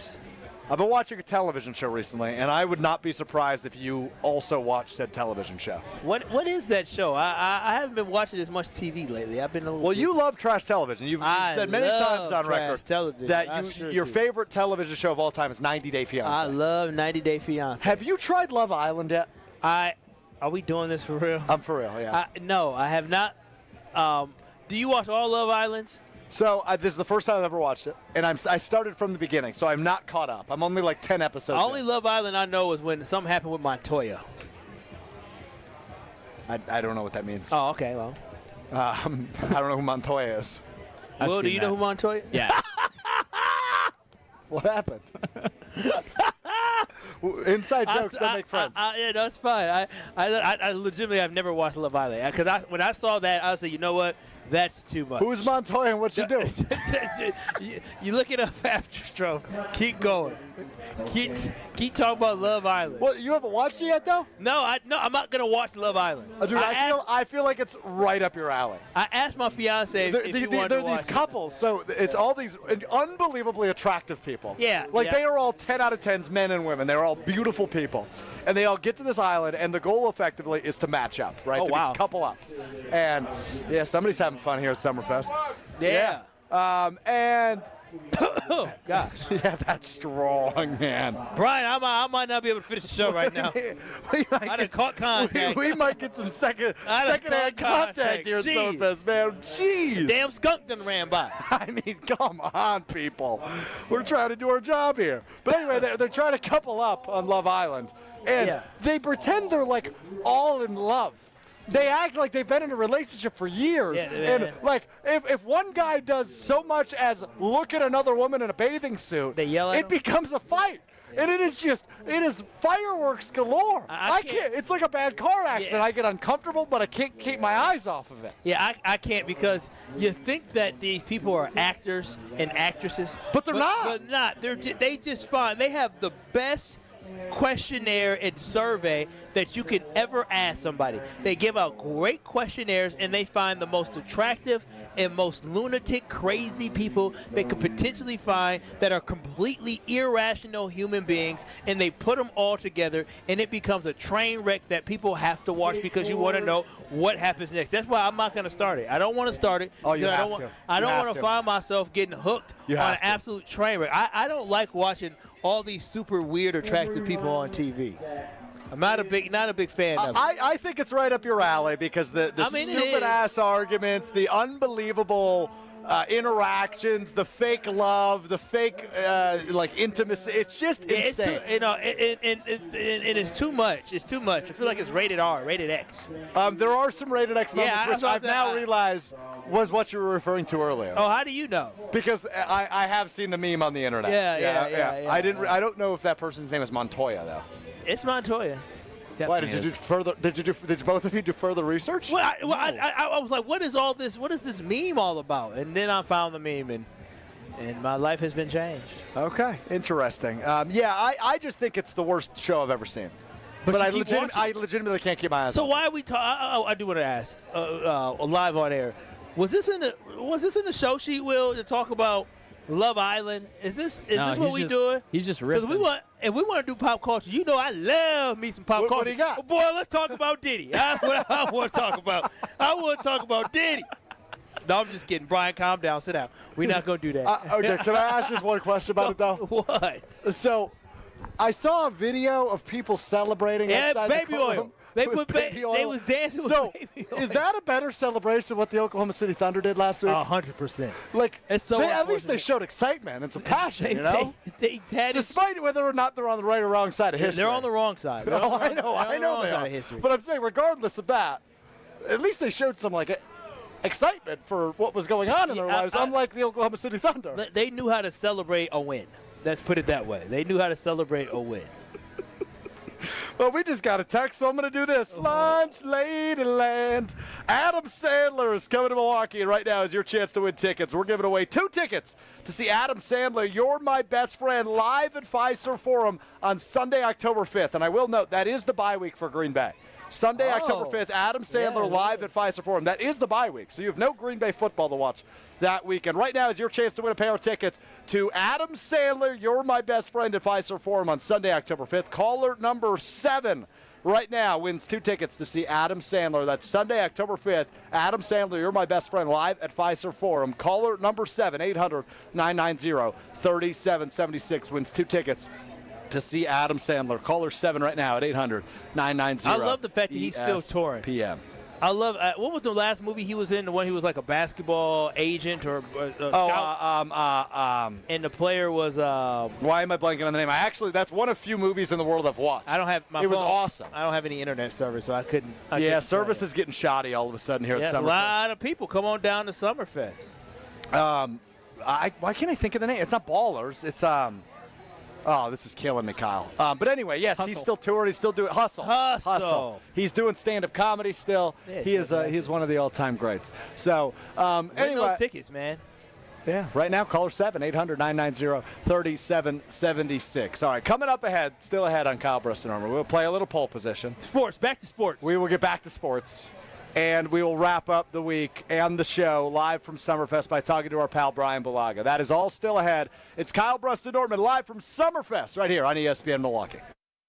I've been watching a television show recently, and I would not be surprised if you also watched said television show.
What is that show? I haven't been watching as much TV lately. I've been a little.
Well, you love trash television. You've said many times on record that your favorite television show of all time is 90 Day Fiancé.
I love 90 Day Fiancé.
Have you tried Love Island yet?
Are we doing this for real?
I'm for real, yeah.
No, I have not. Do you watch all Love Islands?
So this is the first time I've ever watched it, and I started from the beginning, so I'm not caught up. I'm only like 10 episodes
The only Love Island I know is when something happened with Montoya.
I don't know what that means.
Oh, okay, well.
I don't know who Montoya is.
Will, do you know who Montoya?
Yeah.
What happened? Inside jokes don't make friends.
Yeah, that's fine. I legitimately have never watched Love Island because when I saw that, I was like, you know what? That's too much.
Who's Montoya and what you do?
You look it up after Shro. Keep going. Keep talking about Love Island.
Well, you haven't watched it yet, though?
No, I'm not gonna watch Love Island.
Dude, I feel like it's right up your alley.
I asked my fiance if he wanted to watch
They're these couples, so it's all these unbelievably attractive people.
Yeah.
They are all 10 out of 10s, men and women. They're all beautiful people. And they all get to this island, and the goal effectively is to match up, right? To couple up. And, yeah, somebody's having fun here at Summerfest.
Yeah.
And
oh, gosh.
Yeah, that's strong, man.
Brian, I might not be able to finish the show right now. I done caught contact.
We might get some second-hand contact here at Summerfest, man. Jeez.
Damn skunk done ran by.
I mean, come on, people. We're trying to do our job here. But anyway, they're trying to couple up on Love Island. And they pretend they're, like, all in love. They act like they've been in a relationship for years. And, like, if one guy does so much as look at another woman in a bathing suit,
they yell at
it becomes a fight. And it is fireworks galore. I can't. It's like a bad car accident.
Yeah.
I get uncomfortable, but I can't keep my eyes off of it.
Yeah, I can't because you think that these people are actors and actresses.
But they're not.
They're not. They just find they have the best questionnaire and survey that you can ever ask somebody. They give out great questionnaires, and they find the most attractive and most lunatic, crazy people they could potentially find that are completely irrational human beings, and they put them all together, and it becomes a train wreck that people have to watch because you want to know what happens next. That's why I'm not going to start it. I don't want to start it.
Oh, you
I
have
don't
to.
I don't want to find myself getting hooked on an absolute train wreck. I don't like watching all these super weird, attractive people on TV. I'm not a big fan of it.
I think it's right up your alley because the stupid-ass arguments, the unbelievable interactions, the fake love, the fake intimacy. It's just insane.
It's too much. It's too much. I feel like it's rated R, rated X.
There are some rated X moments, which I've now realized was what you were referring to earlier.
Oh, how do you know?
Because I have seen the meme on the internet.
Yeah.
I don't know if that person's name is Montoya though.
It's Montoya.
Why did you do further? Did both of you do further research?
Well, I was like, what is all this? What is this meme all about? And then I found the meme, and my life has been changed.
Okay, interesting. I just think it's the worst show I've ever seen. But I legitimately can't keep my eyes on it.
So why are we talking? I do want to ask live on air. Was this in the show sheet, Will, to talk about Love Island? Is this what we doing?
He's just ripping.
Because if we want to do pop culture, you know I love me some pop culture.
What do you got?
Well, boy, let's talk about Diddy. That's what I want to talk about. I want to talk about Diddy. No, I'm just kidding. Brian, calm down. Sit down. We're not going to do that.
Okay, can I ask just one question about it, though?
What?
So, I saw a video of people celebrating outside
baby
the courtroom.
oil. They put
baby oil.
They was dancing with baby oil.
Is that a better celebration than what the Oklahoma City Thunder did last week?
100%.
Like,
it's so
at least they showed excitement and some passion, you know?
They
despite whether or not they're on the right or wrong side of history.
They're on the wrong side.
I know they are. But I'm saying, regardless of that, at least they showed some, excitement for what was going on in their lives, unlike the Oklahoma City Thunder.
They knew how to celebrate a win. Let's put it that way. They knew how to celebrate a win.
Well, we just got a text, so I'm going to do this. Lunch, Ladyland. Adam Sandler is coming to Milwaukee, and right now is your chance to win tickets. We're giving away 2 tickets to see Adam Sandler, You're My Best Friend, live at Fiserv Forum on Sunday, October 5th. And I will note, that is the bye week for Green Bay. Sunday, October 5th, Adam Sandler live at Fiserv Forum. That is the bye week, so you have no Green Bay football to watch that weekend. Right now is your chance to win a pair of tickets to Adam Sandler, You're My Best Friend at Fiserv Forum on Sunday, October 5th. Caller number 7 right now wins 2 tickets to see Adam Sandler. That's Sunday, October 5th. Adam Sandler, You're My Best Friend, live at Fiserv Forum. Caller number 7, 800-990-3776 wins 2 tickets to see Adam Sandler. Caller 7 right now at 800-990.
I love the fact that he's still touring.
PM.
I love. What was the last movie he was in? The one he was like a basketball agent or scout. And the player was.
Why am I blanking on the name? That's one of few movies in the world I've watched.
I don't have my.
It was
phone.
awesome.
I don't have any internet service, so I couldn't.
Service is getting shoddy all of a sudden here at Summerfest.
A lot of people come on down to Summerfest.
Why can't I think of the name? It's not Ballers. It's Oh, this is killing me, Kyle. But anyway, yes, he's still touring. He's still doing Hustle. He's doing stand-up comedy still.
Yeah,
he's one of the all-time greats. So anyway,
those tickets, man.
Yeah, right now, caller 7, 800-990-3776. All right, coming up ahead, still ahead on Kyle Brust and Nortman. We'll play a little pole position.
Sports, back to sports.
We will get back to sports. And we will wrap up the week and the show live from Summerfest by talking to our pal Brian Bulaga. That is all still ahead. It's Kyle Brust and Nortman live from Summerfest right here on ESPN Milwaukee.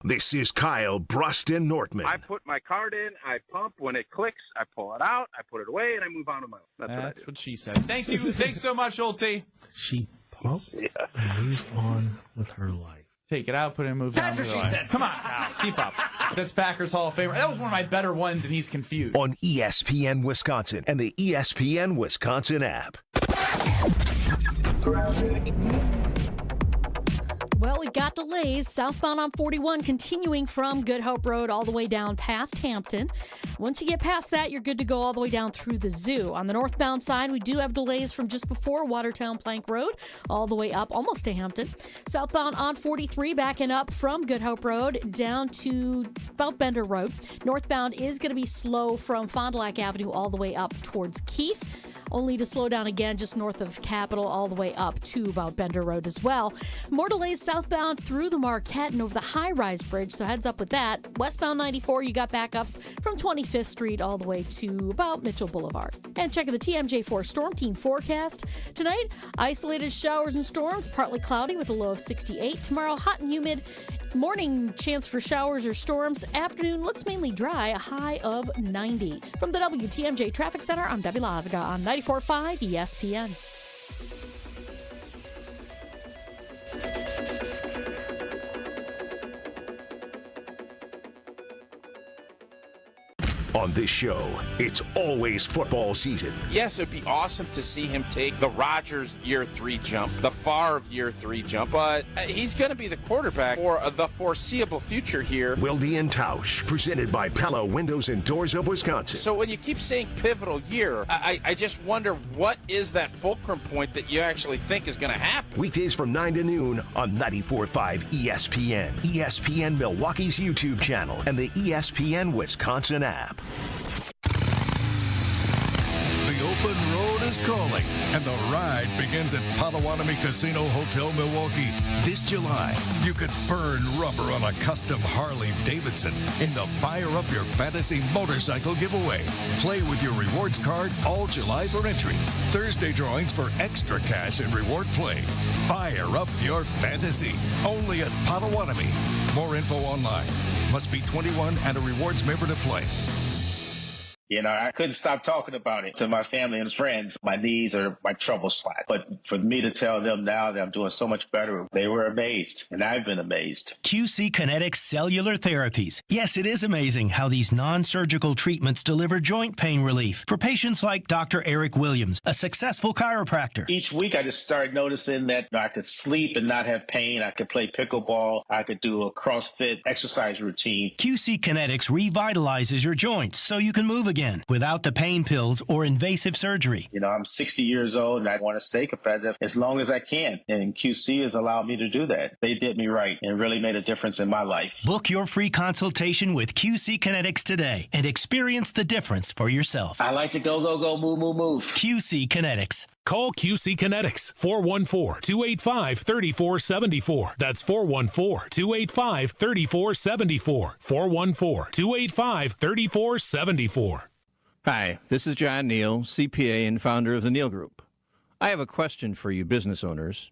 This is Kyle Brust and Nortman.
I put my card in, I pump. When it clicks, I pull it out, I put it away, and I move on to my own.
That's what she said. Thanks so much, Olte. She pumps and moves on with her life. Take it out, put it in, moves on with her life. That's what she said. Come on, Kyle. Keep up. That's Packers Hall of Famer. That was one of my better ones, and he's confused.
On ESPN Wisconsin and the ESPN Wisconsin app.
Well, we've got delays. Southbound on 41 continuing from Good Hope Road all the way down past Hampton. Once you get past that, you're good to go all the way down through the zoo. On the northbound side, we do have delays from just before Watertown Plank Road all the way up almost to Hampton. Southbound on 43 backing up from Good Hope Road down to about Bender Road. Northbound is going to be slow from Fond du Lac Avenue all the way up towards Keith. only to slow down again just north of Capitol all the way up to about Bender Road as well. More delays southbound through the Marquette and over the high-rise bridge, so heads up with that. Westbound 94, you got backups from 25th Street all the way to about Mitchell Boulevard. And checking the TMJ4 Storm Team forecast. Tonight, isolated showers and storms, partly cloudy with a low of 68. Tomorrow, hot and humid. Morning, chance for showers or storms. Afternoon looks mainly dry, a high of 90. From the WTMJ Traffic Center, I'm Debbie Lazaga on 94.5 ESPN.
On this show, it's always football season.
Yes, it'd be awesome to see him take the Rodgers year 3 jump, the Favre year 3 jump, but he's going to be the quarterback for the foreseeable future here.
Wilde and Tausch, presented by Pella Windows and Doors of Wisconsin.
So when you keep saying pivotal year, I just wonder what is that fulcrum point that you actually think is going to happen?
Weekdays from 9 to noon on 94.5 ESPN, ESPN Milwaukee's YouTube channel, and the ESPN Wisconsin app.
The open road is calling, and the ride begins at Potawatomi Casino Hotel Milwaukee. This July, you could burn rubber on a custom Harley-Davidson in the Fire Up Your Fantasy motorcycle giveaway. Play with your rewards card all July for entries. Thursday drawings for extra cash and reward play. Fire Up Your Fantasy, only at Potawatomi. More info online. Must be 21 and a rewards member to play.
You know, I couldn't stop talking about it to my family and friends. My knees are my trouble spot. But for me to tell them now that I'm doing so much better, they were amazed, and I've been amazed.
QC Kinetics Cellular Therapies. Yes, it is amazing how these non-surgical treatments deliver joint pain relief for patients like Dr. Eric Williams, a successful chiropractor.
Each week, I just started noticing that I could sleep and not have pain. I could play pickleball. I could do a CrossFit exercise routine.
QC Kinetics revitalizes your joints so you can move again without the pain pills or invasive surgery.
You know, I'm 60 years old and I want to stay competitive as long as I can. And QC has allowed me to do that. They did me right and really made a difference in my life.
Book your free consultation with QC Kinetics today and experience the difference for yourself.
I like to go, move, move.
QC Kinetics.
Call QC Kinetics, 414-285-3474. That's 414-285-3474. 414-285-3474.
Hi, this is John Neal, CPA and founder of the Neal Group. I have a question for you business owners.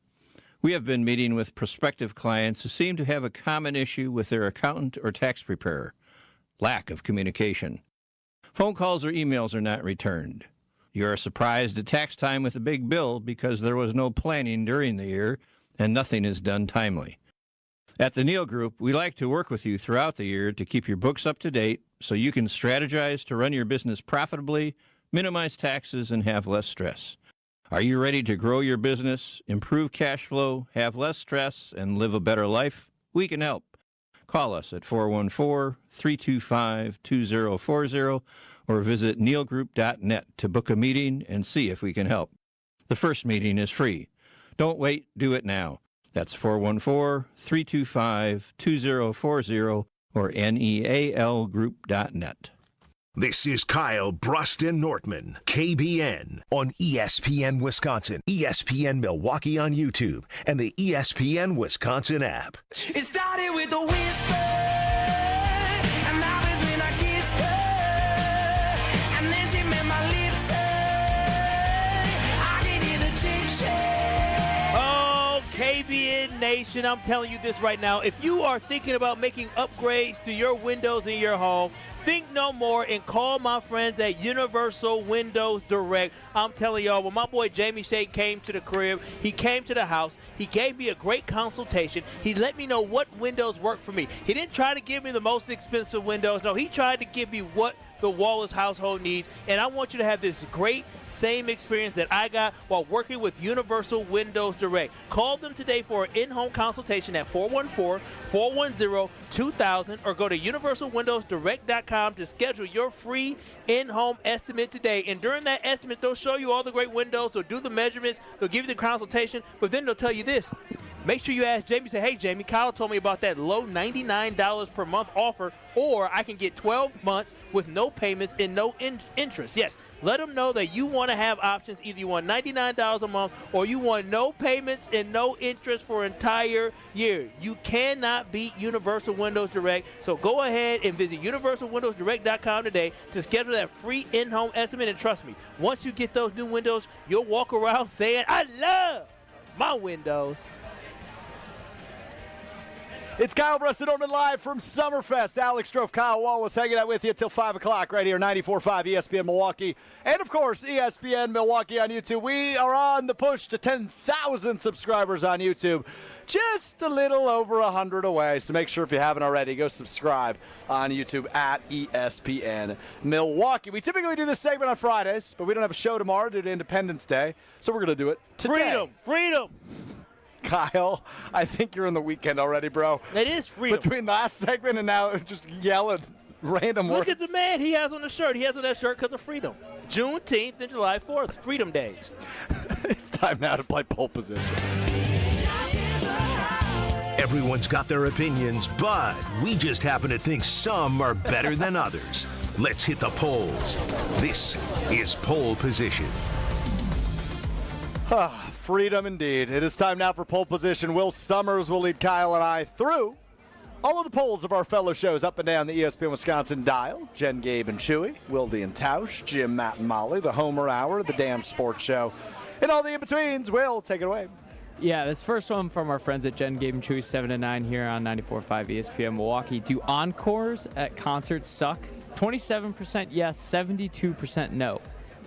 We have been meeting with prospective clients who seem to have a common issue with their accountant or tax preparer: lack of communication. Phone calls or emails are not returned. You are surprised at tax time with a big bill because there was no planning during the year and nothing is done timely. At the Neal Group, we like to work with you throughout the year to keep your books up to date so you can strategize to run your business profitably, minimize taxes, and have less stress. Are you ready to grow your business, improve cash flow, have less stress, and live a better life? We can help. Call us at 414-325-2040 or visit nealgroup.net to book a meeting and see if we can help. The first meeting is free. Don't wait, do it now. That's 414-325-2040 or nealgroup.net.
This is Kyle, Brust, and Nortman, KBN, on ESPN Wisconsin, ESPN Milwaukee on YouTube, and the ESPN Wisconsin app.
It started with a whisper, and now it's when I kissed her, and then she met my lips, I can hear the chick say.
Oh, KBN Nation, I'm telling you this right now. If you are thinking about making upgrades to your windows in your home, think no more and call my friends at Universal Windows Direct. I'm telling y'all, when my boy Jamie Shea came to the crib, he came to the house, he gave me a great consultation. He let me know what windows work for me. He didn't try to give me the most expensive windows. No, he tried to give me what the Wallace household needs. And I want you to have this great same experience that I got while working with Universal Windows Direct. Call them today for an in-home consultation at 414-410-2000 or go to universalwindowsdirect.com to schedule your free in-home estimate today. And during that estimate, they'll show you all the great windows, they'll do the measurements, they'll give you the consultation, but then they'll tell you this: make sure you ask Jamie. Say, hey, Jamie, Kyle told me about that low $99 per month offer, or I can get 12 months with no payments and no interest. Yes, let them know that you want to have options. Either you want $99 a month or you want no payments and no interest for an entire year. You cannot beat Universal Windows Direct. So go ahead and visit universalwindowsdirect.com today to schedule that free in-home estimate. And trust me, once you get those new windows, you'll walk around saying, I love my windows.
It's Kyle Brust and Nortman live from Summerfest. Alex Strofe, Kyle Wallace hanging out with you until 5 o'clock right here, 94.5 ESPN Milwaukee. And, of course, ESPN Milwaukee on YouTube. We are on the push to 10,000 subscribers on YouTube. Just a little over 100 away. So make sure if you haven't already, go subscribe on YouTube at ESPN Milwaukee. We typically do this segment on Fridays, but we don't have a show tomorrow due to Independence Day. So we're going to do it today.
Freedom.
Kyle, I think you're in the weekend already, bro.
It is freedom.
Between last segment and now, just yelling random words.
Look at the man he has on the shirt. He has on that shirt because of freedom. Juneteenth and July 4th, Freedom Days.
It's time now to play pole position.
Everyone's got their opinions, but we just happen to think some are better than others. Let's hit the polls. This is Pole Position.
Freedom indeed. It is time now for pole position. Will Summers will lead Kyle and I through all of the polls of our fellow shows up and down the ESPN Wisconsin dial. Jen, Gabe, and Chewy, Wildy and Tausch, Jim, Matt, and Molly, the Homer Hour, the Dan Sports Show, and all the in-betweens. Will, take it away.
Yeah, this first one from our friends at Jen, Gabe, and Chewy, 7 to 9 here on 94.5 ESPN Milwaukee. Do encores at concerts suck? 27% yes, 72% no.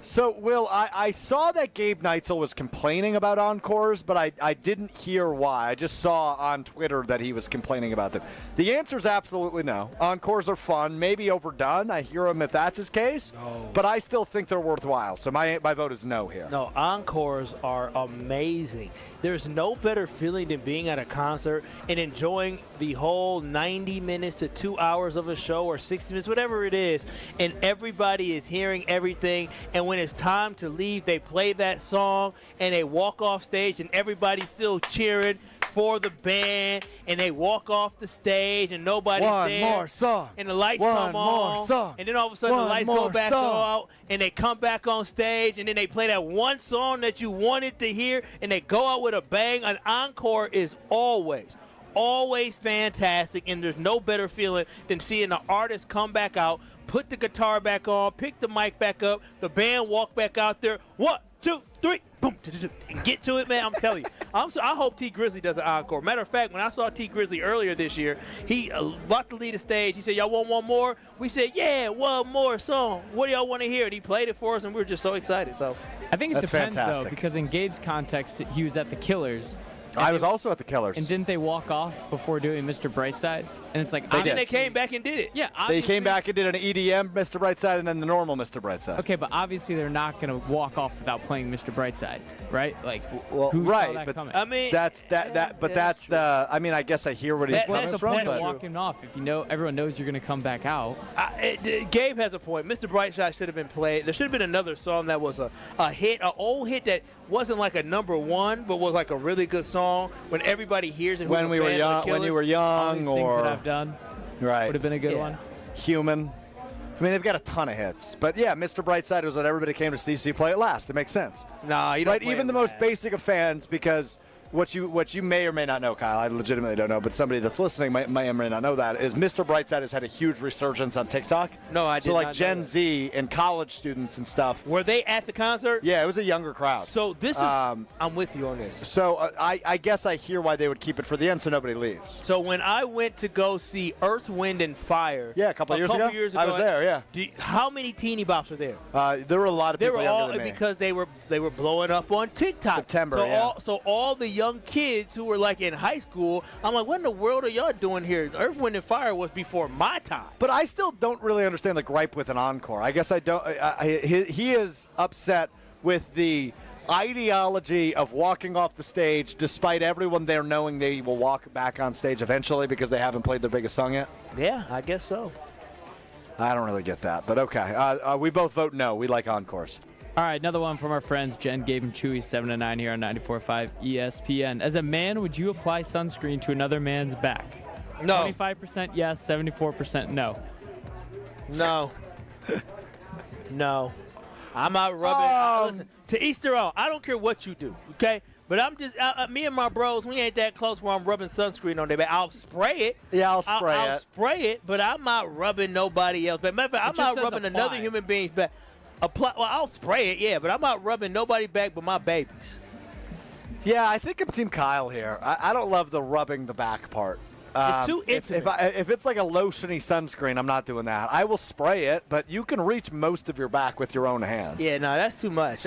So, Will, I saw that Gabe Neitzel was complaining about encores, but I didn't hear why. I just saw on Twitter that he was complaining about them. The answer is absolutely no. Encores are fun, maybe overdone. I hear him if that's his case, but I still think they're worthwhile. So my vote is no here.
No, encores are amazing. There's no better feeling than being at a concert and enjoying the whole 90 minutes to 2 hours of a show or 60 minutes, whatever it is, and everybody is hearing everything. And when it's time to leave, they play that song and they walk off stage and everybody's still cheering for the band, and they walk off the stage and nobody's there.
One more song.
And the lights
One
come on.
more song.
And then all of a sudden the
One
lights
more
go back
song.
out and they come back on stage and then they play that one song that you wanted to hear and they go out with a bang. An encore is always fantastic, and there's no better feeling than seeing the artist come back out, put the guitar back on, pick the mic back up, the band walk back out there, 1, 2, 3, boom, and get to it, man. I'm telling you. I hope T. Grizzly does an encore. Matter of fact, when I saw T. Grizzly earlier this year, he about to lead the stage. He said, y'all want one more? We said, yeah, one more song. What do y'all want to hear? And he played it for us, and we were just so excited. So
I think it
That's
depends,
fantastic.
though, because in Gabe's context, he was at the Killers.
I was also at the Killers.
And didn't they walk off before doing Mr. Brightside? And it's like,
then they came back and did it.
Yeah,
They came back and did an EDM Mr. Brightside and then the normal Mr. Brightside.
Okay, but obviously they're not going to walk off without playing Mr. Brightside, right? Like,
Well,
who
right,
saw that
but
coming?
I mean,
that's the. I mean, I guess I hear what he's coming
What's the
from.
point of
But
walking off if you know everyone knows you're going to come back out?
Gabe has a point. Mr. Brightside should have been played. There should have been another song that was a hit, an old hit that wasn't like a number one, but was like a really good song when everybody hears it.
when we were young, when you were
All
young,
these
or
things that I've done
right,
would have been a good one.
Human. I mean, they've got a ton of hits, but yeah, Mr. Brightside was what everybody came to see. So you play it last. It makes sense.
Nah, you don't.
Right,
play
even
it
the most
last.
basic of fans, because what you may or may not know, Kyle, I legitimately don't know, but somebody that's listening may or may not know that, is Mr. Brightside has had a huge resurgence on TikTok.
No, I did
So like
not know
Gen
that.
Z and college students and stuff.
Were they at the concert?
Yeah, it was a younger crowd.
So this is. I'm with you on this.
So I guess I hear why they would keep it for the end so nobody leaves.
So when I went to go see Earth, Wind, and Fire,
Yeah, a couple years ago. I was there, yeah.
How many teeny bops were there?
There were a lot of
They
people
were
younger
all
than me.
because they were blowing up on TikTok.
September,
so
yeah.
So all the young kids who were like in high school, I'm like, what in the world are y'all doing here? Earth, Wind, and Fire was before my time.
But I still don't really understand the gripe with an encore. I guess I don't. He is upset with the ideology of walking off the stage despite everyone there knowing they will walk back on stage eventually because they haven't played their biggest song yet.
Yeah, I guess so.
I don't really get that, but okay. We both vote no. We like encores.
All right, another one from our friends Jen, Gabe, and Chewy, 7 to 9 here on 94.5 ESPN. As a man, would you apply sunscreen to another man's back?
No.
25% yes, 74% no.
No. No. I'm not rubbing. Listen, to each their own. I don't care what you do, okay? But I'm just, me and my bros, we ain't that close where I'm rubbing sunscreen on their back. I'll spray it.
Yeah, I'll spray
I'll spray it, but I'm not rubbing nobody else. But matter of fact, I'm not rubbing another human being's back. Well, I'll spray it, yeah, but I'm not rubbing nobody back but my babies.
Yeah, I think I'm Team Kyle here. I don't love the rubbing the back part.
It's too intimate.
If it's like a lotiony sunscreen, I'm not doing that. I will spray it, but you can reach most of your back with your own hand.
Yeah, no, that's too much.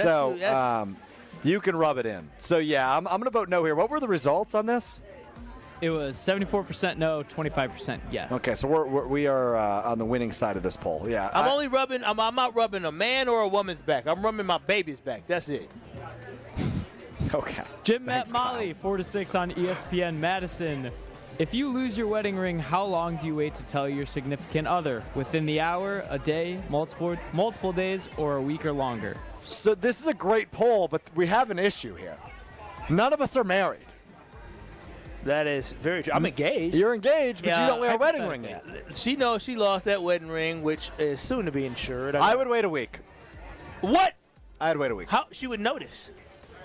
You can rub it in. So, yeah, I'm going to vote no here. What were the results on this?
It was 74% no, 25% yes.
Okay, so we are on the winning side of this poll. Yeah,
I'm only rubbing. I'm not rubbing a man or a woman's back. I'm rubbing my baby's back. That's it.
Okay.
Jim Matt Molly, 4 to 6 on ESPN Madison. If you lose your wedding ring, how long do you wait to tell your significant other? Within the hour, a day, multiple days, or a week or longer?
So this is a great poll, but we have an issue here. None of us are married.
That is very true. I'm engaged.
You're engaged, but you don't wear a wedding ring yet.
She knows she lost that wedding ring, which is soon to be insured.
I would wait a week.
What?
I'd wait a week.
How she would notice?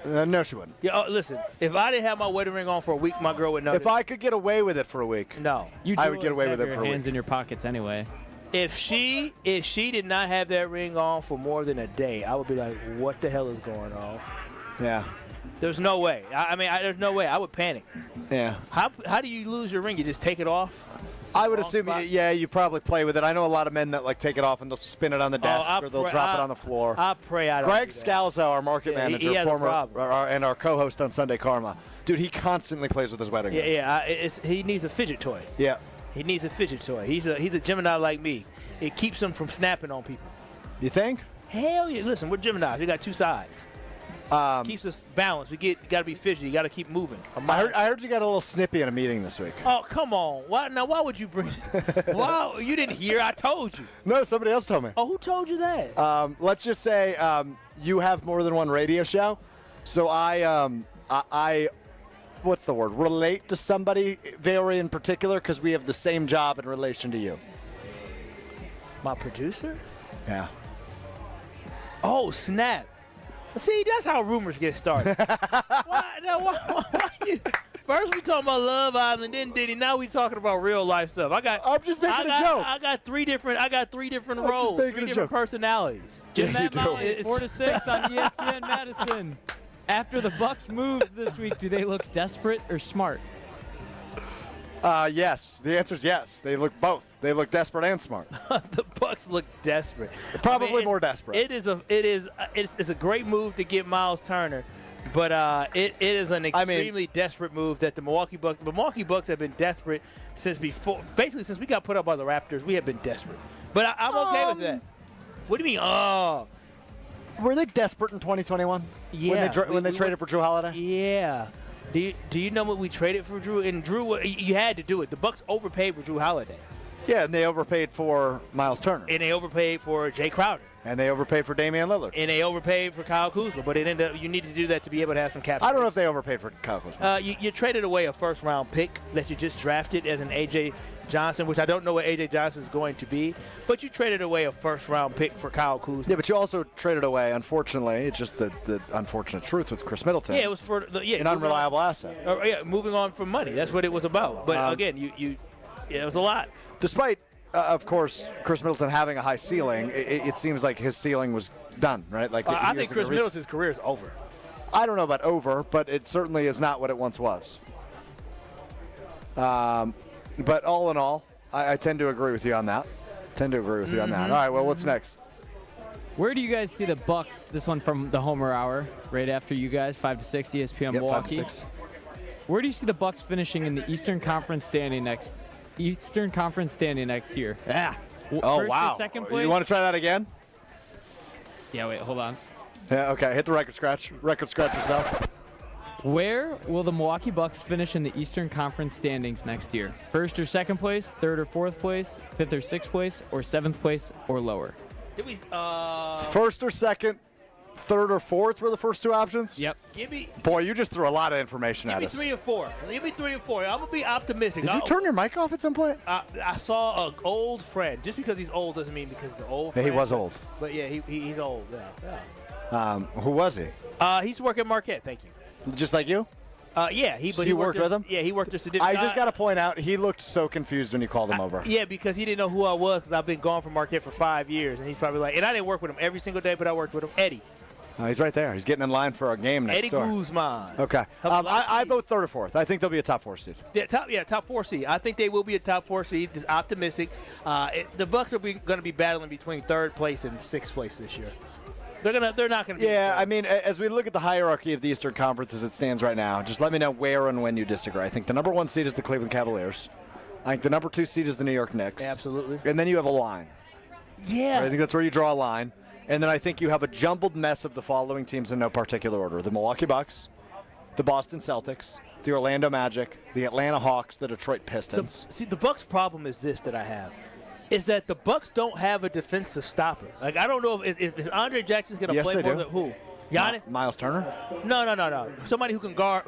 No, she wouldn't.
Yeah. Listen, if I didn't have my wedding ring on for a week, my girl would notice.
If I could get away with it for a week,
no,
I would get away with it for a week.
Hands in your pockets anyway.
If she did not have that ring on for more than a day, I would be like, what the hell is going on?
Yeah.
There's no way. There's no way. I would panic.
Yeah.
How do you lose your ring? You just take it off?
I would assume, you probably play with it. I know a lot of men that take it off and they'll spin it on the desk or they'll drop it on the floor.
I pray I don't
Greg
do that.
Scalzo, our market manager, and our co-host on Sunday Karma, dude, he constantly plays with his wedding ring.
He needs a fidget toy.
Yeah.
He needs a fidget toy. He's a Gemini like me. It keeps him from snapping on people.
You think?
Hell yeah. Listen, we're Geminis. We got two sides. Keeps us balanced. Got to be fidgety. You got to keep moving.
I heard you got a little snippy in a meeting this week.
Oh, come on. Why would you bring it? Wow, you didn't hear. I told you.
No, somebody else told me.
Oh, who told you that?
Let's just say you have more than one radio show. So I what's the word? Relate to somebody very in particular because we have the same job in relation to you.
My producer?
Yeah.
Oh, snap. See, that's how rumors get started. Why you? First we talking about Love Island, then Diddy. Now we talking about real life stuff. I'm
just making a joke.
I got three different roles, three different personalities.
Jim Matt Molly, 4 to 6 on ESPN Madison. After the Bucks moves this week, do they look desperate or smart?
Yes. The answer is yes. They look both. They look desperate and smart.
The Bucks look desperate.
Probably more desperate.
It's a great move to get Miles Turner, but it is an extremely desperate move that the Milwaukee Bucks have been desperate since we got put up by the Raptors. We have been desperate, but I'm okay with that. What do you mean? Oh,
were they desperate in 2021?
Yeah,
when they traded for Drew Holiday.
Yeah. Do you know what we traded for Drew? And Drew, you had to do it. The Bucks overpaid for Drew Holiday.
Yeah, and they overpaid for Miles Turner.
And they overpaid for Jay Crowder.
And they overpaid for Damian Lillard.
And they overpaid for Kyle Kuzma. But you need to do that to be able to have some cap space.
I don't know if they overpaid for Kyle Kuzma.
You traded away a first-round pick that you just drafted as an A.J. Johnson, which I don't know what A.J. Johnson is going to be. But you traded away a first-round pick for Kyle Kuzma.
Yeah, but you also traded away, unfortunately, it's just the unfortunate truth with Chris Middleton.
Yeah, it was for an
unreliable asset.
Moving on from money. That's what it was about. But, again, it was a lot.
Despite, of course, Chris Middleton having a high ceiling, it seems like his ceiling was done, right?
I think Chris Middleton's career is over.
I don't know about over, but it certainly is not what it once was. But all in all, I tend to agree with you on that. All right, well, what's next?
Where do you guys see the Bucks? This one from the Homer Hour, right after you guys, 5 to 6, ESPN Milwaukee.
5 to 6.
Where do you see the Bucks finishing in the Eastern Conference standing next year?
Yeah.
First or second place?
You want to try that again?
Yeah, wait, hold on.
Yeah, okay. Hit the record scratch. Record scratch yourself.
Where will the Milwaukee Bucks finish in the Eastern Conference standings next year? First or second place, third or fourth place, fifth or sixth place, or seventh place or lower?
First or second, third or fourth were the first two options?
Yep.
Boy, you just threw a lot of information at us.
Give me 3 and 4. Give me 3 and 4. I'm gonna be optimistic.
Did you turn your mic off at some point?
I saw an old friend. Just because he's old doesn't mean because he's an old friend.
He was old.
But yeah, he's old. Yeah.
Who was he?
He's working at Marquette. Thank you.
Just like you?
Yeah, he
worked with him?
Yeah, he worked there.
I just got to point out, he looked so confused when you called him over.
Yeah, because he didn't know who I was because I've been gone from Marquette for 5 years. And he's probably like, and I didn't work with him every single day, but I worked with him. Eddie.
He's right there. He's getting in line for a game next
Eddie
door.
Guzman.
Okay. I vote third or fourth. I think they'll be a top 4 seed.
Yeah, top 4 seed. I think they will be a top 4 seed. Just optimistic. The Bucks are going to be battling between third place and sixth place this year. They're not going to be.
Yeah, I mean, as we look at the hierarchy of the Eastern Conference as it stands right now, just let me know where and when you disagree. I think the number 1 seed is the Cleveland Cavaliers. I think the number 2 seed is the New York Knicks.
Absolutely.
And then you have a line.
Yeah.
I think that's where you draw a line. And then I think you have a jumbled mess of the following teams in no particular order: the Milwaukee Bucks, the Boston Celtics, the Orlando Magic, the Atlanta Hawks, the Detroit Pistons.
The Bucks' problem is this that I have. Is that the Bucks don't have a defensive stopper. Like, I don't know if Andre Jackson's going to play more than who? Giannis?
Miles Turner?
No. Somebody who can guard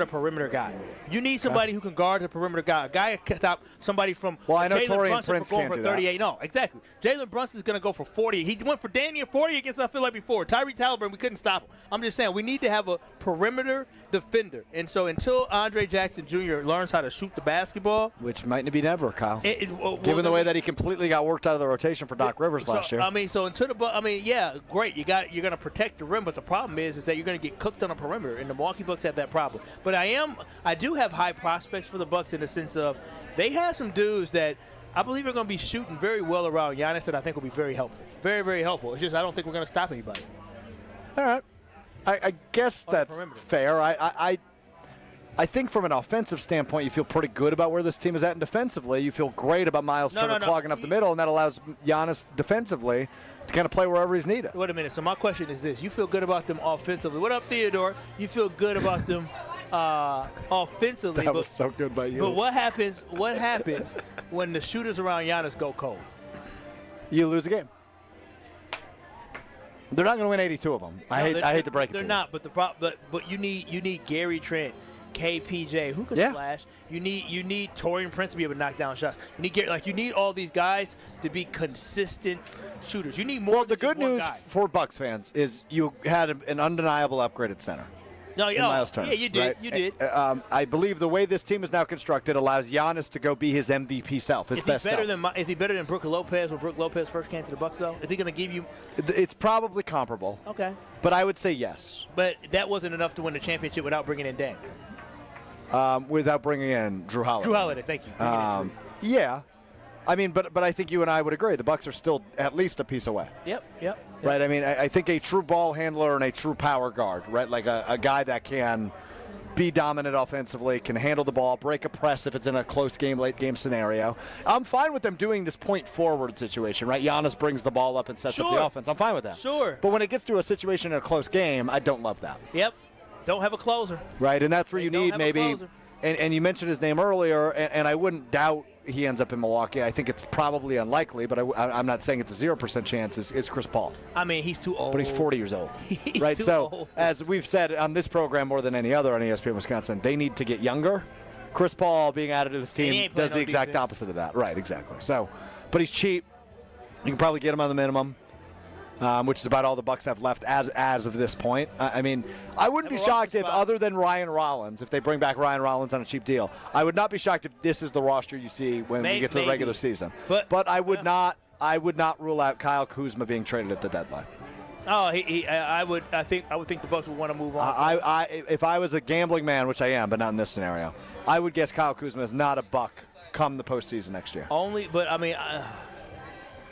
a perimeter guy. You need somebody who can guard a perimeter guy. A guy can stop somebody from.
Well, I know
Jalen
Torian
Brunson
Prince
for going
can't
for
do
38.
that.
No, exactly. Jalen Brunson's going to go for 40. He went for damn near 40 against I feel like before. Tyrese Halliburton, we couldn't stop him. I'm just saying we need to have a perimeter defender. And so until Andre Jackson Jr. learns how to shoot the basketball,
which might be never, Kyle.
Well,
given the way that he completely got worked out of the rotation for Doc Rivers last year.
I mean, so until yeah, great. You're going to protect the rim, but the problem is that you're going to get cooked on a perimeter, and the Milwaukee Bucks have that problem. But I do have high prospects for the Bucks in the sense of they have some dudes that I believe are going to be shooting very well around Giannis that I think will be very helpful. Very, very helpful. It's just I don't think we're going to stop anybody.
All right. I guess that's fair. I think from an offensive standpoint, you feel pretty good about where this team is at, and defensively, you feel great about Miles Turner clogging up the middle, and that allows Giannis defensively to kind of play wherever he's needed.
Wait a minute. So my question is this. You feel good about them offensively. What up, Theodore? You feel good about them offensively.
That was so good by you.
But what happens when the shooters around Giannis go cold?
You lose the game. They're not going to win 82 of them. I hate to break it to you.
They're not, but you need Gary Trent, KPJ, who can slash. You need Torian Prince to be able to knock down shots. You need all these guys to be consistent shooters. You need more.
Well, the good news for Bucks fans is you had an undeniable upgrade at center.
No,
Miles Turner,
you did.
Right?
You did.
I believe the way this team is now constructed allows Giannis to go be his MVP self, his best self.
Is he better than Brook Lopez when Brook Lopez first came to the Bucks, though? Is he going to give you?
It's probably comparable.
Okay.
But I would say yes.
But that wasn't enough to win the championship without bringing in Dan.
Without bringing in Drew Holiday.
Drew Holiday, thank you.
Yeah. I mean, but I think you and I would agree. The Bucks are still at least a piece away.
Yep.
Right? I mean, I think a true ball handler and a true power guard, right? Like a guy that can be dominant offensively, can handle the ball, break a press if it's in a close game, late game scenario. I'm fine with them doing this point forward situation, right? Giannis brings the ball up and sets up the offense. I'm fine with that.
Sure.
But when it gets to a situation in a close game, I don't love that.
Yep. Don't have a closer.
Right, and that's where you need maybe. And you mentioned his name earlier, and I wouldn't doubt he ends up in Milwaukee. I think it's probably unlikely, but I'm not saying it's a 0% chance, is Chris Paul.
I mean, he's too old.
But he's 40 years old.
He's
right?
too
So,
old.
as we've said on this program more than any other on ESPN Wisconsin, they need to get younger. Chris Paul being added to this team does the exact opposite of that. Right, exactly. So, but he's cheap. You can probably get him on the minimum. Which is about all the Bucks have left as of this point. I mean, I wouldn't be shocked if, other than Ryan Rollins, if they bring back Ryan Rollins on a cheap deal, I would not be shocked if this is the roster you see when we get to the regular season. But I would not rule out Kyle Kuzma being traded at the deadline.
Oh, I would think the Bucks would want to move on.
If I was a gambling man, which I am, but not in this scenario, I would guess Kyle Kuzma is not a Buck come the postseason next year.
But I mean.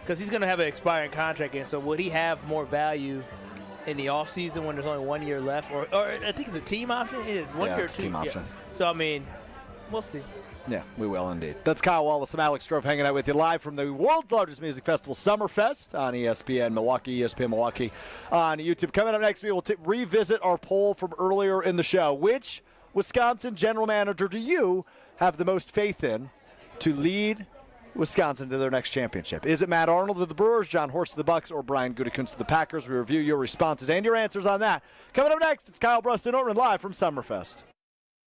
Because he's going to have an expiring contract, and so would he have more value in the offseason when there's only 1 year left? Or I think it's a team option. It is 1 year or
it's
2.
Team option.
Yeah. So, I mean, we'll see.
Yeah, we will indeed. That's Kyle Wallace. I'm Alex Strofe hanging out with you live from the world's largest music festival, Summerfest, on ESPN Milwaukee, ESPN Milwaukee on YouTube. Coming up next, we will revisit our poll from earlier in the show. Which Wisconsin general manager do you have the most faith in to lead Wisconsin to their next championship? Is it Matt Arnold of the Brewers, John Horst of the Bucks, or Brian Gutekunst of the Packers? We review your responses and your answers on that. Coming up next, it's Kyle Brust and Nortman live from Summerfest.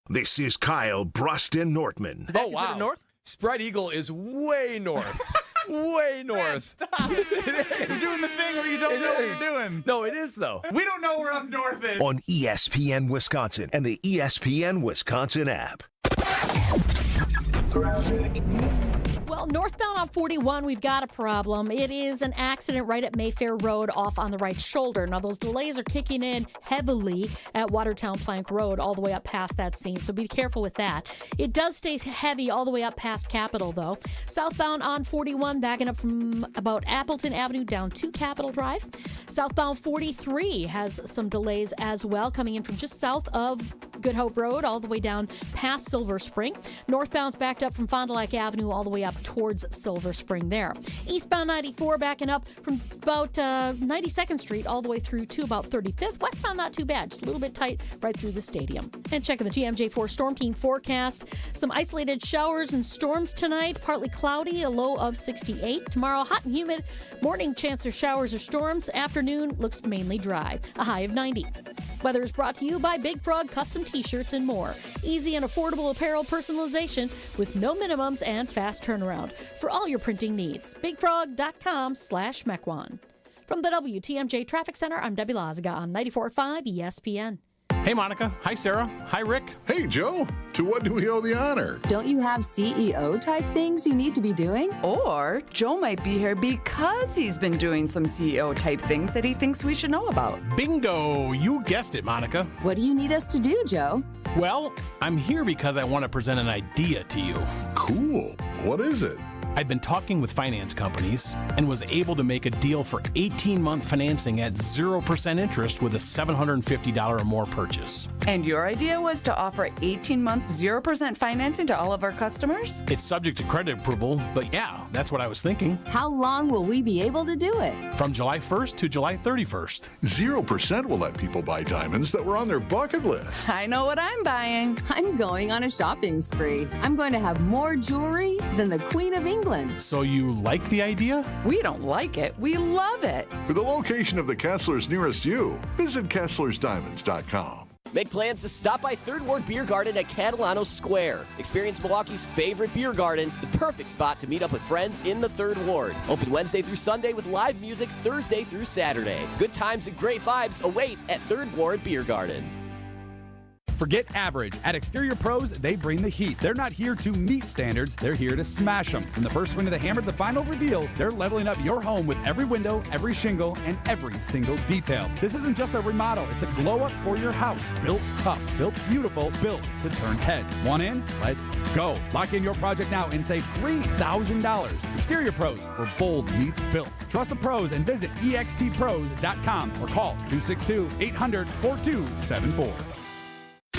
This is Kyle Brust and Nortman.
Oh, wow.
North?
Spread Eagle is way north. Way north.
Stop. You're doing the thing where you don't know what you're doing.
No, it is, though.
We don't know where up north is.
On ESPN Wisconsin and the ESPN Wisconsin app.
Well, northbound on 41, we've got a problem. It is an accident right at Mayfair Road off on the right shoulder. Now, those delays are kicking in heavily at Watertown Plank Road all the way up past that scene, so be careful with that. It does stay heavy all the way up past Capitol, though. Southbound on 41, backing up from about Appleton Avenue down to Capitol Drive. Southbound 43 has some delays as well, coming in from just south of Good Hope Road all the way down past Silver Spring. Northbound's backed up from Fond du Lac Avenue all the way up towards Silver Spring there. Eastbound 94 backing up from about 92nd Street all the way through to about 35th. Westbound not too bad, just a little bit tight right through the stadium. And checking the TMJ4 Storm King forecast. Some isolated showers and storms tonight. Partly cloudy, a low of 68. Tomorrow, hot and humid. Morning chance of showers or storms. Afternoon looks mainly dry. A high of 90. Weather is brought to you by Big Frog Custom T-Shirts and more. Easy and affordable apparel personalization with no minimums and fast turnaround for all your printing needs. BigFrog.com/Mequon. From the WTMJ Traffic Center, I'm Debbie Lazaga on 94.5 ESPN.
Hey, Monica. Hi, Sarah. Hi, Rick.
Hey, Joe. To what do we owe the honor?
Don't you have CEO-type things you need to be doing?
Or Joe might be here because he's been doing some CEO-type things that he thinks we should know about.
Bingo. You guessed it, Monica.
What do you need us to do, Joe?
Well, I'm here because I want to present an idea to you.
Cool. What is it?
I've been talking with finance companies and was able to make a deal for 18-month financing at 0% interest with a $750 or more purchase.
And your idea was to offer 18-month 0% financing to all of our customers?
It's subject to credit approval, but yeah, that's what I was thinking.
How long will we be able to do it?
From July 1st to July 31st.
0% will let people buy diamonds that were on their bucket list.
I know what I'm buying.
I'm going on a shopping spree. I'm going to have more jewelry than the Queen of England.
So you like the idea?
We don't like it. We love it.
For the location of the Kesslers nearest you, visit KesslersDiamonds.com.
Make plans to stop by Third Ward Beer Garden at Catalano Square. Experience Milwaukee's favorite beer garden, the perfect spot to meet up with friends in the Third Ward. Open Wednesday through Sunday with live music Thursday through Saturday. Good times and great vibes await at Third Ward Beer Garden.
Forget average. At Exterior Pros, they bring the heat. They're not here to meet standards, they're here to smash them. From the first swing of the hammer to the final reveal, they're leveling up your home with every window, every shingle, and every single detail. This isn't just a remodel, it's a glow-up for your house. Built tough, built beautiful, built to turn heads. Want in? Let's go. Lock in your project now and save $3,000. Exterior Pros, where bold meets built. Trust the pros and visit extpros.com or call 262-800-4274.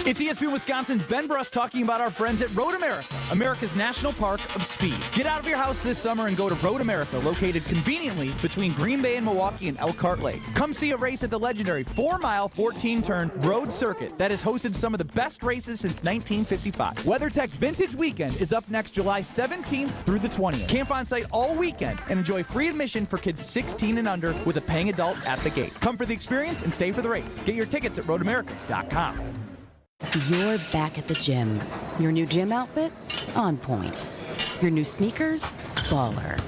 It's ESPN Wisconsin's Ben Brust talking about our friends at Road America, America's National Park of Speed. Get out of your house this summer and go to Road America, located conveniently between Green Bay and Milwaukee and Elkhart Lake. Come see a race at the legendary 4-mile, 14-turn road circuit that has hosted some of the best races since 1955. WeatherTech Vintage Weekend is up next July 17th through the 20th. Camp on site all weekend and enjoy free admission for kids 16 and under with a paying adult at the gate. Come for the experience and stay for the race. Get your tickets at roadamerica.com.
You're back at the gym. Your new gym outfit? On point. Your new sneakers? Baller.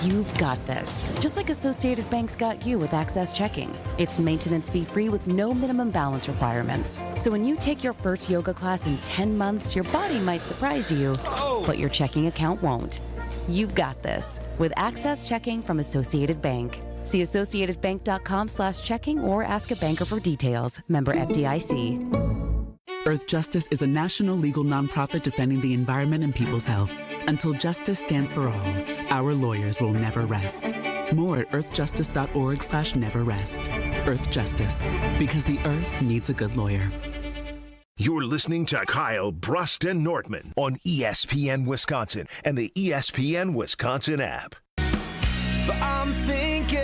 You've got this. Just like Associated Bank's got you with Access Checking. It's maintenance fee-free with no minimum balance requirements. So when you take your first yoga class in 10 months, your body might surprise you, but your checking account won't. You've got this with Access Checking from Associated Bank. See associatedbank.com/checking or ask a banker for details. Member FDIC.
Earth Justice is a national legal nonprofit defending the environment and people's health. Until justice stands for all, our lawyers will never rest. More at earthjustice.org/neverrest. Earth Justice, because the earth needs a good lawyer.
You're listening to Kyle Brust and Nortman on ESPN Wisconsin and the ESPN Wisconsin app.
But I'm thinking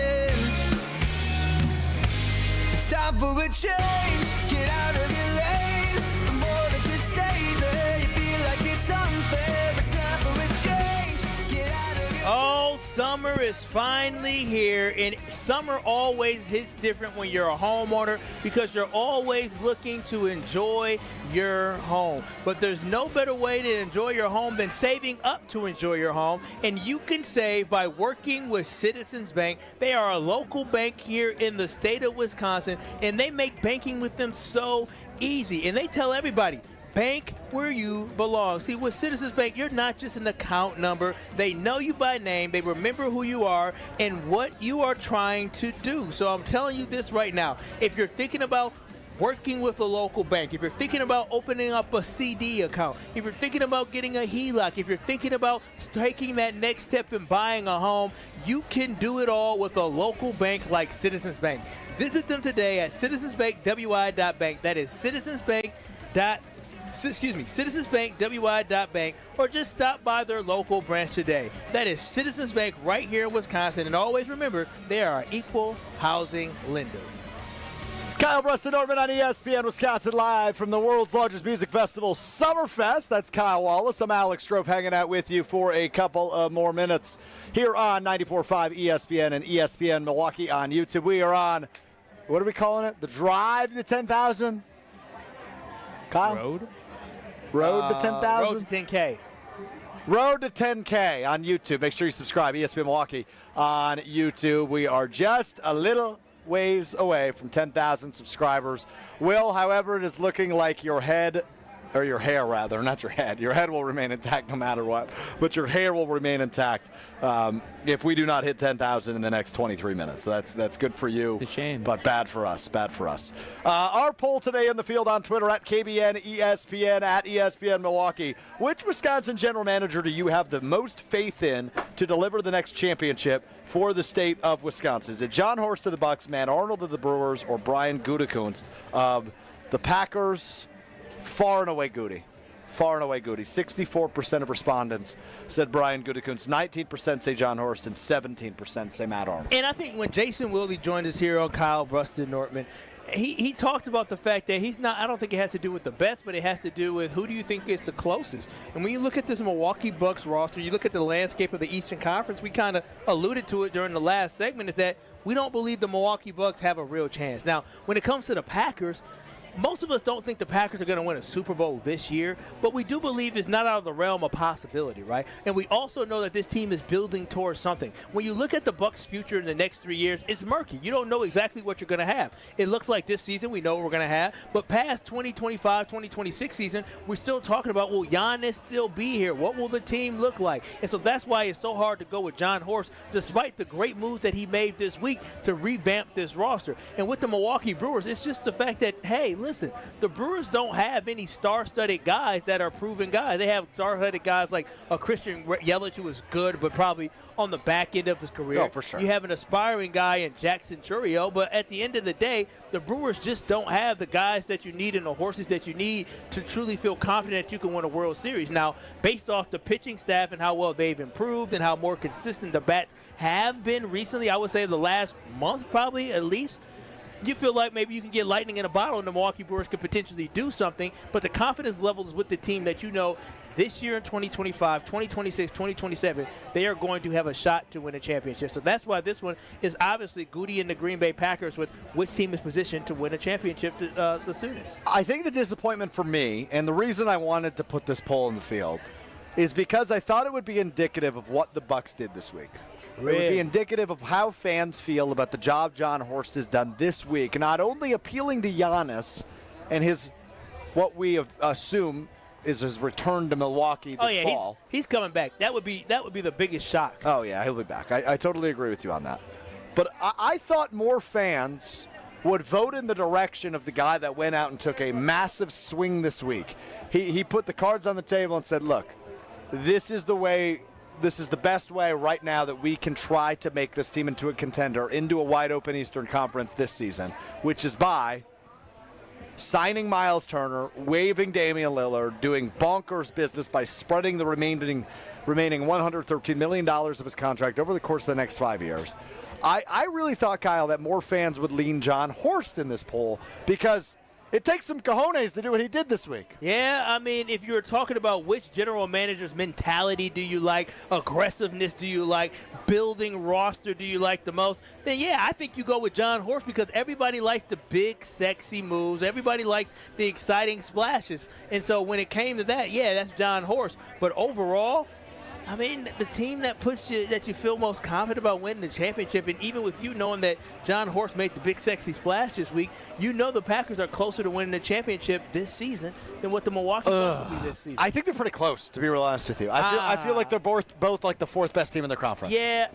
it's time for a change. Get out of your lane. The more that you stay there, you feel like it's unfair. It's time for a change. Get out.
is finally here, and summer always hits different when you're a homeowner because you're always looking to enjoy your home. But there's no better way to enjoy your home than saving up to enjoy your home, and you can save by working with Citizens Bank. They are a local bank here in the state of Wisconsin, and they make banking with them so easy. And they tell everybody, bank where you belong. See, with Citizens Bank, you're not just an account number. They know you by name. They remember who you are and what you are trying to do. So I'm telling you this right now. If you're thinking about working with a local bank, if you're thinking about opening up a CD account, if you're thinking about getting a HELOC, if you're thinking about taking that next step in buying a home, you can do it all with a local bank like Citizens Bank. Visit them today at citizensbankwi.bank. That is citizensbankwi.bank, or just stop by their local branch today. That is Citizens Bank right here in Wisconsin. And always remember, they are an equal housing lender.
It's Kyle Brust and Nortman on ESPN Wisconsin, live from the world's largest music festival, Summerfest. That's Kyle Wallace. I'm Alex Strofe, hanging out with you for a couple of more minutes here on 94.5 ESPN and ESPN Milwaukee on YouTube. We are on, what are we calling it? The Drive to 10,000? Kyle? Road to 10,000?
Road to 10K.
Road to 10K on YouTube. Make sure you subscribe. ESPN Milwaukee on YouTube. We are just a little ways away from 10,000 subscribers. Will, however, it is looking like your head, or your hair rather, not your head. Your head will remain intact no matter what, but your hair will remain intact if we do not hit 10,000 in the next 23 minutes. So that's good for you.
It's a shame.
But bad for us. Our poll today in the field on Twitter at KBN ESPN, at ESPN Milwaukee. Which Wisconsin general manager do you have the most faith in to deliver the next championship for the state of Wisconsin? Is it John Horst of the Bucks, Matt Arnold of the Brewers, or Brian Gutekunst of the Packers? Far and away Goody. 64% of respondents said Brian Gutekunst. 19% say John Horst, and 17% say Matt Arnold.
And I think when Jason Wilde joined us here on Kyle Brust and Nortman, he talked about the fact that he's not, I don't think it has to do with the best, but it has to do with who do you think is the closest. And when you look at this Milwaukee Bucks roster, you look at the landscape of the Eastern Conference, we kind of alluded to it during the last segment, is that we don't believe the Milwaukee Bucks have a real chance. Now, when it comes to the Packers, most of us don't think the Packers are going to win a Super Bowl this year, but we do believe it's not out of the realm of possibility, right? And we also know that this team is building towards something. When you look at the Bucs' future in the next 3 years, it's murky. You don't know exactly what you're going to have. It looks like this season we know what we're going to have, but past 2025, 2026 season, we're still talking about, will Giannis still be here? What will the team look like? And so that's why it's so hard to go with John Horst, despite the great moves that he made this week to revamp this roster. And with the Milwaukee Brewers, it's just the fact that, hey, listen, the Brewers don't have any star-studded guys that are proven guys. They have star-studded guys like a Christian Yelich, who is good, but probably on the back end of his career.
Oh, for sure.
You have an aspiring guy in Jackson Chourio, but at the end of the day, the Brewers just don't have the guys that you need and the horses that you need to truly feel confident that you can win a World Series. Now, based off the pitching staff and how well they've improved and how more consistent the bats have been recently, I would say the last month probably at least, you feel like maybe you can get lightning in a bottle and the Milwaukee Brewers could potentially do something, but the confidence level is with the team that you know this year in 2025, 2026, 2027, they are going to have a shot to win a championship. So that's why this one is obviously Goody and the Green Bay Packers with which team is positioned to win a championship the soonest.
I think the disappointment for me, and the reason I wanted to put this poll in the field, is because I thought it would be indicative of what the Bucs did this week. It would be indicative of how fans feel about the job John Horst has done this week, not only appealing to Giannis and his, what we assume is his return to Milwaukee this fall.
He's coming back. That would be the biggest shock.
Oh, yeah, he'll be back. I totally agree with you on that. But I thought more fans would vote in the direction of the guy that went out and took a massive swing this week. He put the cards on the table and said, look, this is the way. This is the best way right now that we can try to make this team into a contender, into a wide-open Eastern Conference this season, which is by signing Miles Turner, waiving Damian Lillard, doing bonkers business by spreading the remaining $113 million of his contract over the course of the next 5 years. I really thought, Kyle, that more fans would lean John Horst in this poll because It takes some cojones to do what he did this week.
Yeah, I mean, if you were talking about which general manager's mentality do you like, aggressiveness do you like, building roster do you like the most, then yeah, I think you go with John Horst because everybody likes the big, sexy moves. Everybody likes the exciting splashes. And so when it came to that, yeah, that's John Horst. But overall, I mean, the team that you feel most confident about winning the championship, and even with you knowing that John Horst made the big sexy splash this week, you know the Packers are closer to winning the championship this season than what the Milwaukee Bucks will be this season.
I think they're pretty close, to be real honest with you. I feel like they're both like the fourth best team in their conference.
Yeah,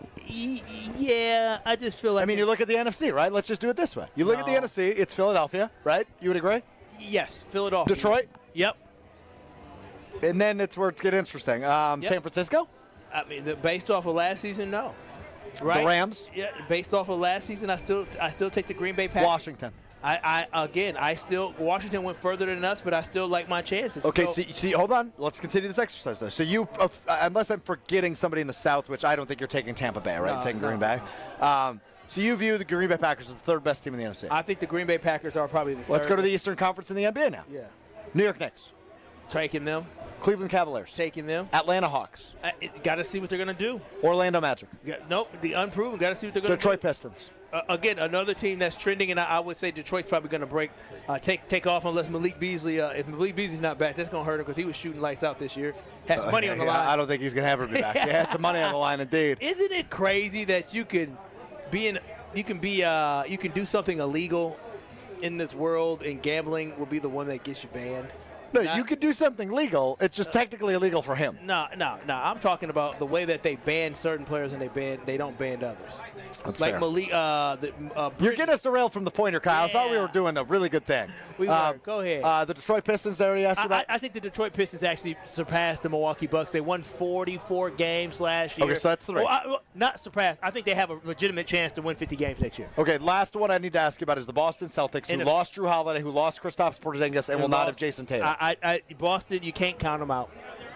I just feel like.
I mean, you look at the NFC, right? Let's just do it this way. You look at the NFC, it's Philadelphia, right? You would agree?
Yes, Philadelphia.
Detroit?
Yep.
And then it's where it's getting interesting. San Francisco?
I mean, based off of last season, no. Right?
The Rams?
Yeah, based off of last season, I still take the Green Bay Packers.
Washington.
Washington went further than us, but I still like my chances.
Okay, so hold on. Let's continue this exercise, though. So you, unless I'm forgetting somebody in the South, which I don't think you're taking Tampa Bay, right? You're taking Green Bay. So you view the Green Bay Packers as the third best team in the NFC?
I think the Green Bay Packers are probably the third.
Let's go to the Eastern Conference in the NBA now.
Yeah.
New York Knicks.
Taking them.
Cleveland Cavaliers.
Taking them.
Atlanta Hawks.
Got to see what they're going to do.
Orlando Magic.
Nope, the unproven. Got to see what they're going to do.
Detroit Pistons.
Again, another team that's trending, and I would say Detroit's probably going to take off unless Malik Beasley. If Malik Beasley's not back, that's going to hurt him because he was shooting lights out this year. Has money on the line.
I don't think he's going to ever be back. Yeah, had some money on the line, indeed.
Isn't it crazy that you can do something illegal in this world, and gambling will be the one that gets you banned?
No, you could do something legal. It's just technically illegal for him.
No. I'm talking about the way that they ban certain players and they don't ban others.
That's
like
fair.
Malik.
You're getting us derailed from the pointer, Kyle. I thought we were doing a really good thing.
We were. Go ahead.
The Detroit Pistons there, you asked about?
I think the Detroit Pistons actually surpassed the Milwaukee Bucks. They won 44 games last year.
Okay, so that's 3.
Not surpassed. I think they have a legitimate chance to win 50 games next year.
Okay, last one I need to ask you about is the Boston Celtics, who lost Drew Holiday, who lost Kristaps Porzingis, and will not have Jason Tatum.
Boston, you can't count them out.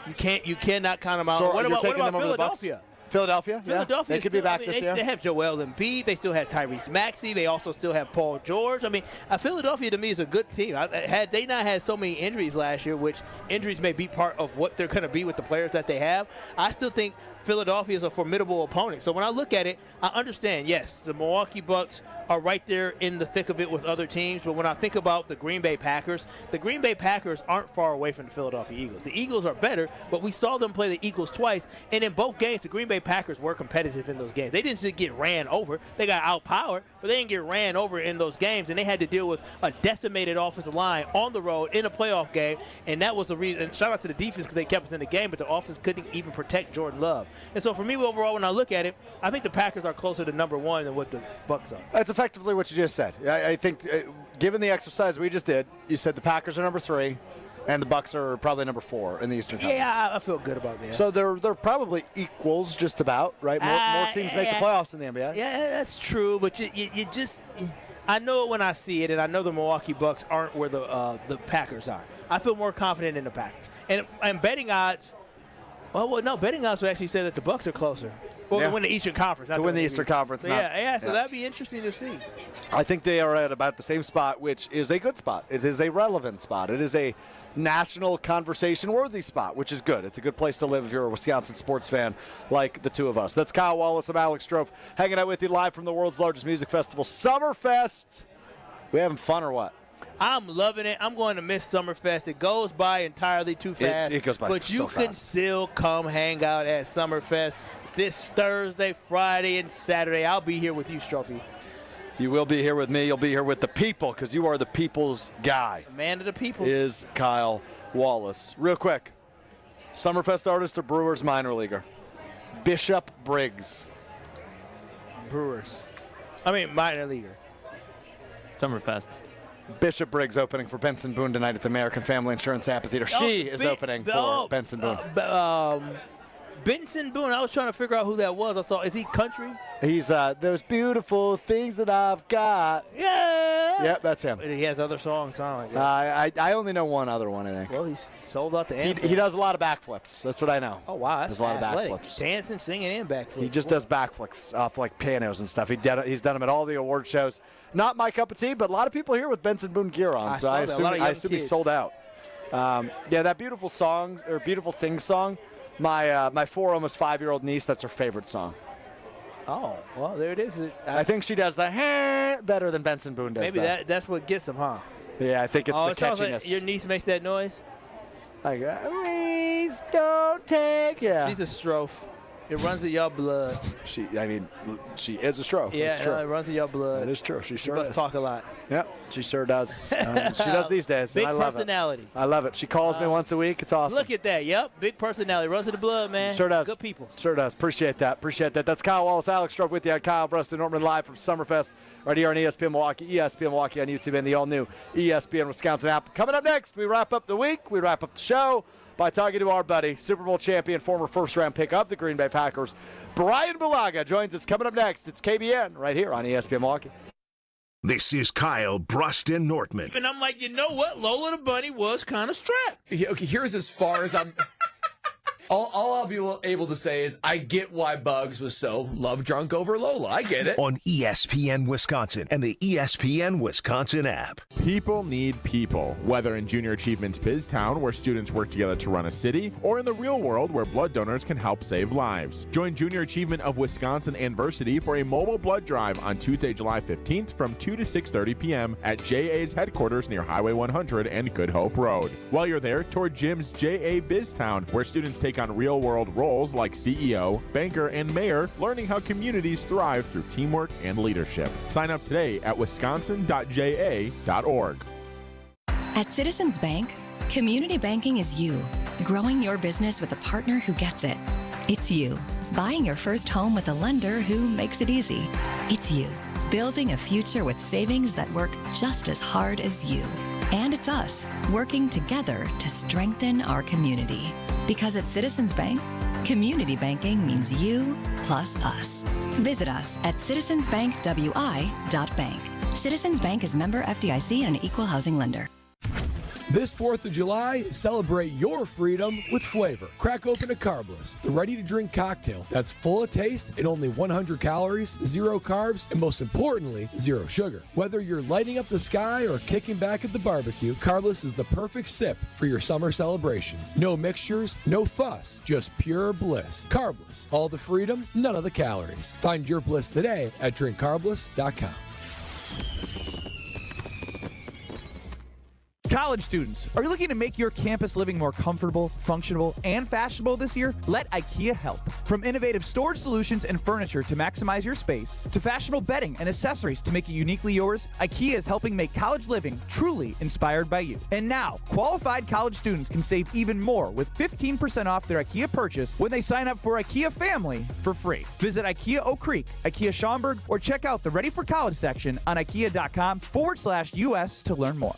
You cannot count them out.
So
what about
Philadelphia? Philadelphia?
Philadelphia.
They could be back this year.
They have Joel Embiid. They still have Tyrese Maxey. They also still have Paul George. I mean, Philadelphia to me is a good team. Had they not had so many injuries last year, which injuries may be part of what they're going to be with the players that they have, I still think Philadelphia is a formidable opponent. So when I look at it, I understand, yes, the Milwaukee Bucks are right there in the thick of it with other teams. But when I think about the Green Bay Packers aren't far away from the Philadelphia Eagles. The Eagles are better, but we saw them play the Eagles twice. And in both games, the Green Bay Packers were competitive in those games. They didn't just get ran over. They got outpowered, but they didn't get ran over in those games. And they had to deal with a decimated offensive line on the road in a playoff game. And that was the reason. And shout out to the defense because they kept us in the game, but the offense couldn't even protect Jordan Love. And so for me, overall, when I look at it, I think the Packers are closer to number one than what the Bucks are.
That's effectively what you just said. I think, given the exercise we just did, you said the Packers are number 3, and the Bucks are probably number 4 in the Eastern Conference.
Yeah, I feel good about that.
So they're probably equals, just about, right? More teams make the playoffs in the NBA.
Yeah, that's true, but you just. I know it when I see it, and I know the Milwaukee Bucks aren't where the Packers are. I feel more confident in the Packers, and betting odds. Well, no, betting odds would actually say that the Bucks are closer. Well, to win the Eastern Conference.
To win the Eastern Conference.
So that'd be interesting to see.
I think they are at about the same spot, which is a good spot. It is a relevant spot. It is a national conversation-worthy spot, which is good. It's a good place to live if you're a Wisconsin sports fan like the two of us. That's Kyle Wallace. I'm Alex Strofe, hanging out with you live from the world's largest music festival, Summerfest. We having fun or what?
I'm loving it. I'm going to miss Summerfest. It goes by entirely too fast.
It goes by
but
so
you can
fast.
still come hang out at Summerfest this Thursday, Friday, and Saturday. I'll be here with you, Strophy.
You will be here with me. You'll be here with the people because you are the people's guy.
The man of the people.
Is Kyle Wallace. Real quick, Summerfest artist or Brewers minor leaguer? Bishop Briggs.
Brewers. Minor leaguer.
Summerfest.
Bishop Briggs opening for Benson Boone tonight at the American Family Insurance Amphitheater. She is opening for Benson Boone.
Benson Boone, I was trying to figure out who that was. Is he country?
He's those beautiful things that I've got.
Yeah.
Yep, that's him.
He has other songs on. I
I only know one other one, I think.
Well, he's sold out the anthem.
He does a lot of backflips. That's what I know.
Oh, wow. That's
a lot
athletic.
of backflips.
Dancing, singing, and backflips.
He just does backflips off like pianos and stuff. He's done them at all the award shows. Not my cup of tea, but a lot of people here with Benson Boone gear on, so I assume he's sold out. That beautiful song or beautiful thing song. My 4 almost 5-year-old niece, that's her favorite song.
Oh, well, there it is.
I think she does the better than Benson Boone does.
Maybe that's what gets him, huh?
Yeah, I think it's the catchiness.
Like your niece makes that noise?
Like, please don't take. Yeah.
She's a strophe. It runs in your blood.
She is a strophe.
Yeah, it runs in your blood.
That is true. She sure
does.
does.
Talk a lot.
Yep, she sure does. She does these days.
Big
and I love
personality.
It. I love it. She calls me once a week. It's awesome.
Look at that. Yep, big personality. Runs in the blood, man.
Sure does.
Good people.
Sure does. Appreciate that. That's Kyle Wallace, Alex Stroke with you on Kyle, Brust, and Nortman live from Summerfest right here on ESPN Milwaukee, ESPN Milwaukee on YouTube, and the all-new ESPN Wisconsin app. Coming up next, we wrap up the week. We wrap up the show by talking to our buddy, Super Bowl champion, former first-round pick of the Green Bay Packers, Brian Bulaga joins us coming up next. It's KBN right here on ESPN Milwaukee.
This is Kyle, Brust, and Nortman.
And I'm like, you know what? Lola the Bunny was kind of strapped.
Okay, here's as far as I'm... All I'll be able to say is I get why Bugs was so love-drunk over Lola. I get it.
On ESPN Wisconsin and the ESPN Wisconsin app.
People need people, whether in Junior Achievements BizTown, where students work together to run a city, or in the real world, where blood donors can help save lives. Join Junior Achievement of Wisconsin and Versity for a mobile blood drive on Tuesday, July 15th from 2 to 6:30 p.m. at JA's headquarters near Highway 100 and Good Hope Road. While you're there, tour Jim's JA BizTown, where students take on real-world roles like CEO, banker, and mayor, learning how communities thrive through teamwork and leadership. Sign up today at wisconsin.ja.org.
At Citizens Bank, community banking is you, growing your business with a partner who gets it. It's you, buying your first home with a lender who makes it easy. It's you, building a future with savings that work just as hard as you. And it's us, working together to strengthen our community. Because at Citizens Bank, community banking means you plus us. Visit us at citizensbankwi.bank. Citizens Bank is member FDIC and an equal housing lender.
This 4th of July, celebrate your freedom with flavor. Crack open a Carbless, the ready-to-drink cocktail that's full of taste and only 100 calories, 0 carbs, and most importantly, 0 sugar. Whether you're lighting up the sky or kicking back at the barbecue, Carbless is the perfect sip for your summer celebrations. No mixtures, no fuss, just pure bliss. Carbless, all the freedom, none of the calories. Find your bliss today at drinkcarbless.com.
College students, are you looking to make your campus living more comfortable, functional, and fashionable this year? Let IKEA help. From innovative storage solutions and furniture to maximize your space, to fashionable bedding and accessories to make it uniquely yours, IKEA is helping make college living truly inspired by you. And now, qualified college students can save even more with 15% off their IKEA purchase when they sign up for IKEA Family for free. Visit IKEA Oak Creek, IKEA Schaumburg, or check out the Ready for College section on IKEA.com/US to learn more.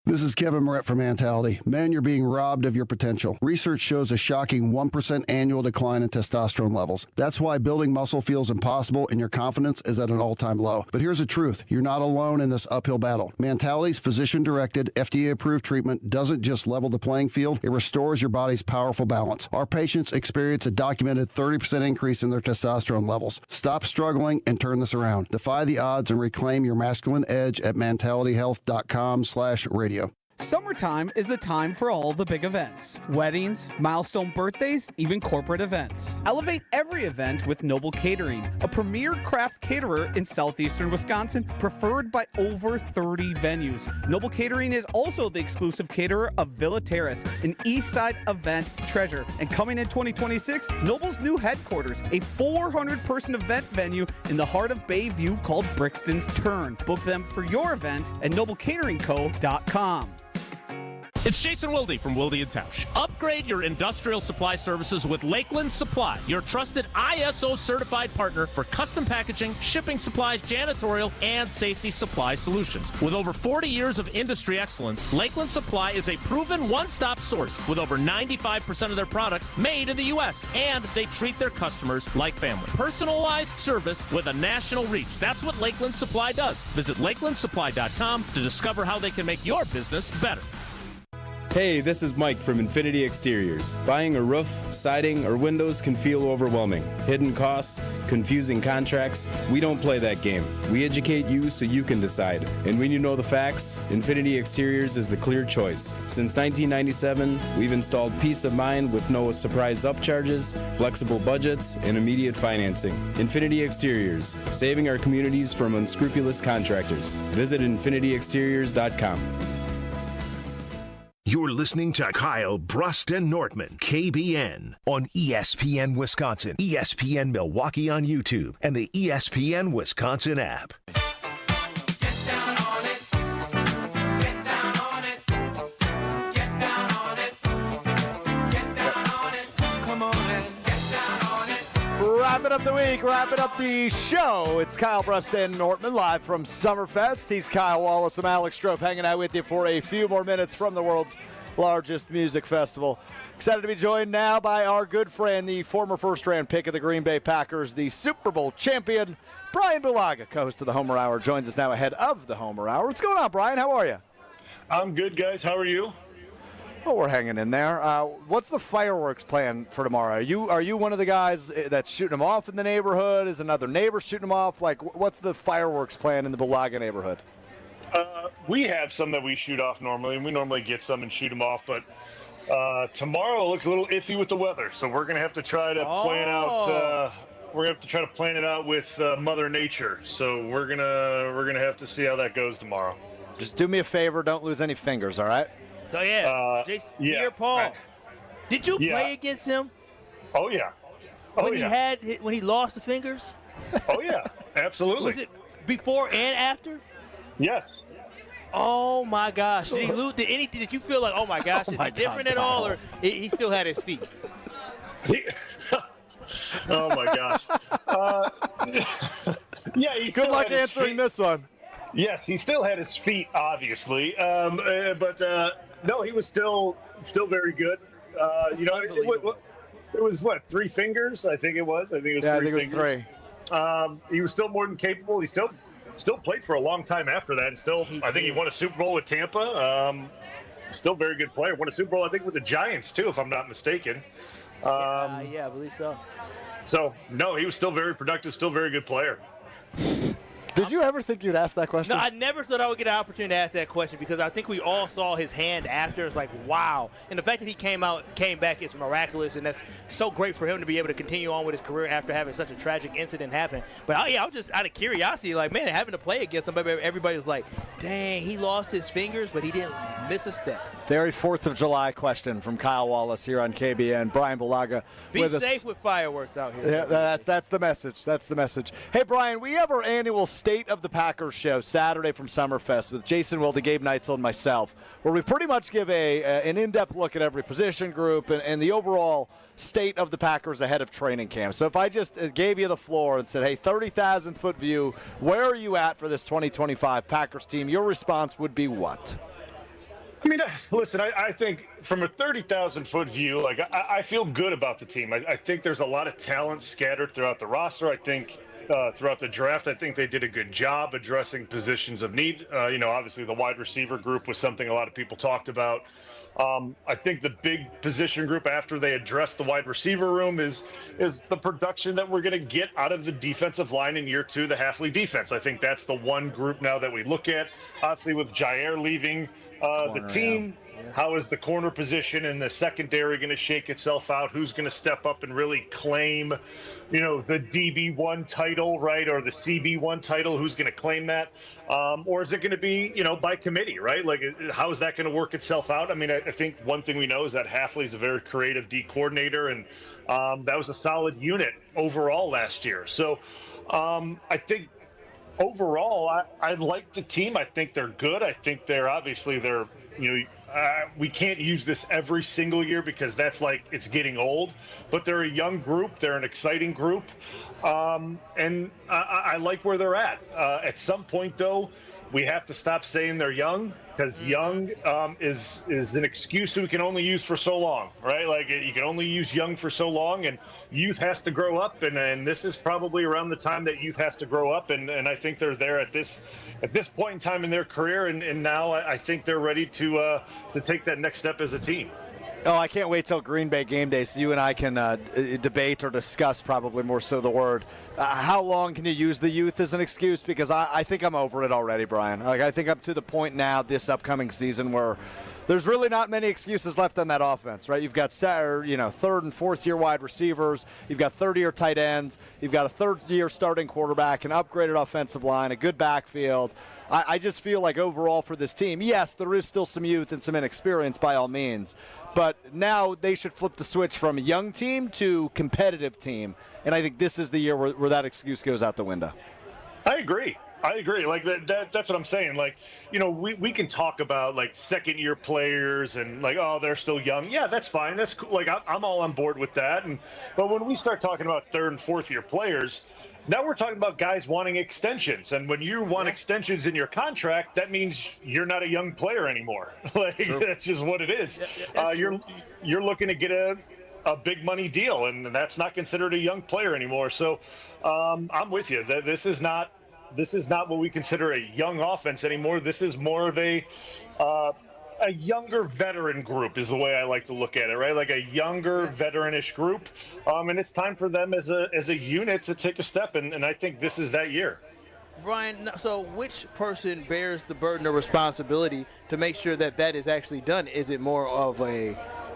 This is Kevin Moret from Mentality. Men, you're being robbed of your potential. Research shows a shocking 1% annual decline in testosterone levels. That's why building muscle feels impossible and your confidence is at an all-time low. But here's the truth. You're not alone in this uphill battle. Mentality's physician-directed, FDA-approved treatment doesn't just level the playing field, it restores your body's powerful balance. Our patients experience a documented 30% increase in their testosterone levels. Stop struggling and turn this around. Defy the odds and reclaim your masculine edge at mentalityhealth.com/radio.
Summertime is the time for all the big events. Weddings, milestone birthdays, even corporate events. Elevate every event with Noble Catering, a premier craft caterer in southeastern Wisconsin, preferred by over 30 venues. Noble Catering is also the exclusive caterer of Villa Terrace, an east side event treasure. And coming in 2026, Noble's new headquarters, a 400-person event venue in the heart of Bayview called Brixton's Turn. Book them for your event at noblecateringco.com.
It's Jason Wilde from Wilde & Tausch. Upgrade your industrial supply services with Lakeland Supply, your trusted ISO-certified partner for custom packaging, shipping supplies, janitorial, and safety supply solutions. With over 40 years of industry excellence, Lakeland Supply is a proven one-stop source with over 95% of their products made in the U.S., and they treat their customers like family. Personalized service with a national reach. That's what Lakeland Supply does. Visit lakelandsupply.com to discover how they can make your business better.
Hey, this is Mike from Infinity Exteriors. Buying a roof, siding, or windows can feel overwhelming. Hidden costs, confusing contracts. We don't play that game. We educate you so you can decide. And when you know the facts, Infinity Exteriors is the clear choice. Since 1997, we've installed peace of mind with no surprise upcharges, flexible budgets, and immediate financing. Infinity Exteriors, saving our communities from unscrupulous contractors. Visit infinityexteriors.com.
You're listening to Kyle, Brust, and Nortman, KBN, on ESPN Wisconsin, ESPN Milwaukee on YouTube, and the ESPN Wisconsin app.
Wrapping up the week, wrapping up the show. It's Kyle, Brust, and Nortman live from Summerfest. He's Kyle Wallace. I'm Alex Shro hanging out with you for a few more minutes from the world's largest music festival. Excited to be joined now by our good friend, the former first-round pick of the Green Bay Packers, the Super Bowl champion, Brian Bulaga, co-host of the Homer Hour, joins us now ahead of the Homer Hour. What's going on, Brian? How are you?
I'm good, guys. How are you?
Oh, we're hanging in there. What's the fireworks plan for tomorrow? Are you one of the guys that's shooting them off in the neighborhood? Is another neighbor shooting them off? Like, what's the fireworks plan in the Bulaga neighborhood?
We have some that we shoot off normally, and we normally get some and shoot them off. But tomorrow looks a little iffy with the weather, so we're gonna have to try to plan out. We're gonna have to try to plan it out with Mother Nature. So we're gonna have to see how that goes tomorrow.
Just do me a favor, don't lose any fingers, all right?
Oh, yeah. Jason, Pierre Paul. Did you play against him?
Oh, yeah.
When he lost the fingers?
Oh, yeah. Absolutely.
Was it before and after?
Yes.
Oh, my gosh. Did he lose? Did you feel like, oh, my gosh, is it different at all? Or he still had his feet?
Oh, my gosh. Yeah,
good luck answering this one.
Yes, he still had his feet, obviously. No, he was still very good. It was what, 3 fingers? I think it was. I think it was 3 fingers. He was still more than capable. He still played for a long time after that, and I think he won a Super Bowl with Tampa. Still very good player. Won a Super Bowl, I think, with the Giants too, if I'm not mistaken.
Yeah, I believe so.
So no, he was still very productive, still very good player.
Did you ever think you'd ask that question?
No, I never thought I would get an opportunity to ask that question because I think we all saw his hand after. It's like, wow. And the fact that he came back is miraculous, and that's so great for him to be able to continue on with his career after having such a tragic incident happen. But, I was just out of curiosity, like, man, having to play against him, everybody was like, dang, he lost his fingers, but he didn't miss a step.
Very 4th of July question from Kyle Wallace here on KBN. Brian Bulaga
Be safe with fireworks out here.
Yeah, that's the message. That's the message. Hey, Brian, we have our annual State of the Packers show Saturday from Summerfest with Jason Wilde, Gabe Neitzel, and myself, where we pretty much give an in-depth look at every position group and the overall state of the Packers ahead of training camp. So if I just gave you the floor and said, hey, 30,000-foot view, where are you at for this 2025 Packers team? Your response would be what?
I mean, listen, I think from a 30,000-foot view, like I feel good about the team. I think there's a lot of talent scattered throughout the roster. I think throughout the draft, I think they did a good job addressing positions of need. Obviously the wide receiver group was something a lot of people talked about. I think the big position group after they addressed the wide receiver room is the production that we're going to get out of the defensive line in year 2, the Halfley defense. I think that's the one group now that we look at. Obviously with Jair leaving the team, how is the corner position and the secondary going to shake itself out? Who's going to step up and really claim, the DB1 title, right? Or the CB1 title? Who's going to claim that? Or is it going to be, by committee, right? Like, how is that going to work itself out? I mean, I think one thing we know is that Halfley's a very creative D coordinator, and that was a solid unit overall last year. So I think overall, I like the team. I think they're good. I think they're we can't use this every single year because that's like it's getting old. But they're a young group. They're an exciting group. And I like where they're at. At some point, though, we have to stop saying they're young, because young is an excuse that we can only use for so long, right? Like, you can only use young for so long, and youth has to grow up, and this is probably around the time that youth has to grow up, and I think they're there at this point in time in their career, and now I think they're ready to take that next step as a team.
Oh, I can't wait till Green Bay game day so you and I can debate or discuss, probably more so the word. How long can you use the youth as an excuse? Because I think I'm over it already, Brian. Like, I think I'm to the point now this upcoming season where there's really not many excuses left on that offense, right? You've got third and fourth year wide receivers, you've got third-year tight ends, you've got a third-year starting quarterback, an upgraded offensive line, a good backfield. I just feel like overall for this team, yes, there is still some youth and some inexperience by all means, but now they should flip the switch from a young team to competitive team, and I think this is the year where that excuse goes out the window.
I agree. Like that's what I'm saying. Like, we can talk about like second-year players and like, oh, they're still young. Yeah, that's fine. That's cool. Like, I'm all on board with that. But when we start talking about third and fourth-year players, now we're talking about guys wanting extensions. And when you want extensions in your contract, that means you're not a young player anymore. Like, that's just what it is. You're looking to get a big money deal, and that's not considered a young player anymore. So I'm with you. This is not what we consider a young offense anymore. This is more of a younger veteran group is the way I like to look at it, right? Like a younger veteranish group. And it's time for them as a unit to take a step. And I think this is that year.
Brian, so which person bears the burden of responsibility to make sure that is actually done? Is it more of a